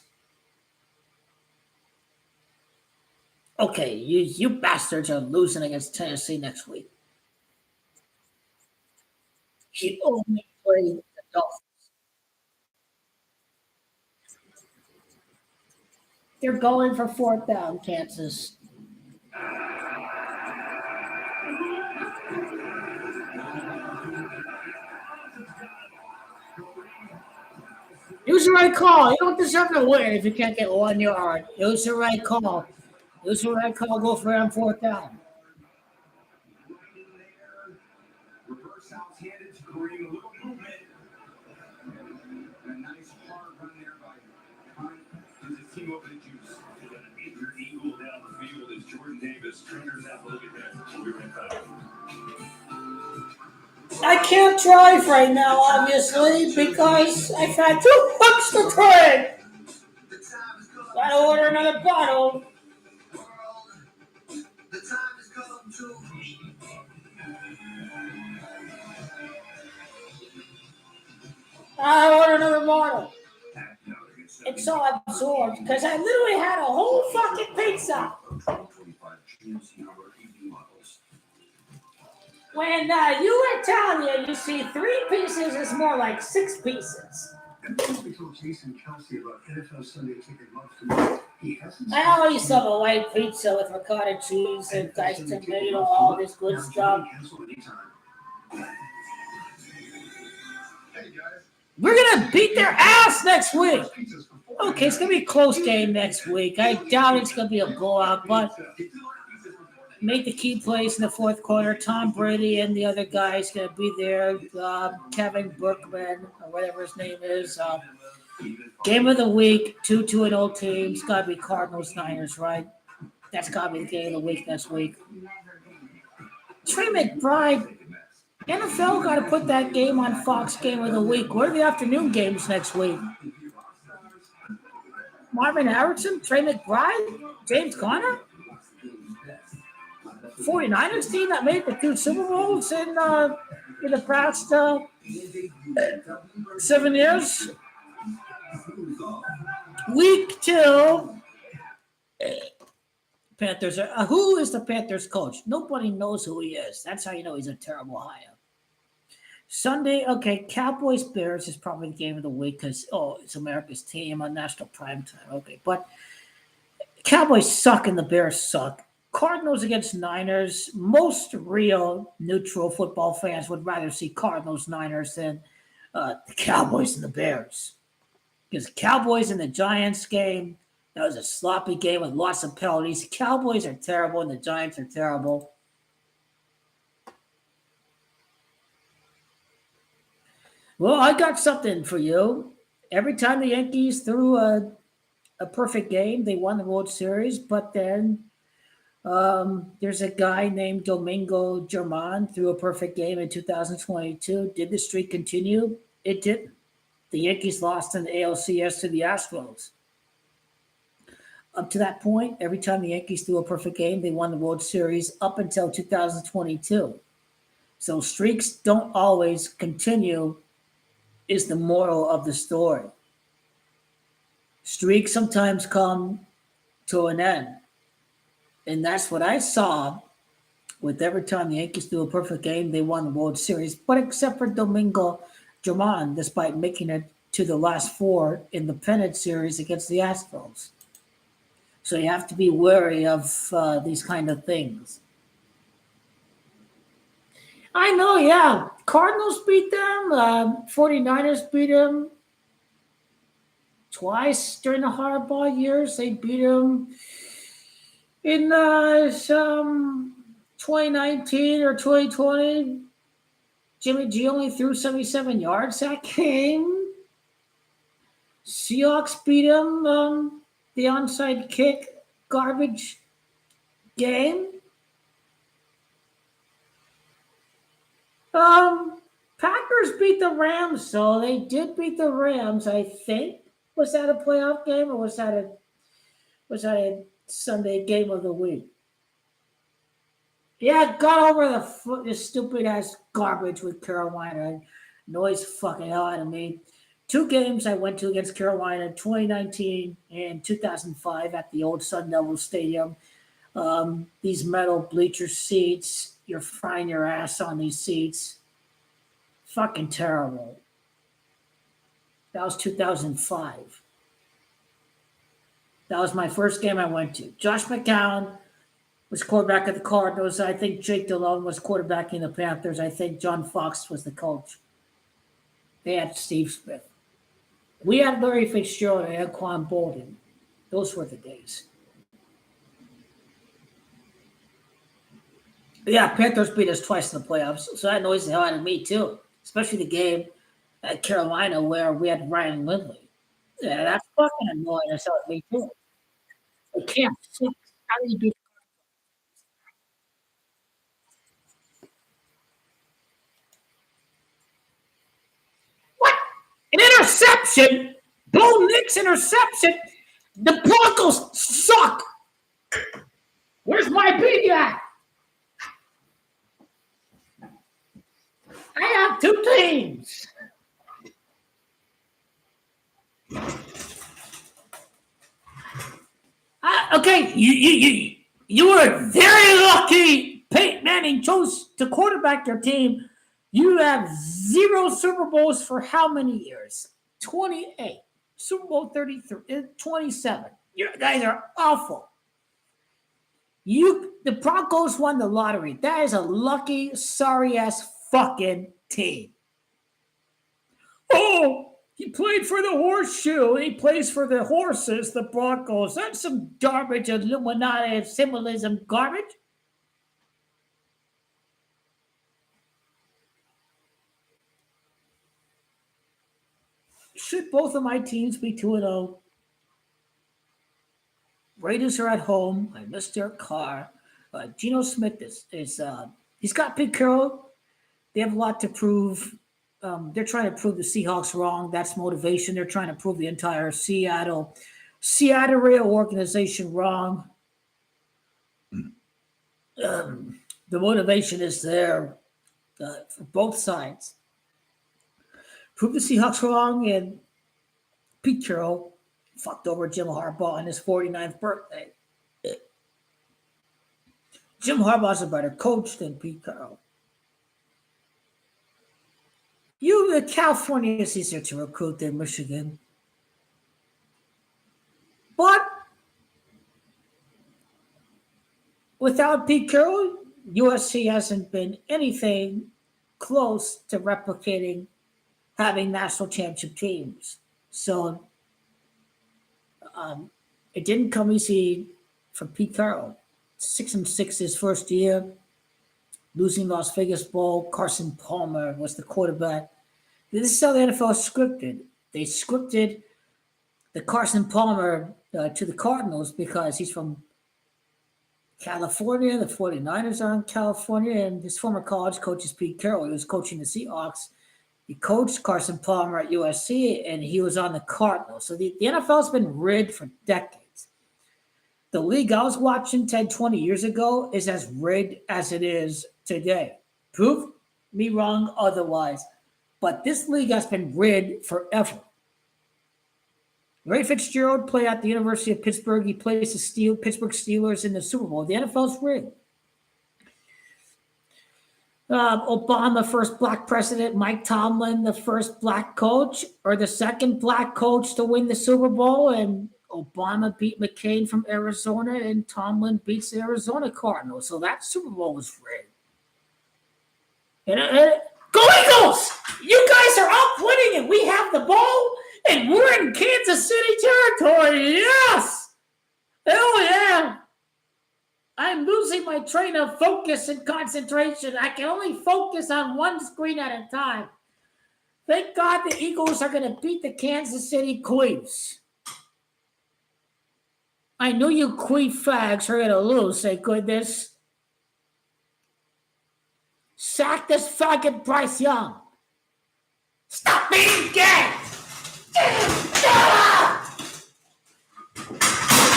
Okay, you bastards are losing against Tennessee next week. He only played the Dolphins. They're going for 4th down, Kansas. It was the right call. You don't deserve to win if you can't get 1 yard. It was the right call. It was the right call. Go for it on 4th down. Reverse house handed to Kareem, a little movement. And a nice hard run there by Hunt. Gives his team over the juice. And an injured eagle down the field is Jordan Davis. Trainers have a look at that. We'll be right back. I can't drive right now, obviously, because I've had too much to drink. Gotta order another bottle. The time has come to I ordered another bottle. It's so absorbed because I literally had a whole fucking pizza. When you're Italian, you see 3 pieces is more like 6 pieces. I always love a white pizza with ricotta cheese and diced tomato, all this good stuff. We're gonna beat their ass next week. Okay, it's gonna be a close game next week. I doubt it's gonna be a blowout, but made the key plays in the fourth quarter. Tom Brady and the other guy's gonna be there. Kevin Brookman or whatever his name is. Game of the week, 2-2-0 teams. Gotta be Cardinals, Niners, right? That's gotta be the game of the week next week. Trey McBride. NFL got to put that game on Fox Game of the Week. What are the afternoon games next week? Marvin Harrison, Trey McBride, James Conner? 49ers team that made the 2 Super Bowls in the past 7 years. Week 2. Panthers are. Who is the Panthers coach? Nobody knows who he is. That's how you know he's a terrible hire. Sunday, okay, Cowboys Bears is probably the game of the week because it's America's team on national primetime. Okay, but Cowboys suck and the Bears suck. Cardinals against Niners. Most real neutral football fans would rather see Cardinals Niners than the Cowboys and the Bears. Because the Cowboys and the Giants game, that was a sloppy game with lots of penalties. The Cowboys are terrible and the Giants are terrible. Well, I got something for you. Every time the Yankees threw a perfect game, they won the World Series. But then there's a guy named Domingo German threw a perfect game in 2022. Did the streak continue? It didn't. The Yankees lost in the ALCS to the Astros. Up to that point, every time the Yankees threw a perfect game, they won the World Series up until 2022. So streaks don't always continue is the moral of the story. Streaks sometimes come to an end. And that's what I saw with every time the Yankees do a perfect game, they won the World Series. But except for Domingo German, despite making it to the last 4 in the pennant series against the Astros. So you have to be wary of these kind of things. I know, yeah. Cardinals beat them. 49ers beat them twice during the Harbaugh years. They beat them in 2019 or 2020. Jimmy G only threw 77 yards that game. Seahawks beat them. The onside kick garbage game. Packers beat the Rams, so they did beat the Rams, I think. Was that a playoff game or was that a Sunday game of the week? Yeah, got over the stupid ass garbage with Carolina. Noise fucking hell out of me. 2 games I went to against Carolina, 2019 and 2005 at the old Sun Devil Stadium. These metal bleacher seats, you're frying your ass on these seats. Fucking terrible. That was 2005. That was my first game I went to. Josh McCown was quarterback of the Cardinals. I think Jake Delhomme was quarterback in the Panthers. I think John Fox was the coach. They had Steve Smith. We had Larry Fitzgerald and Anquan Bolden. Those were the days. Yeah, Panthers beat us twice in the playoffs, so that annoys the hell out of me too. Especially the game at Carolina where we had Ryan Lindley. Yeah, that's fucking annoying as hell at me too. They can't six. How do you beat? What? An interception? Bo Nix interception? The Broncos suck. Where's my beat at? I have 2 teams. Okay, you were very lucky. Peyton Manning chose to quarterback your team. You have 0 Super Bowls for how many years? 28. Super Bowl 33, 27. You guys are awful. The Broncos won the lottery. That is a lucky, sorry ass fucking team. Oh, he played for the horseshoe. He plays for the horses, the Broncos. That's some garbage, Illuminati symbolism garbage. Should both of my teams be 2-0? Raiders are at home. I missed their car. Geno Smith is he's got Pete Carroll. They have a lot to prove. They're trying to prove the Seahawks wrong. That's motivation. They're trying to prove the entire Seattle Real organization wrong. The motivation is there for both sides. Prove the Seahawks wrong, and Pete Carroll fucked over Jim Harbaugh on his 49th birthday. Jim Harbaugh's a better coach than Pete Carroll. California is easier to recruit than Michigan. But without Pete Carroll, USC hasn't been anything close to replicating having national championship teams. So it didn't come easy for Pete Carroll. 6-6 his first year, losing Las Vegas Bowl. Carson Palmer was the quarterback. This is how the NFL is scripted. They scripted the Carson Palmer to the Cardinals because he's from California. The 49ers are in California, and his former college coach is Pete Carroll. He was coaching the Seahawks. He coached Carson Palmer at USC, and he was on the Cardinals. So the NFL's been rigged for decades. The league I was watching 10, 20 years ago is as rigged as it is today. Prove me wrong otherwise. But this league has been rigged forever. Ray Fitzgerald played at the University of Pittsburgh. He plays the Pittsburgh Steelers in the Super Bowl. The NFL's rigged. Obama, first black president. Mike Tomlin, the first black coach, or the second black coach to win the Super Bowl. And Obama beat McCain from Arizona, and Tomlin beats the Arizona Cardinals. So that Super Bowl was rigged. Go Eagles! You guys are up winning, and we have the ball, and we're in Kansas City territory. Yes! Hell yeah! I'm losing my train of focus and concentration. I can only focus on one screen at a time. Thank God the Eagles are going to beat the Kansas City Queefs. I knew you Queef fags are going to lose, thank goodness. Sack this faggot Bryce Young. Stop being gay!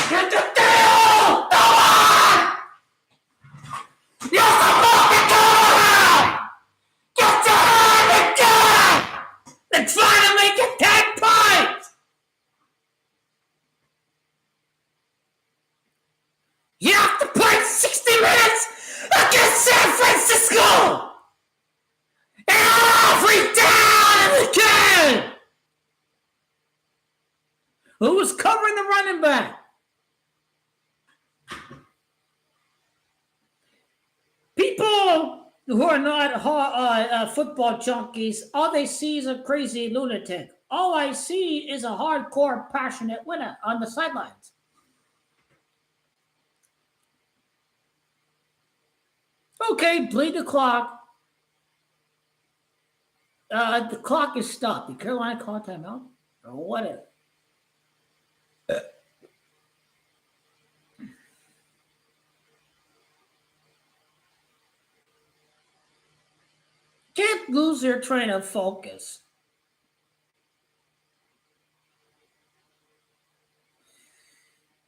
Get the tail! Go on! You're supposed to go on! Get your hand again! They're trying to make it 10 points! You have to play 60 minutes against San Francisco! Every down in the game! Who was covering the running back? People who are not football junkies, all they see is a crazy lunatic. All I see is a hardcore, passionate winner on the sidelines. Okay, bleed the clock. The clock is stopped. Did Carolina call timeout? Or whatever. Can't lose your train of focus.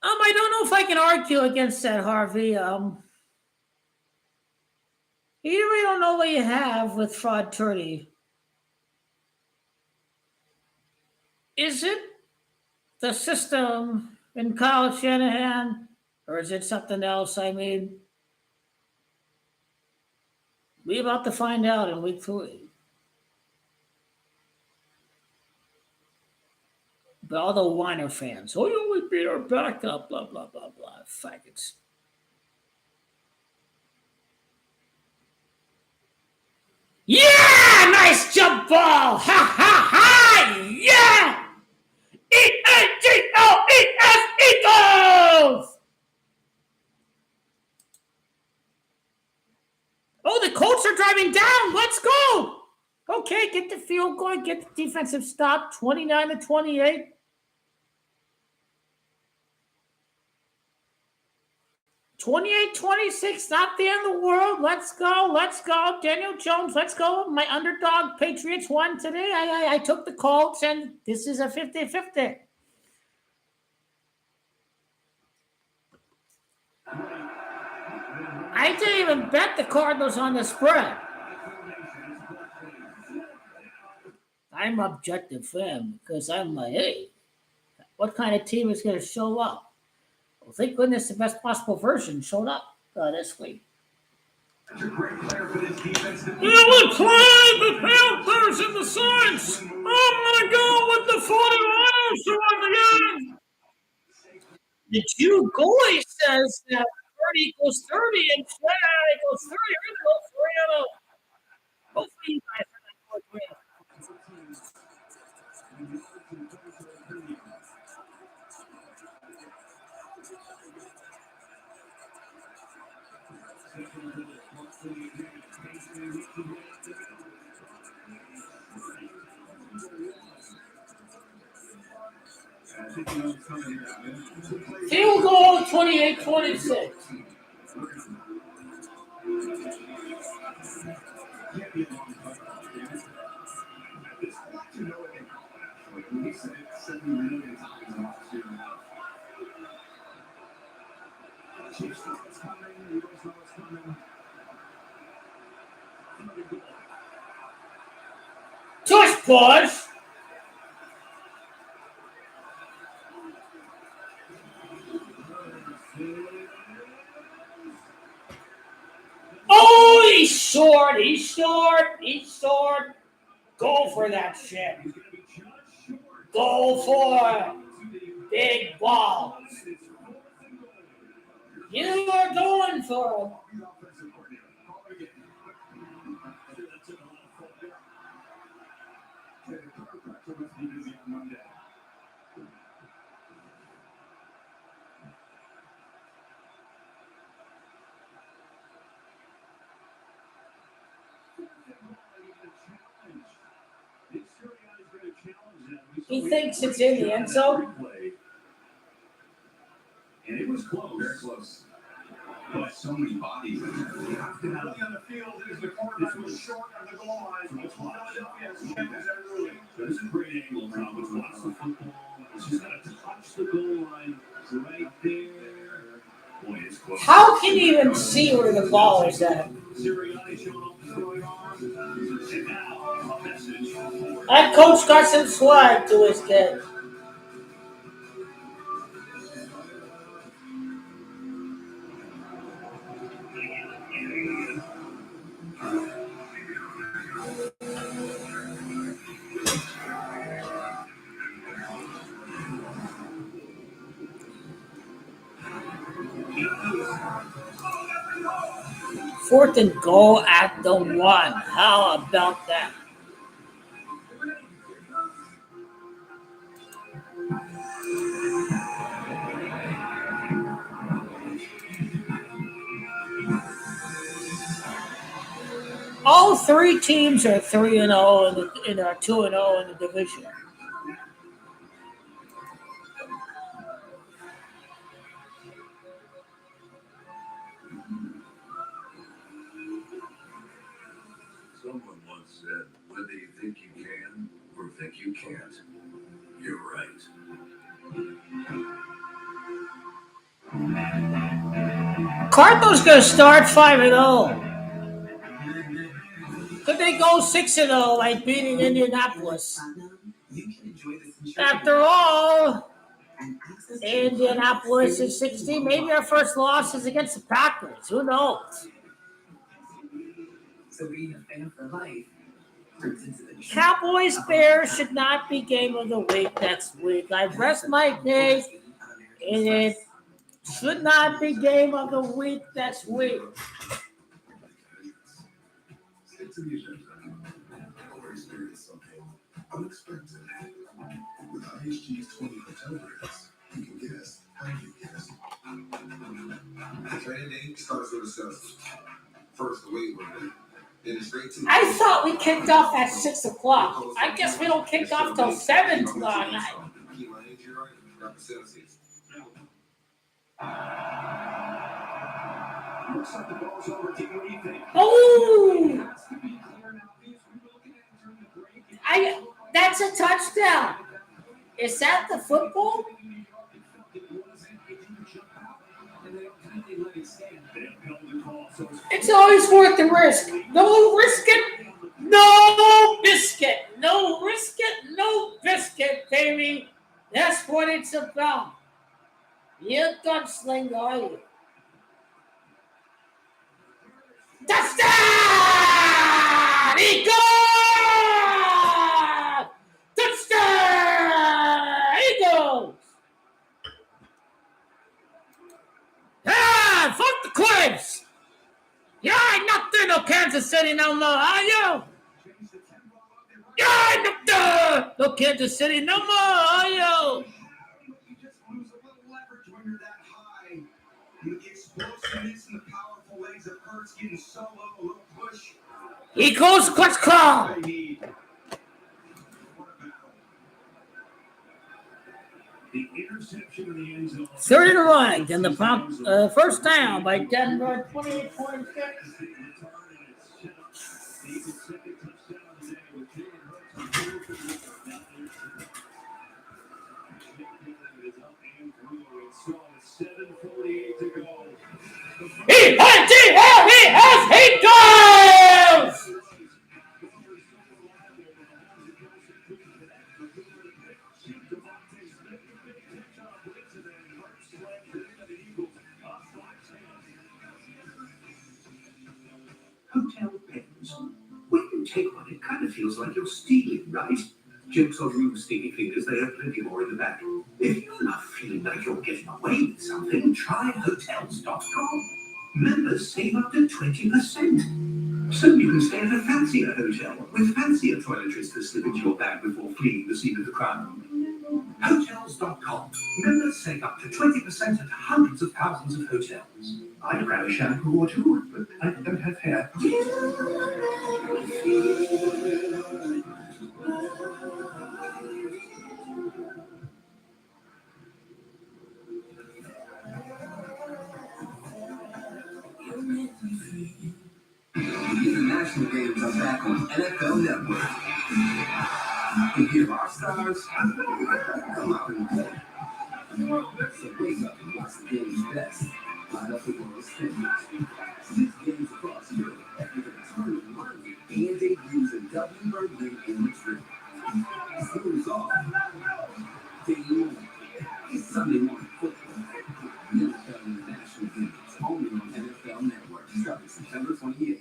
I don't know if I can argue against that, Harvey. You really don't know what you have with Fraud Turdy. Is it the system in Kyle Shanahan Or is it something else? I mean, we're about to find out in week 3. But all the whiner fans, oh, you we beat our backup, blah, blah, blah, blah. Faggots. Yeah! Nice jump ball! Ha, ha, ha! Yeah! Eagles! Eagles! Oh, the Colts are driving down. Let's go. Okay, get the field goal, get the defensive stop, 29-28. 28-26, not the end of the world. Let's go. Let's go. Daniel Jones, let's go. My underdog Patriots won today. I took the Colts, and this is a 50-50. I didn't even bet the Cardinals on the spread. I'm an objective fan because I'm like, hey, what kind of team is going to show up? Well, thank goodness the best possible version showed up this week. Such a great player for this defense. You would play the Panthers and the Saints. I'm going to go with the 49ers to win the game. The Jew goalie says that 30 equals 30 and 20 equals 30. We're going to go 3-0. Hopefully you guys are not going 3-0. Field goal 28-26. Tush push. Oh, he's short. He's short. He's short. Go for that shit. Go for it. Big balls. You are going for it. He thinks it's in the end zone. And it was close. Very close. But so many bodies. You have to have on the field is the quarterback was short of the goal line. Philadelphia has checked that early. There's a great angle now. There's lots of football. She's got to touch the goal line right there. Boy, it's close. How can you even see where the ball is at? That coach got some swag to his kid. Fourth and goal at the 1. How about that? All 3 teams are 3-0 and are 2-0 in the division. Someone once said, whether you think you can or think you can't, you're right. Cardinals going to start 5-0. Could they go 6-0 like beating Indianapolis? After all, Indianapolis is 16. Maybe our first loss is against the Patriots. Who knows? So being a fan for life turns into the Cowboys Bears should not be game of the week next week. I rest my case, and it should not be game of the week next week. Stick to the agenda or experience something unexpected. With IHG's 20 hotel brands, you can guess how you guess. The training day starts with assessment. First, the weight room. Then straight to I thought we kicked off at 6 o'clock. I guess we don't kick off till 7 tomorrow night. Looks like the ball's over to you. What do you think? Oh! That's a touchdown. Is that the football? It's always worth the risk. No risk it, no biscuit. No risk it, no biscuit, baby. That's what it's about. You gunslinger, are you? Touchdown! Eagles! Touchdown! Eagles! Ah, fuck the Clips! You ain't nothing no Kansas City no more, are you? You ain't nothing no Kansas City no more, are you? You just lose a little leverage when you're that high. The explosiveness and the powerful legs of Hurts getting so low, a little push. Eagles, clutch claw! They need. The interception in the end zone. Third and right, and the first down by Denver, 28-26. He goes! hotel pens. When you take one, it kind of feels like you're stealing, right? Jokes on you, stinky fingers, they have plenty more in the back. If you're not feeling like you're getting away with something, try hotels.com. Members save up to 20%. So you can stay at a fancier hotel with fancier toiletries to slip into your bag before fleeing the scene of the crime. Hotels.com. Members save up to 20% at hundreds of thousands of hotels. I'd grab a shampoo or two, but I don't have hair. The international games are back on NFL Network. And here our stars come out and play. So wake up and watch the game's best. Line up the world's favorites. 6 games across Europe with a return of Martin and debuts in Dublin, Berlin, and Madrid. School is off. Day 1. It's Sunday morning football. The NFL International Games only on NFL Network starting September 28th.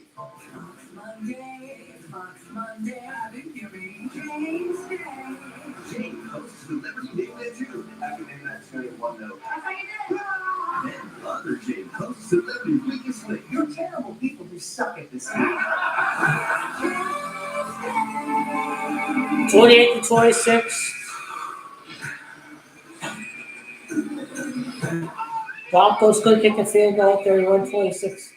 Monday, I've been giving James Day. James hosts Celebrity Name That Too. After name that 21 though. Then other James hosts Celebrity Weakest Link. You're terrible people who suck at this game. 28-26. Broncos could kick a field goal, 31-26.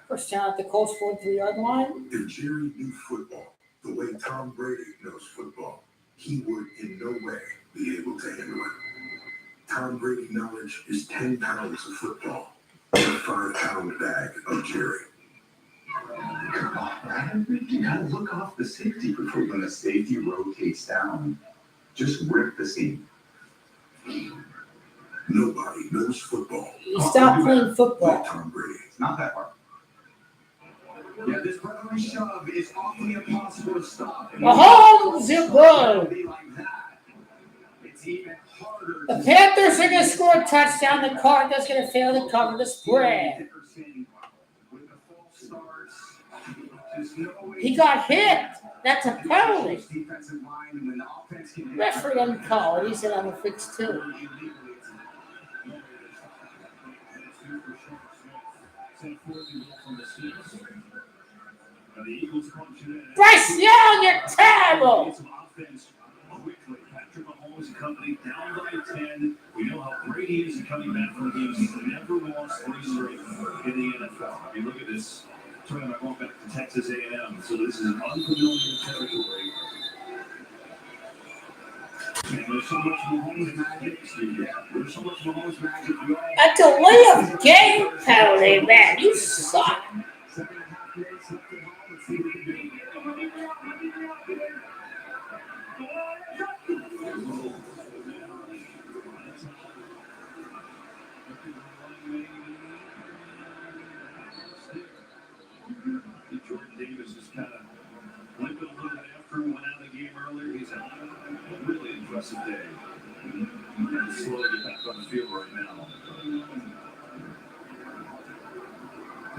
First down at the Colts 43-yard line. If Jerry knew football the way Tom Brady knows football, he would in no way be able to handle it. Tom Brady knowledge is 10 pounds of football in a 5-pound bag of Jerry. Come on, man. You gotta look off the safety before when the safety rotates down. Just rip the seam. Nobody knows football He stopped playing football. like Tom Brady. It's not that hard. Yeah, this brotherly shove is awfully impossible to stop. Mahomes, you're good. Be like that. It's even harder The Panthers are going to score a touchdown. The Cardinals going to fail to cover the spread. He got hit. That's a penalty. Referee didn't call it. He said I'm a fix too. Bryce Young, you're terrible. Patrick Mahomes and company down by 10. We know how great he is in coming back from games. He's never lost 3 straight in the NFL. I mean, look at this. Talking about going back to Texas A&M. So this is an unfamiliar territory. And there's so much Mahomes magic. There's so much Mahomes magic. A delay of game penalty, man. You suck. 7.5 minutes left at home. Let's see what we can do. Jordan Davis is kind of limping a little bit after he went out of the game earlier. He's had a really impressive day. He's slowly back on the field right now.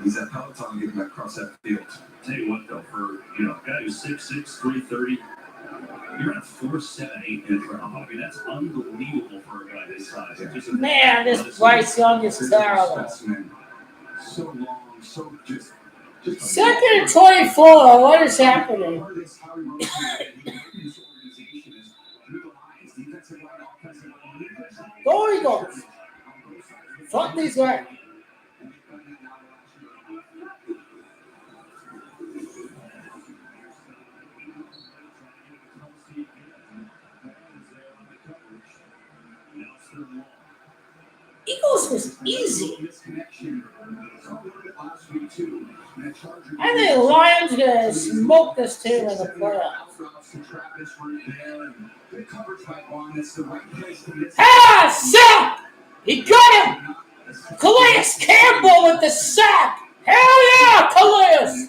He's at Peloton getting back across that field. Tell you what, though, for a guy who's 6'6", 330, you're at 4.78 in front of him. I mean, that's unbelievable for a guy this size. Man, this Bryce Young is terrible. So long, so just 2nd and 24. What is happening? Go Eagles. Fuck these guys. Eagles was easy. I think Lions gonna smoke this team in the playoffs. Ah, sack! He got him! Calais Campbell with the sack! Hell yeah, Calais!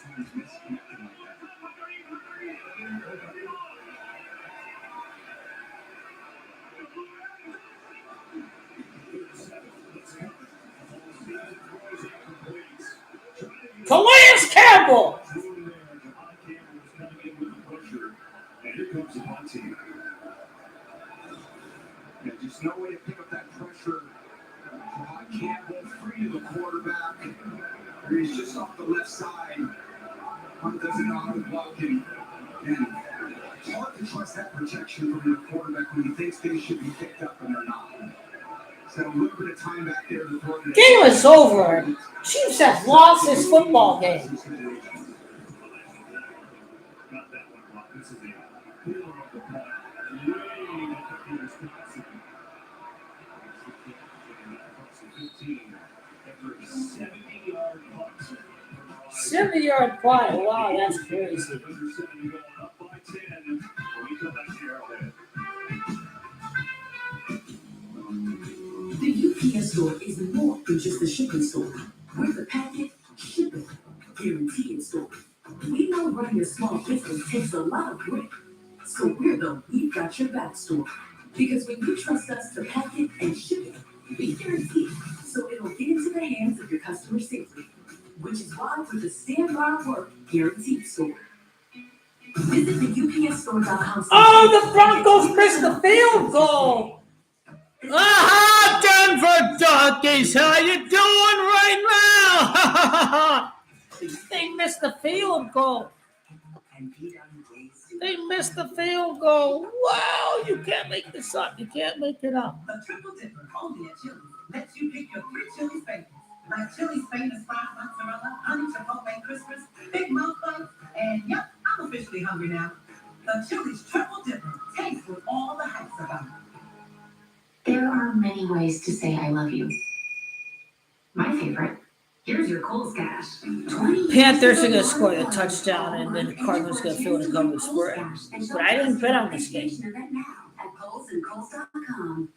Calais Campbell! And just no way to pick up that pressure. Campbell free to the quarterback. He's just off the left side. Hunt doesn't know how to block him. And it's hard to trust that protection from your quarterback when he thinks things should be picked up and they're not. So a little bit of time back there to throw it. Game is over. Chiefs have lost this football game. After 70-yard punt. Wow, that's crazy. The UPS store is more than just a shipping store. We're the packet shipping guaranteed store. We know running a small business takes a lot of grit, so we're the We've Got Your Back store. Because when you trust us to pack it and ship it, we guarantee it, so it'll get into the hands of your customers safely. Which is why we're the Stand By Work guaranteed store. Visit the UPSstore.com. Oh, the Broncos missed the field goal. Aha, Denver Donkeys, how you doing right now? They missed the field goal. They missed the field goal. Wow, you can't make this up. You can't make it up. A triple dipper only at Chili's lets you pick your 3 Chili's favorites, like Chili's famous fried mozzarella, honey chipotle crispers, big mouth buns, and yep, I'm officially hungry now. The Chili's triple dipper tastes with all the hype's about it. There are many ways to say I love you. My favorite, here's your Coles cash. Panthers are going to score the touchdown, and then the Cardinals are going to fill the cover spread. But I didn't bet on this game. At Coles and Coles.com.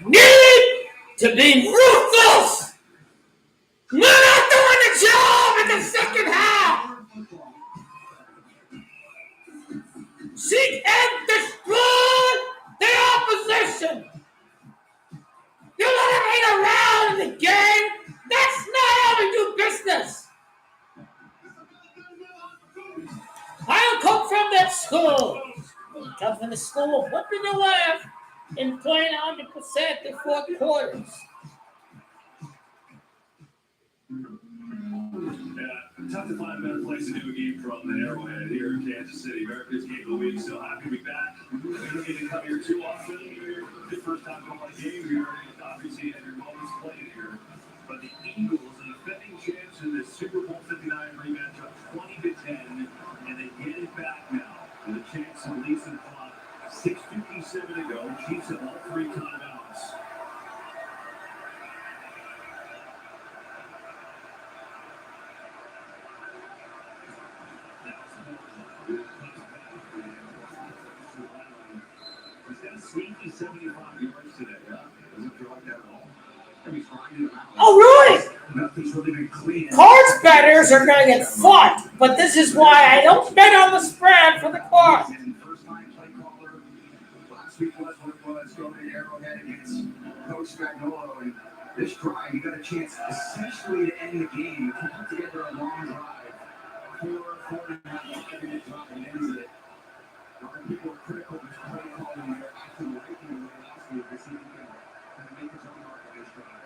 need to be ruthless. We're not doing the job in the second half. Seek and destroy the opposition. You let him hang around in the game. That's not how we do business. I don't come from that school. I come from the school of whipping your ass and playing 100% the fourth quarters. Tough to find a better place to do a game from than Arrowhead here in Kansas City. America's Game of the Week, so happy to be back. We don't get to come here too often. The first time going on a game here, obviously had your moments playing here. But the Eagles, the defending champs in the Super Bowl 59 rematch, up 20-10, and they get it back now with a chance to release the clock. 6:57 to go. Chiefs have all three timeouts. He's got a sneaky 75 yards today. Doesn't feel like that at all. Oh, really? Nothing's really been clean. Cards bettors are going to get fucked, but this is why I don't bet on the spread for the cards. First time play caller last week was what it was going to Arrowhead against Coach Spagnolo. And this drive, you got a chance essentially to end the game. You put together a long drive. 4.5 minute drive and ends it. A lot of people are critical of this play calling there after the Viking win last week. They see if he can kind of make his own mark on this drive.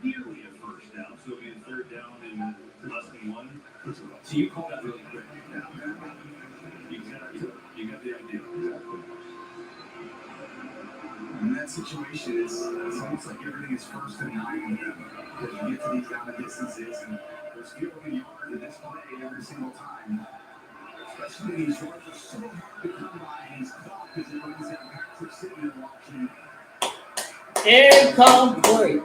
Nearly a first down, so in third down in less than one. So you call that really quick. Exactly. You got the idea. In that situation, it's almost like everything is first and 9 with them. Because you get to these down distances, and there's still a yard in this play every single time. Especially these yards are so hard to come by. He's caught because it runs out Patrick sitting there watching. Incomplete.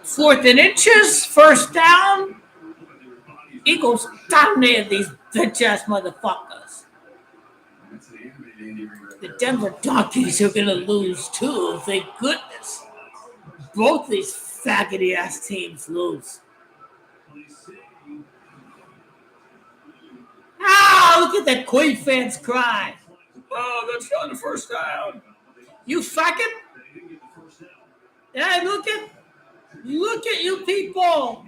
Fourth and inches, first down. Eagles dominated these bitch-ass motherfuckers. The Denver Donkeys are going to lose too, thank goodness. Both these faggoty-ass teams lose. Ah, look at that Queen fans cry. Oh, that's not the first down. You faggot. Hey, look at you people.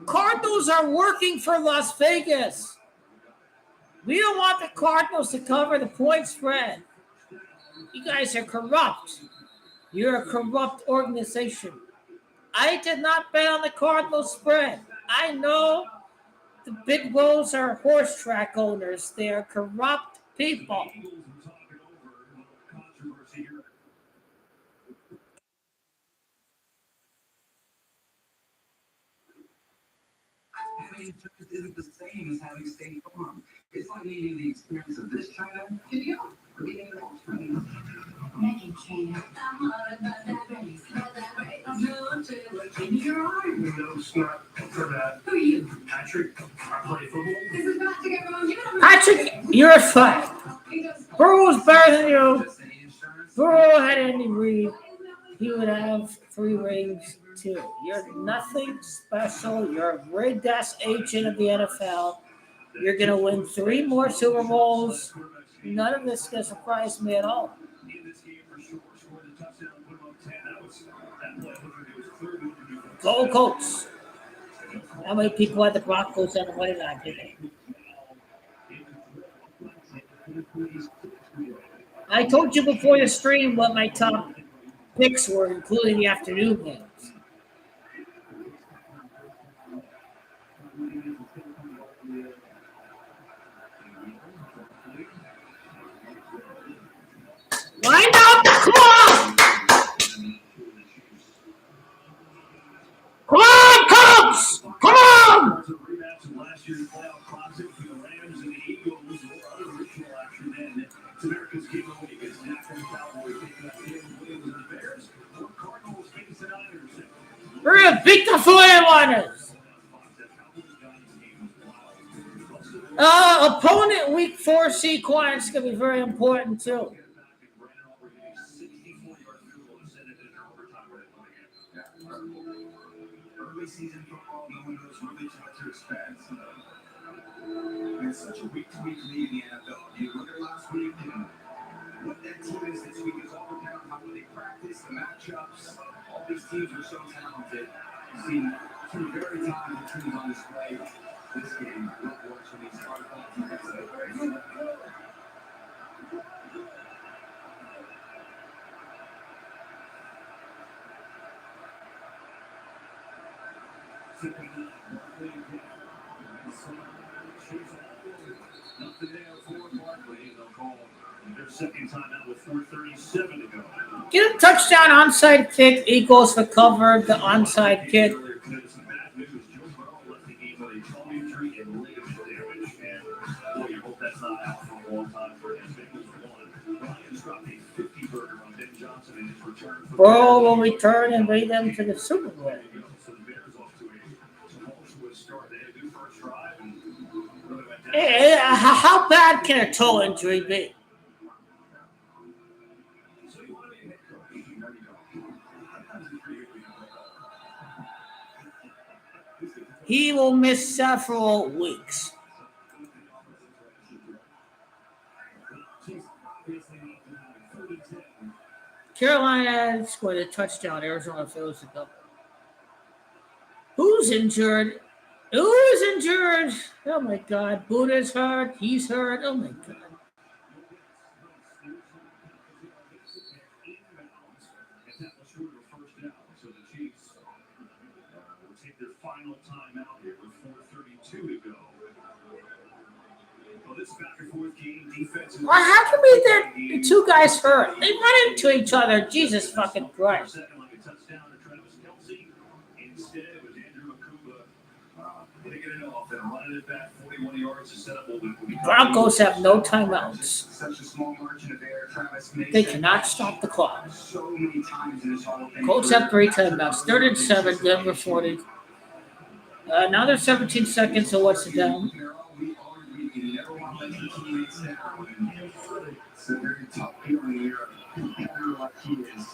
Cardinals are working for Las Vegas. We don't want the Cardinals to cover the point spread. You guys are corrupt. You're a corrupt organization. I did not bet on the Cardinals spread. I know the Big Wolves are horse track owners. They are corrupt people. Having just isn't the same as having State Farm. It's like needing the experience of this China video or being in Australia. Megan China. Give me your arm. No, it's not for that. Who are you? Patrick, I play football. This is about to get wrong. Patrick, you're a fuck. Burrow's better than you. Burrow had Andy Reid. He would have 3 rings too. You're nothing special. You're a rigged ass agent of the NFL. You're gonna win 3 more Super Bowls. None of this is gonna surprise me at all. Go Colts. How many people had the Broncos on the money line today? I told you before the stream what my top picks were, including the afternoon games. Line up! Come on! Come on, Cubs! Come on! Patriots playoff classic for the Rams and the Eagles. More other regional action then. It's America's game of the week. It's National Cowboys taking on David Williams and the Bears. Or Cardinals face the Niners. We're gonna beat the 49ers. Opponent week 4 sequence gonna be very important too. Early season football, no one knows really what to expect. It's such a week-to-week league in the NFL. You look at last week and what that team is this week is all dependent on how they practice, the matchups. All these teams are so talented. You've seen two very talented teams on display this game. I love watching these hard ball teams. Their second time out with 4:37 to go. Get a touchdown onside kick. Eagles recovered the onside kick. Some bad news. Joe Burrow left the game with a toe injury and ligament damage, and boy, you hope that's not out for a long time for him. Bengals won. Ryan's dropped a 50-burger on Ben Johnson in his return. Burrow will return and lead them to the Super Bowl. So the Bears off to a tumultuous start. They had a good first drive and really went down. How bad can a toe injury be? He will miss several weeks. Carolina scored a touchdown. Arizona fails to double. Who's injured? Who's injured? Oh my God. Buddha's hurt. He's hurt. Oh my God. Final time out here with 4:32 to go. Well, this back and forth game defense. Well, how can we get the two guys hurt? They run into each other. Jesus fucking Christ. Second, like a touchdown to Travis Kelce. Instead, it was Andrew Akuba picking it off and running it back 41 yards to set up what would be. Broncos have no timeouts. Such a small margin of error. Travis makes They cannot stop the clock. so many times in his Hall of Fame. Colts have 3 timeouts. 3rd and 7, Denver 40. Now there's 17 seconds, so what's it down? It's a very tough feeling here. Competitor like he is.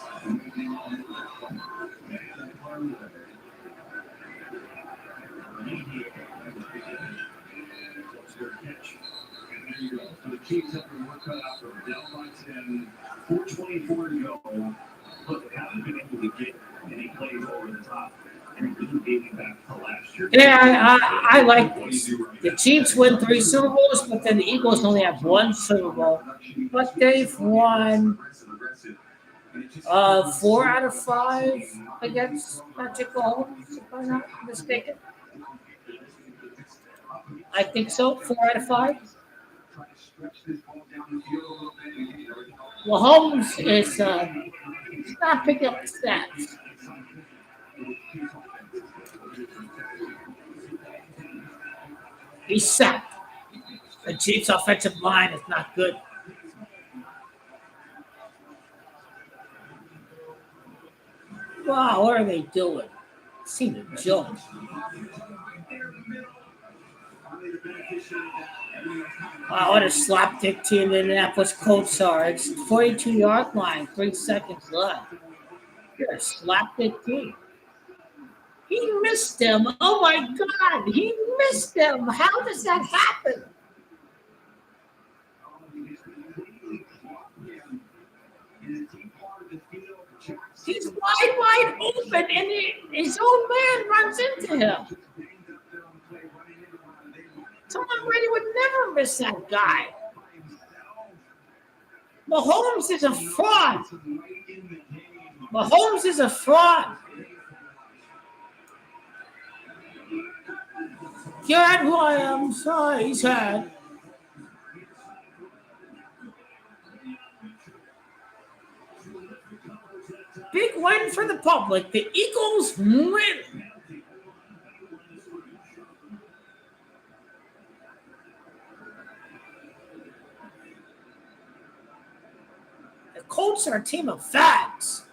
The Chiefs have been worked out for down by 10, 4:24 to go. Look, they haven't been able to get any plays over the top. And really dating back to last year. Yeah, I like this. The Chiefs win 3 Super Bowls, but then the Eagles only have 1 Super Bowl. But they've won 4 out of 5 against Patrick Mahomes, if I'm not mistaken. I think so, 4 out of 5. Mahomes is not picking up the stats. He's sacked. The Chiefs' offensive line is not good. Wow, what are they doing? Seem to joke. Wow, what a slapdick team the Indianapolis Colts are. It's 42-yard line, 3 seconds left. You're a slapdick team. He missed them. Oh my God, he missed them. How does that happen? He's wide open, and his own man runs into him. Tom Brady would never miss that guy. Mahomes is a fraud. Mahomes is a fraud. Garrett Williams, he's had. Big win for the public. The Eagles win. Colts are a team of fags.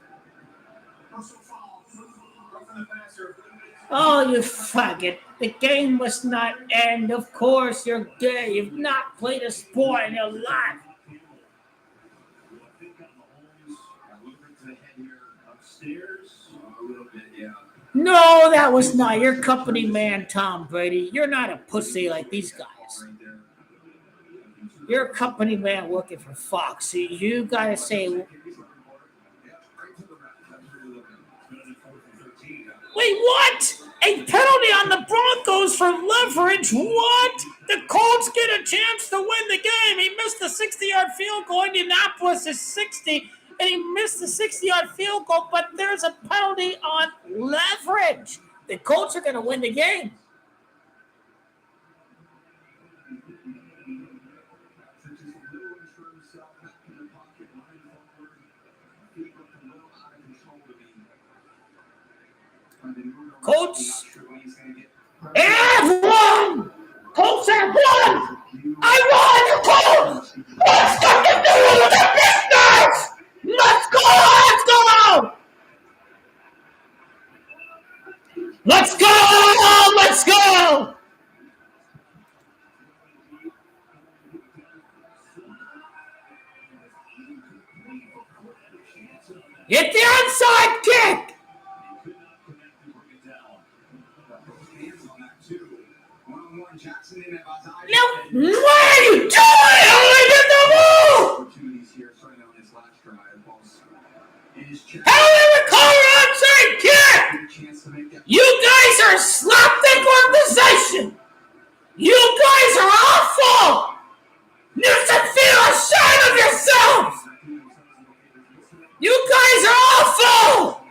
Oh, you faggot. The game must not end. Of course, you're gay. You've not played a sport in your life. No, that was not your company man, Tom Brady. You're not a pussy like these guys. You're a company man working for Fox. You gotta say, wait, what? A penalty on the Broncos for leverage? What? The Colts get a chance to win the game. He missed the 60-yard field goal. Indianapolis is 60, and he missed the 60-yard field goal, but there's a penalty on leverage. The Colts are going to win the game. Colts have won! Colts have won! I won the Colts! Let's go to the business! Let's go! Let's go! Let's go! Let's go! Get the onside kick! No, what are you doing? Only in the move! How do we call an onside kick? You guys are a slapdick organization. You guys are awful. You should feel ashamed of yourself. You guys are awful.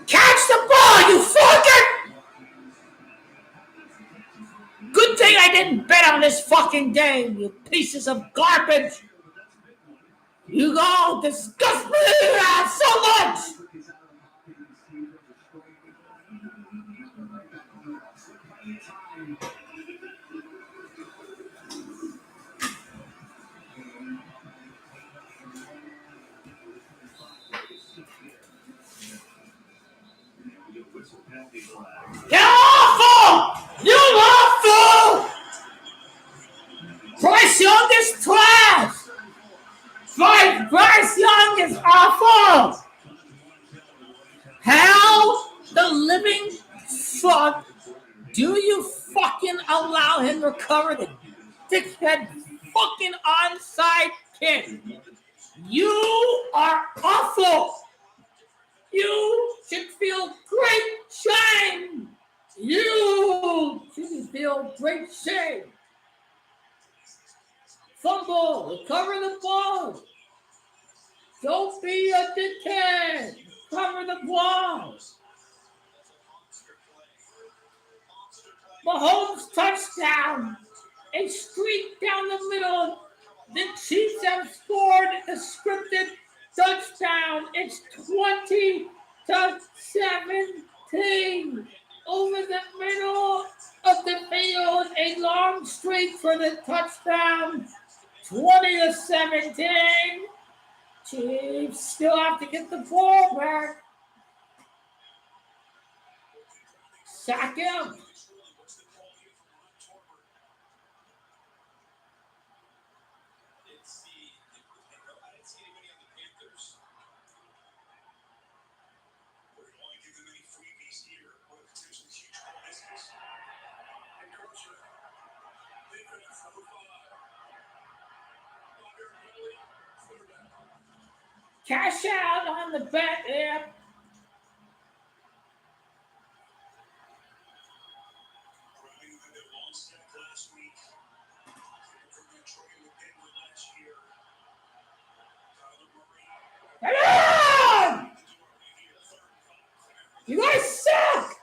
Catch the ball, you fucker! Good thing I didn't bet on this fucking game, you pieces of garbage! You all disgust me so much! You're awful! You're awful! Bryce Young is trash! Bryce Young is awful! How the living fuck do you fucking allow him to recover the dickhead fucking onside kick? You are awful! You should feel great shame! You should feel great shame! Fumble! Recover the ball! Don't be a dickhead! Cover the ball! Mahomes touchdown! A streak down the middle! The Chiefs have scored a scripted touchdown. It's 20-17 over the middle of the field. A long streak for the touchdown. 20-17. Chiefs still have to get the ball back. Sack him. Cash out on the bet app. Come on! You guys suck!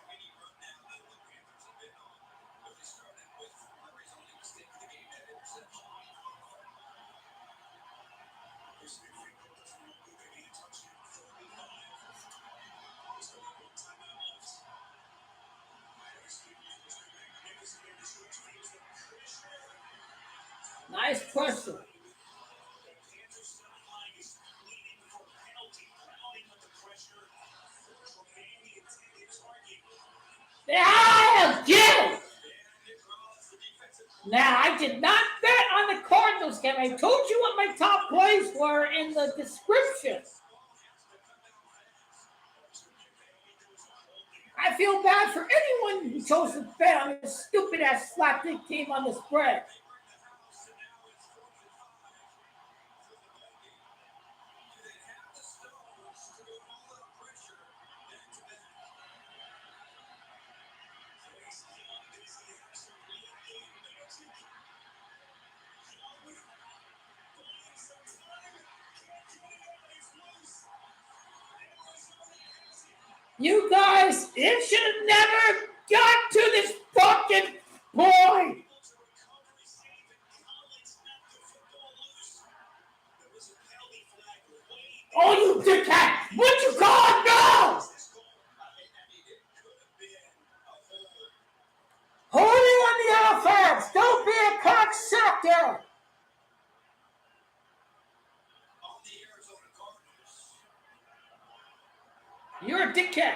Nice pressure. Yeah, get it! Now, I did not bet on the Cardinals game. I told you what my top plays were in the description. I feel bad for anyone who chose to bet on this stupid-ass slapdick team on the spread. You guys, it should have never got to this fucking point. Oh, you dickhead! What you call it now? Holding on the offense. Don't be a cocksucker. You're a dickhead.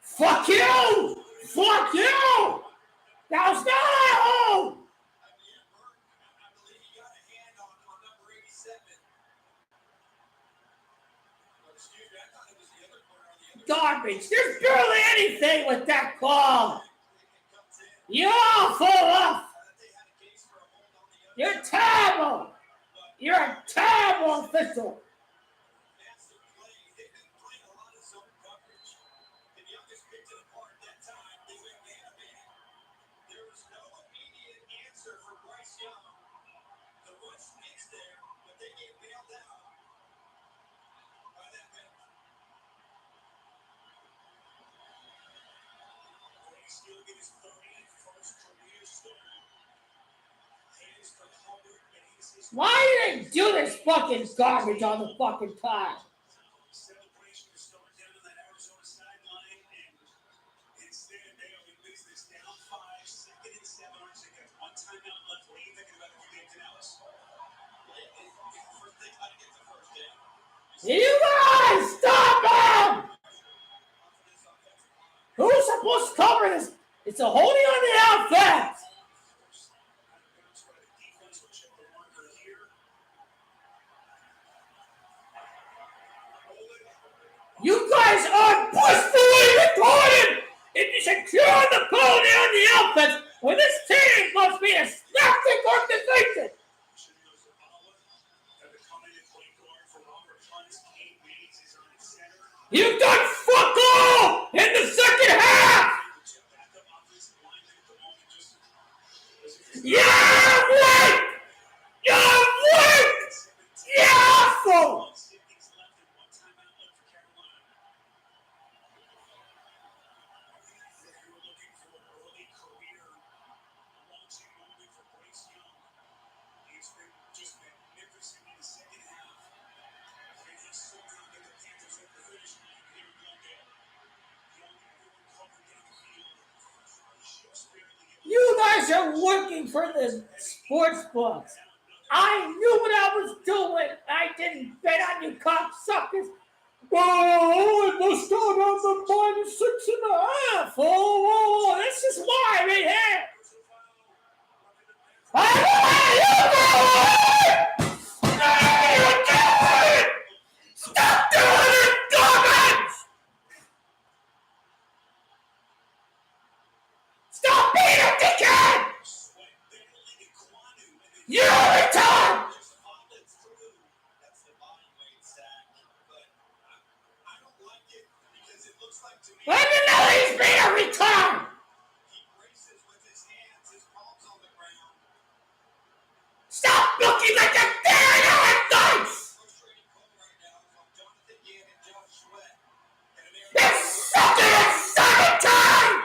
Fuck you! Fuck you! That was not at home! Garbage. There's barely anything with that call. You're all full of. You're terrible. You're a terrible official. Why did they do this fucking garbage on the fucking time? You guys, stop him! Who's supposed to cover this? It's a holding on the offense. You guys are blissfully retarded! It is securing the penalty on the offense when this team must be a slapstick organization! You've done fuck all in the second half! You're weak! You're weak! You're awful! You guys are working for the sports books. I knew what I was doing. I didn't bet on you cocksuckers. Oh, it must start on the -6.5. Oh, this is why right here. Stop doing it, garbage! Stop being a dickhead! You're a retard! Let me know he's being a retard! Stop looking like a damn dice! You're sucking at 7 times!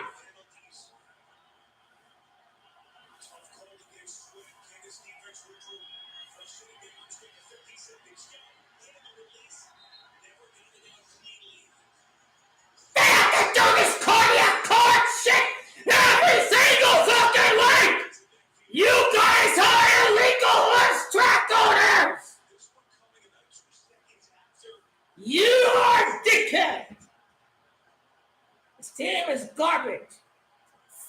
They have to do this cardiac card shit this garbage.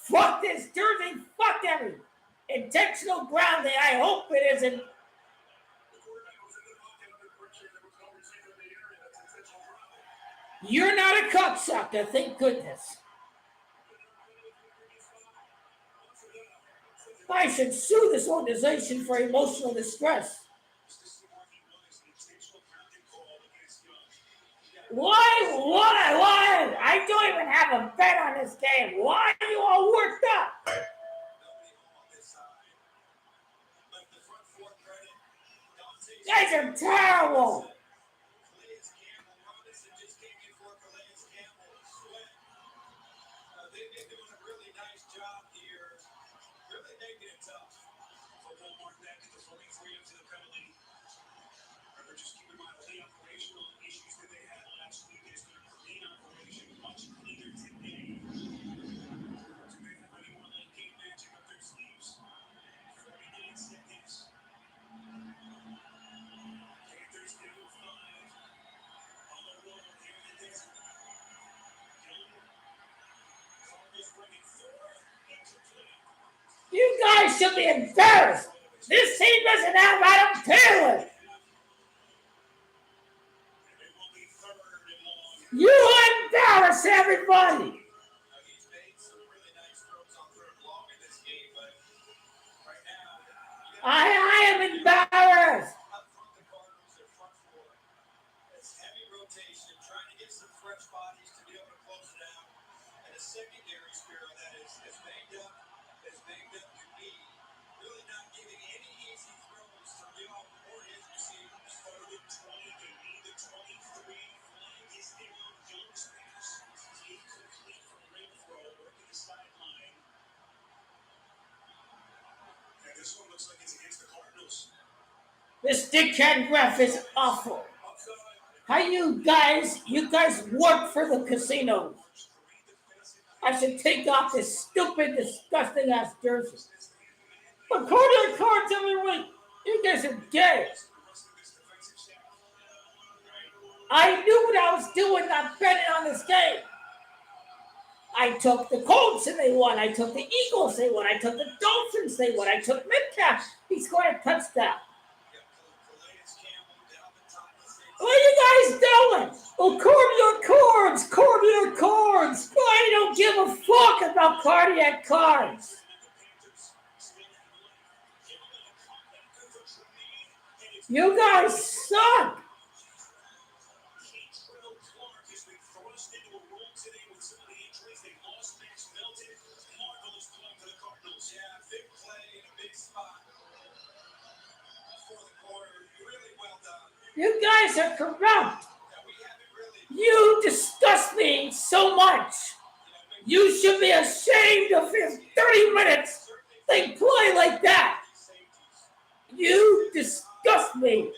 Fuck this jersey. Fuck every intentional grounding. I hope it isn't. The quarterback was in the pocket under pressure. There was no receiver in the area. That's intentional grounding. You're not a cocksucker, thank goodness. I should sue this organization for emotional distress. Why? I don't even have a bet on this game. Why are you all worked up? You guys are terrible. They're doing a really nice job here, really making it tough. Football mark back at the 43 up to the penalty. Remember, just keep in mind the operational issues that they had last week. It's going to clean operation much cleaner today. Do they have anyone late game magic up their sleeves? 49 seconds. Panthers down 5. On the roll here in the desert. You guys should be embarrassed. This team doesn't have Adam Taylor. You embarrass everybody. He's made some really nice throws on third long in this game, but right now, I am embarrassed. up front, the Cardinals are front four. It's heavy rotation, trying to get some fresh bodies to be able to close it out. And a secondary spirit that is as banged up can be. Really not giving any easy throws to Bill or his receivers. Third and 20, they need the 23. Flag is down. Young's pass is incomplete from Renfro. Working the sideline. And this one looks like it's against the Cardinals. This dickhead ref is awful. How you guys work for the casinos. I should take off this stupid, disgusting ass jersey. But quarter cards every week. You guys are gay. I knew what I was doing, not betting on this game. I took the Colts and they won. I took the Eagles, they won. I took the Dolphins, they won. I took METCALF. He scored a touchdown. What are you guys doing? Oh, cardiac cards. I don't give a fuck about cardiac cards. You guys suck. You guys are corrupt. You disgust me so much. You should be ashamed of his 30 minutes they play like that. You disgust me.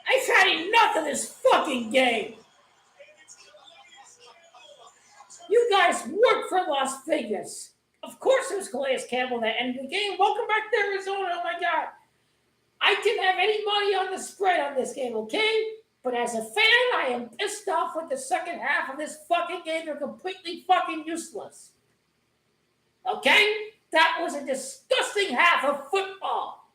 I've had enough of this fucking game. You guys work for Las Vegas. Of course there's Calais Campbell that ended the game. Welcome back to Arizona. Oh my God. I didn't have any money on the spread on this game, okay? But as a fan, I am pissed off with the second half of this fucking game. They're completely fucking useless. Okay? That was a disgusting half of football.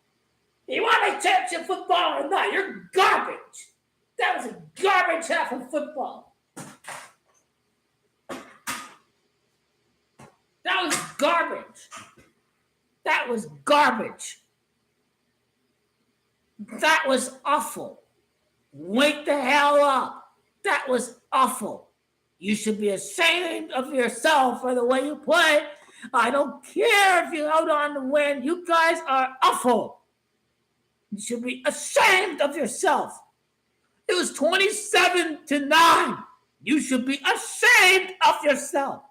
You want a championship football or not? You're garbage. That was a garbage half of football. That was garbage. That was garbage. That was awful. Wake the hell up. That was awful. You should be ashamed of yourself for the way you play. I don't care if you're out on the win. You guys are awful. You should be ashamed of yourself. It was 27-9. You should be ashamed of yourself.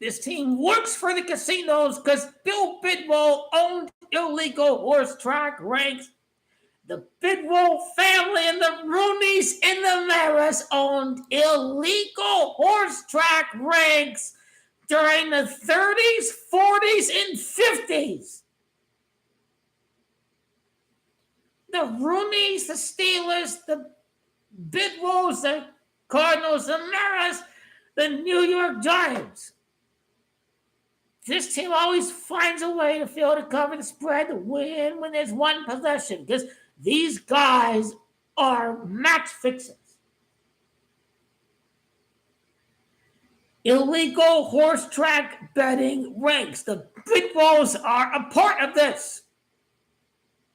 This team works for the casinos because Bill Bidwell owned illegal horse track ranks. The Bidwell family and the Rooneys and the Maras owned illegal horse track ranks during the 30s, 40s, and 50s. The Rooneys, the Steelers, the Bidwolves, the Cardinals, the Maras, the New York Giants. This team always finds a way to fail to cover the spread to win when there's one possession because these guys are match fixers. Illegal horse track betting ranks. The Bidwolves are a part of this.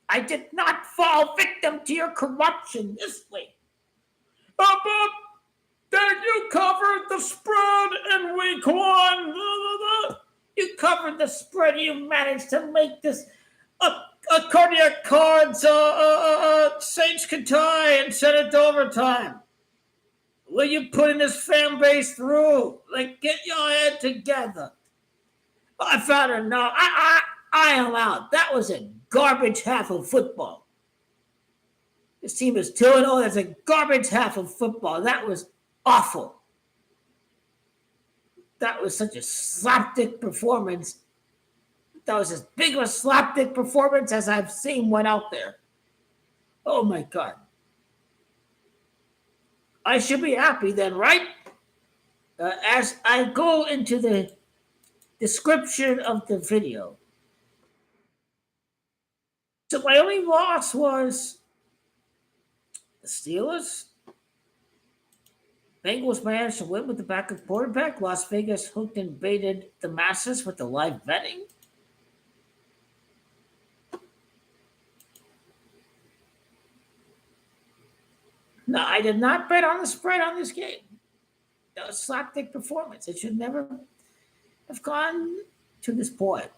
I did not fall victim to your corruption this week. Then you covered the spread in week 1. You covered the spread. You managed to make this a cardiac cards Saints could tie and send it to overtime. Will you putting this fan base through? Like, get your head together. I found it now. I am out. That was a garbage half of football. This team is 2-0. That's a garbage half of football. That was awful. That was such a slapdick performance. That was as big of a slapdick performance as I've seen one out there. Oh my God. I should be happy then, right? As I go into the description of the video. So my only loss was the Steelers. Bengals managed to win with the backup quarterback. Las Vegas hooked and baited the masses with the live betting. No, I did not bet on the spread on this game. That was a slapdick performance. It should never have gone to this point.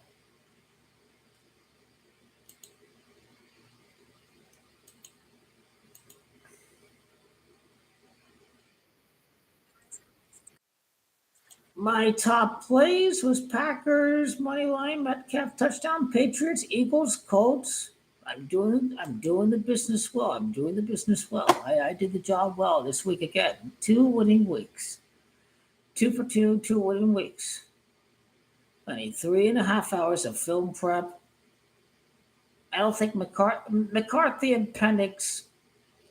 My top plays was Packers, moneyline, Metcalf, touchdown, Patriots, Eagles, Colts. I'm doing the business well. I did the job well this week again. 2 winning weeks. 2 for 2, 2 winning weeks. I need 3.5 hours of film prep. I don't think McCarthy and Penix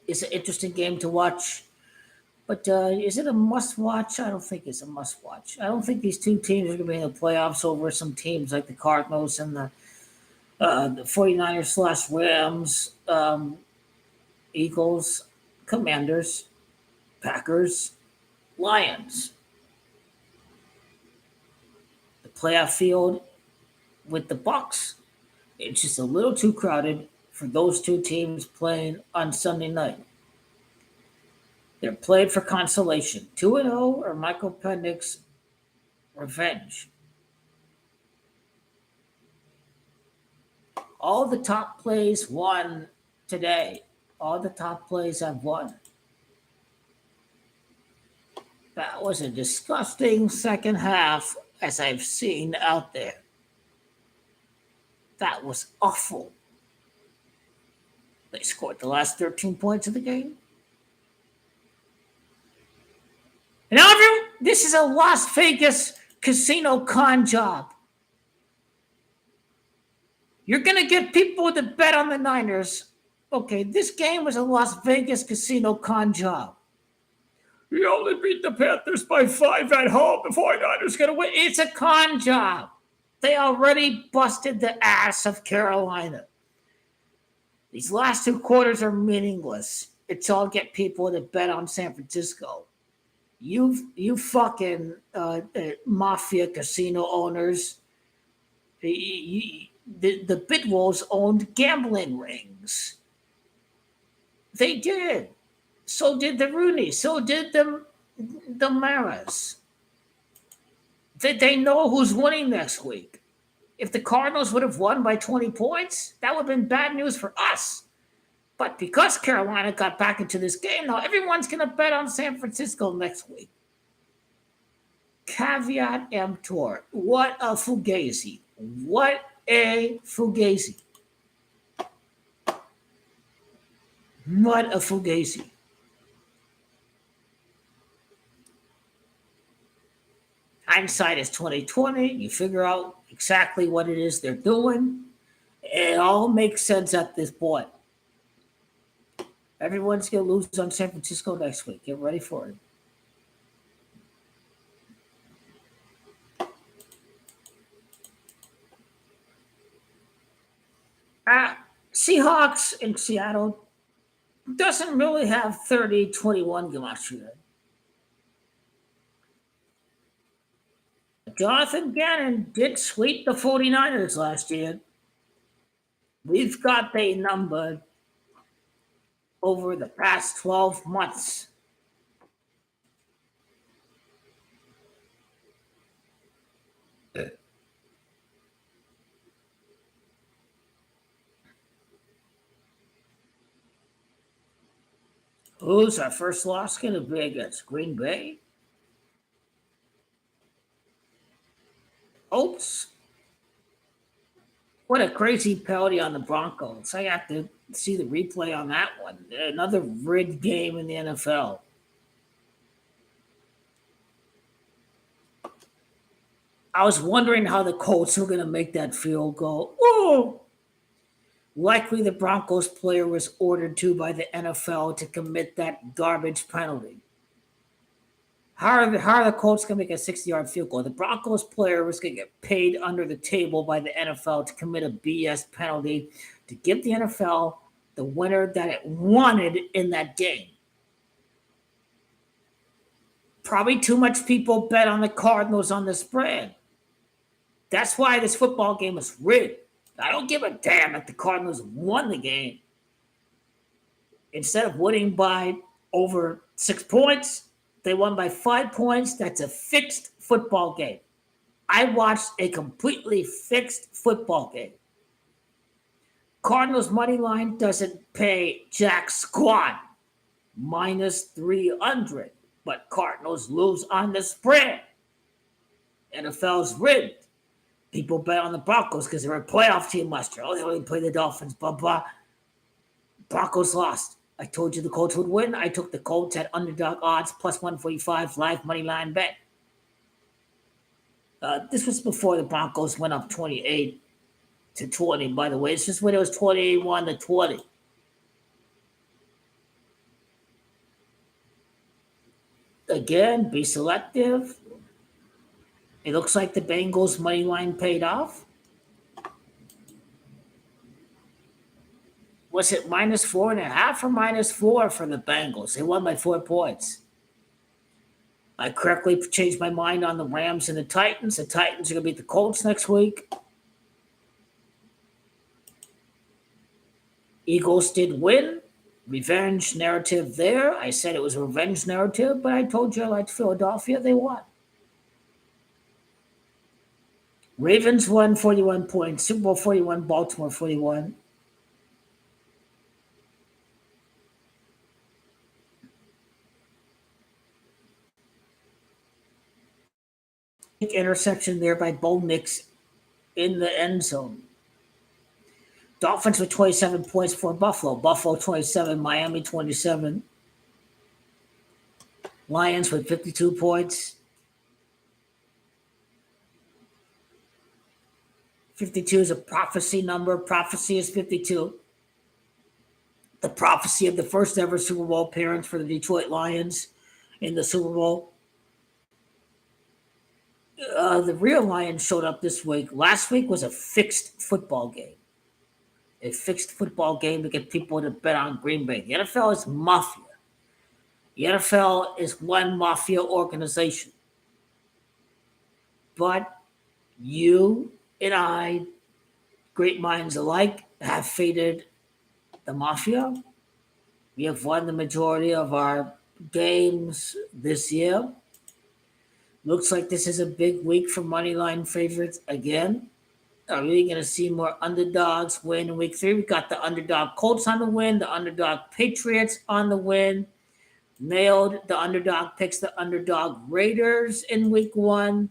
is an interesting game to watch. But is it a must-watch? I don't think it's a must-watch. I don't think these two teams are going to be in the playoffs over some teams like the Cardinals and the 49ers/Rams, Eagles, Commanders, Packers, Lions. The playoff field with the Bucs, it's just a little too crowded for those two teams playing on Sunday night. They're played for consolation. 2-0 or Michael Penix revenge. All the top plays won today. All the top plays have won. That was a disgusting second half as I've seen out there. That was awful. They scored the last 13 points of the game. And everyone, this is a Las Vegas casino con job. You're going to get people to bet on the Niners. Okay, this game was a Las Vegas casino con job. We only beat the Panthers by 5 at home. The 49ers going to win. It's a con job. They already busted the ass of Carolina. These last 2 quarters are meaningless. It's all get people to bet on San Francisco. You fucking mafia casino owners. The Bidwolves owned gambling rings. They did. So did the Rooneys. So did the Maras. They know who's winning next week. If the Cardinals would have won by 20 points, that would have been bad news for us. But because Carolina got back into this game, now everyone's going to bet on San Francisco next week. Caveat emptor. What a fugazi. What a fugazi. What a fugazi. Hindsight is 2020. You figure out exactly what it is they're doing. It all makes sense at this point. Everyone's going to lose on San Francisco next week. Get ready for it. Seahawks in Seattle doesn't really have 30-21 gematria. Jonathan Gannon did sweep the 49ers last year. We've got they numbered over the past 12 months. Who's our first loss going to be against? Green Bay? Oops. What a crazy penalty on the Broncos. I have to see the replay on that one. Another rigged game in the NFL. I was wondering how the Colts were going to make that field goal. Whoa! Likely the Broncos player was ordered to by the NFL to commit that garbage penalty. How are the Colts going to make a 60-yard field goal? The Broncos player was going to get paid under the table by the NFL to commit a BS penalty to give the NFL the winner that it wanted in that game. Probably too much people bet on the Cardinals on the spread. That's why this football game is rigged. I don't give a damn if the Cardinals won the game. Instead of winning by over 6 points, they won by 5 points. That's a fixed football game. I watched a completely fixed football game. Cardinals money line doesn't pay jack squat, minus 300. But Cardinals lose on the spread. NFL's rigged. People bet on the Broncos because they're a playoff team last year. Oh, they only play the Dolphins, blah, blah. Broncos lost. I told you the Colts would win. I took the Colts at underdog odds, plus 145, live money line bet. This was before the Broncos went up 28-20, by the way. It's just when it was 21-20. Again, be selective. It looks like the Bengals money line paid off. Was it minus 4.5 or minus 4 for the Bengals? They won by 4 points. I correctly changed my mind on the Rams and the Titans. The Titans are going to beat the Colts next week. Eagles did win. Revenge narrative there. I said it was a revenge narrative, but I told you I liked Philadelphia. They won. Ravens won 41 points. Super Bowl 41, Baltimore 41. Interception there by Bo Nix in the end zone. Dolphins with 27 points for Buffalo. Buffalo 27, Miami 27. Lions with 52 points. 52 is a prophecy number. Prophecy is 52. The prophecy of the first ever Super Bowl appearance for the Detroit Lions in the Super Bowl. The real Lions showed up this week. Last week was a fixed football game. A fixed football game to get people to bet on Green Bay. The NFL is mafia. The NFL is one mafia organization. But you and I, great minds alike, have faded the mafia. We have won the majority of our games this year. Looks like this is a big week for moneyline favorites again. Are we going to see more underdogs win in week 3? We got the underdog Colts on the win, the underdog Patriots on the win. Nailed the underdog picks, the underdog Raiders in week 1.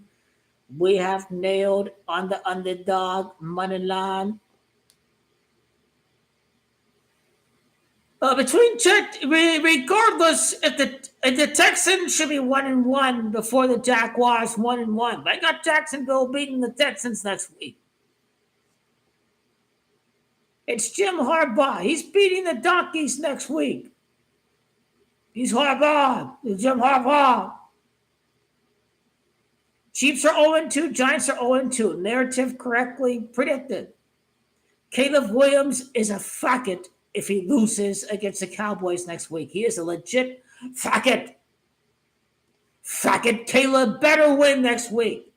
We have nailed on the underdog money line. Regardless, if the Texans should be 1-1 before the Jaguars 1-1. I got Jacksonville beating the Texans next week. It's Jim Harbaugh. He's beating the Donkeys next week. He's Harbaugh. Jim Harbaugh. Chiefs are 0-2. Giants are 0-2. Narrative correctly predicted. Caleb Williams is a faggot if he loses against the Cowboys next week. He is a legit faggot. Faggot Caleb better win next week.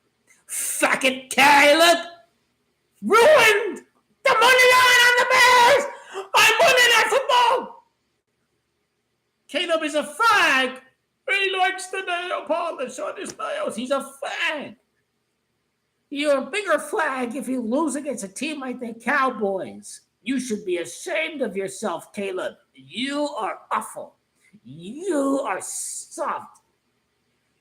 Faggot Caleb ruined the money line on the Bears. I'm winning that football. Caleb is a fag. He likes the nail polish on his nails. He's a fag. You're a bigger flag if you lose against a team like the Cowboys. You should be ashamed of yourself, Caleb. You are awful. You are soft.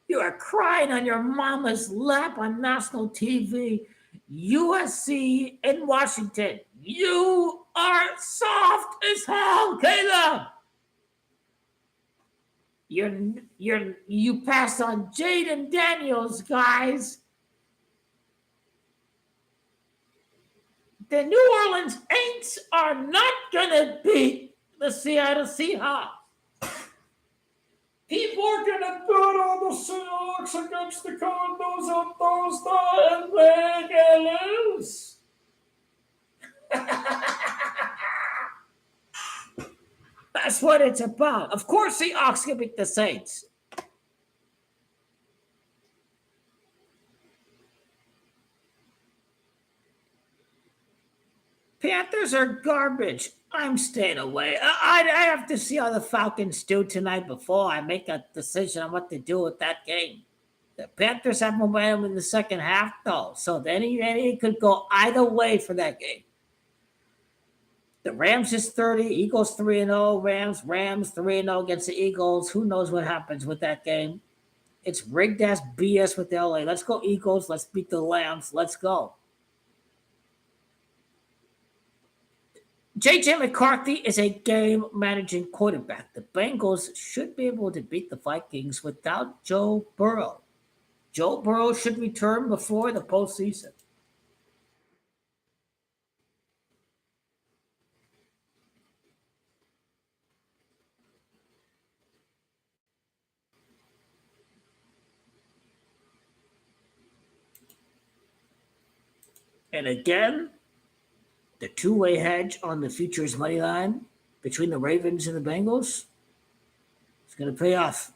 You are crying on your mama's lap on national TV. USC in Washington. You are soft as hell, Caleb. You passed on Jaden Daniels, guys. The New Orleans Saints are not gonna beat the Seattle Seahawks. People are gonna bet on the Seahawks against the Cardinals on Thursday and they're gonna lose. That's what it's about. Of course, the Seahawks can beat the Saints. Panthers are garbage. I'm staying away. I have to see how the Falcons do tonight before I make a decision on what to do with that game. The Panthers have momentum in the second half, though, so then it could go either way for that game. The Rams is 30, Eagles 3-0, Rams 3-0 against the Eagles. Who knows what happens with that game? It's rigged ass BS with LA. Let's go Eagles. Let's beat the Lambs. Let's go. J.J. McCarthy is a game-managing quarterback. The Bengals should be able to beat the Vikings without Joe Burrow. Joe Burrow should return before the postseason. And again, the two-way hedge on the futures money line between the Ravens and the Bengals is going to pay off.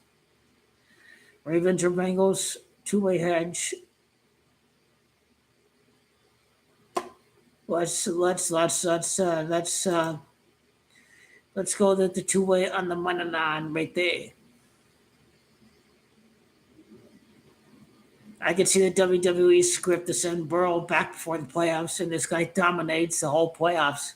Ravens or Bengals, two-way hedge. Let's go the two-way on the money line right there. I can see the WWE script to send Burrow back before the playoffs, and this guy dominates the whole playoffs.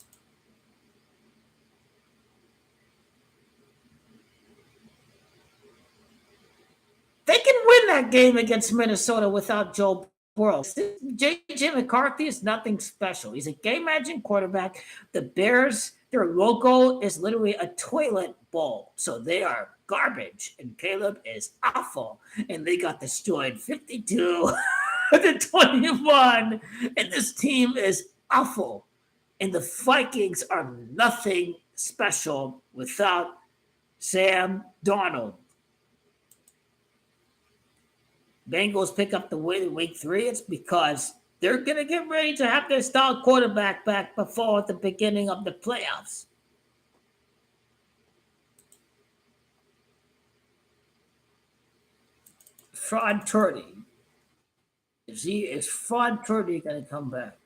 They can win that game against Minnesota without Joe Burrow. J.J. McCarthy is nothing special. He's a game-managing quarterback. The Bears, their logo is literally a toilet bowl, so they are garbage, and Caleb is awful, and they got destroyed 52-21, and this team is awful, and the Vikings are nothing special without Sam Darnold. Bengals pick up the win in week 3. It's because they're going to get ready to have their star quarterback back before the beginning of the playoffs. Fraud Turdy. Is Fraud Turdy going to come back?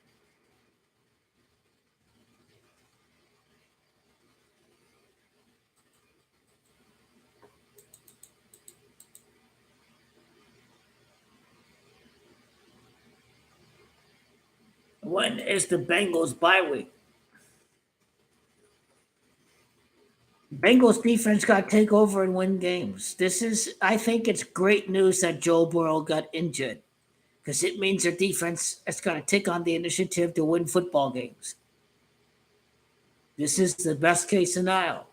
When is the Bengals bye week? Bengals defense got to take over and win games. I think it's great news that Joe Burrow got injured because it means their defense has got to take on the initiative to win football games. This is the best case scenario.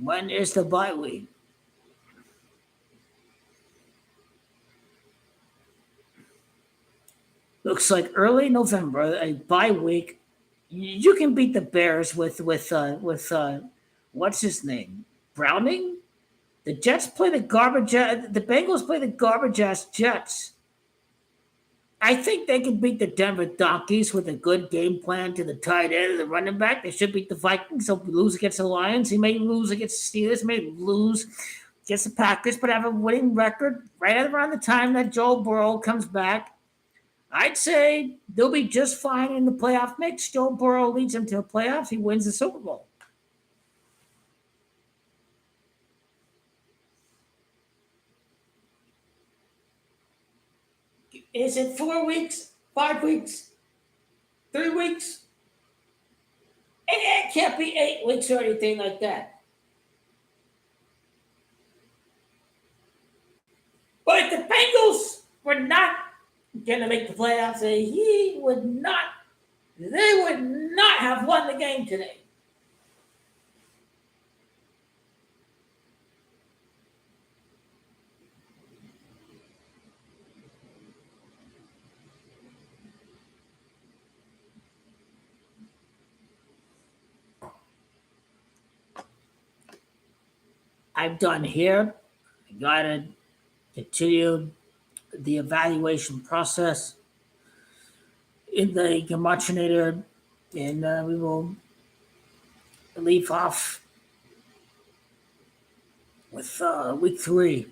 When is the bye week? Looks like early November, a bye week. You can beat the Bears with what's his name? Browning? The Jets play the garbage. The Bengals play the garbage ass Jets. I think they can beat the Denver Donkeys with a good game plan to the tight end and the running back. They should beat the Vikings. They'll lose against the Lions. He may lose against the Steelers. May lose against the Packers, but have a winning record right around the time that Joe Burrow comes back. I'd say they'll be just fine in the playoff mix. Joe Burrow leads them to the playoffs. He wins the Super Bowl. Is it 4 weeks, 5 weeks, 3 weeks? It can't be 8 weeks or anything like that. But if the Bengals were not going to make the playoffs, they would not have won the game today. I'm done here. I gotta continue the evaluation process in the Gemachinator, and we will leave off with week 3.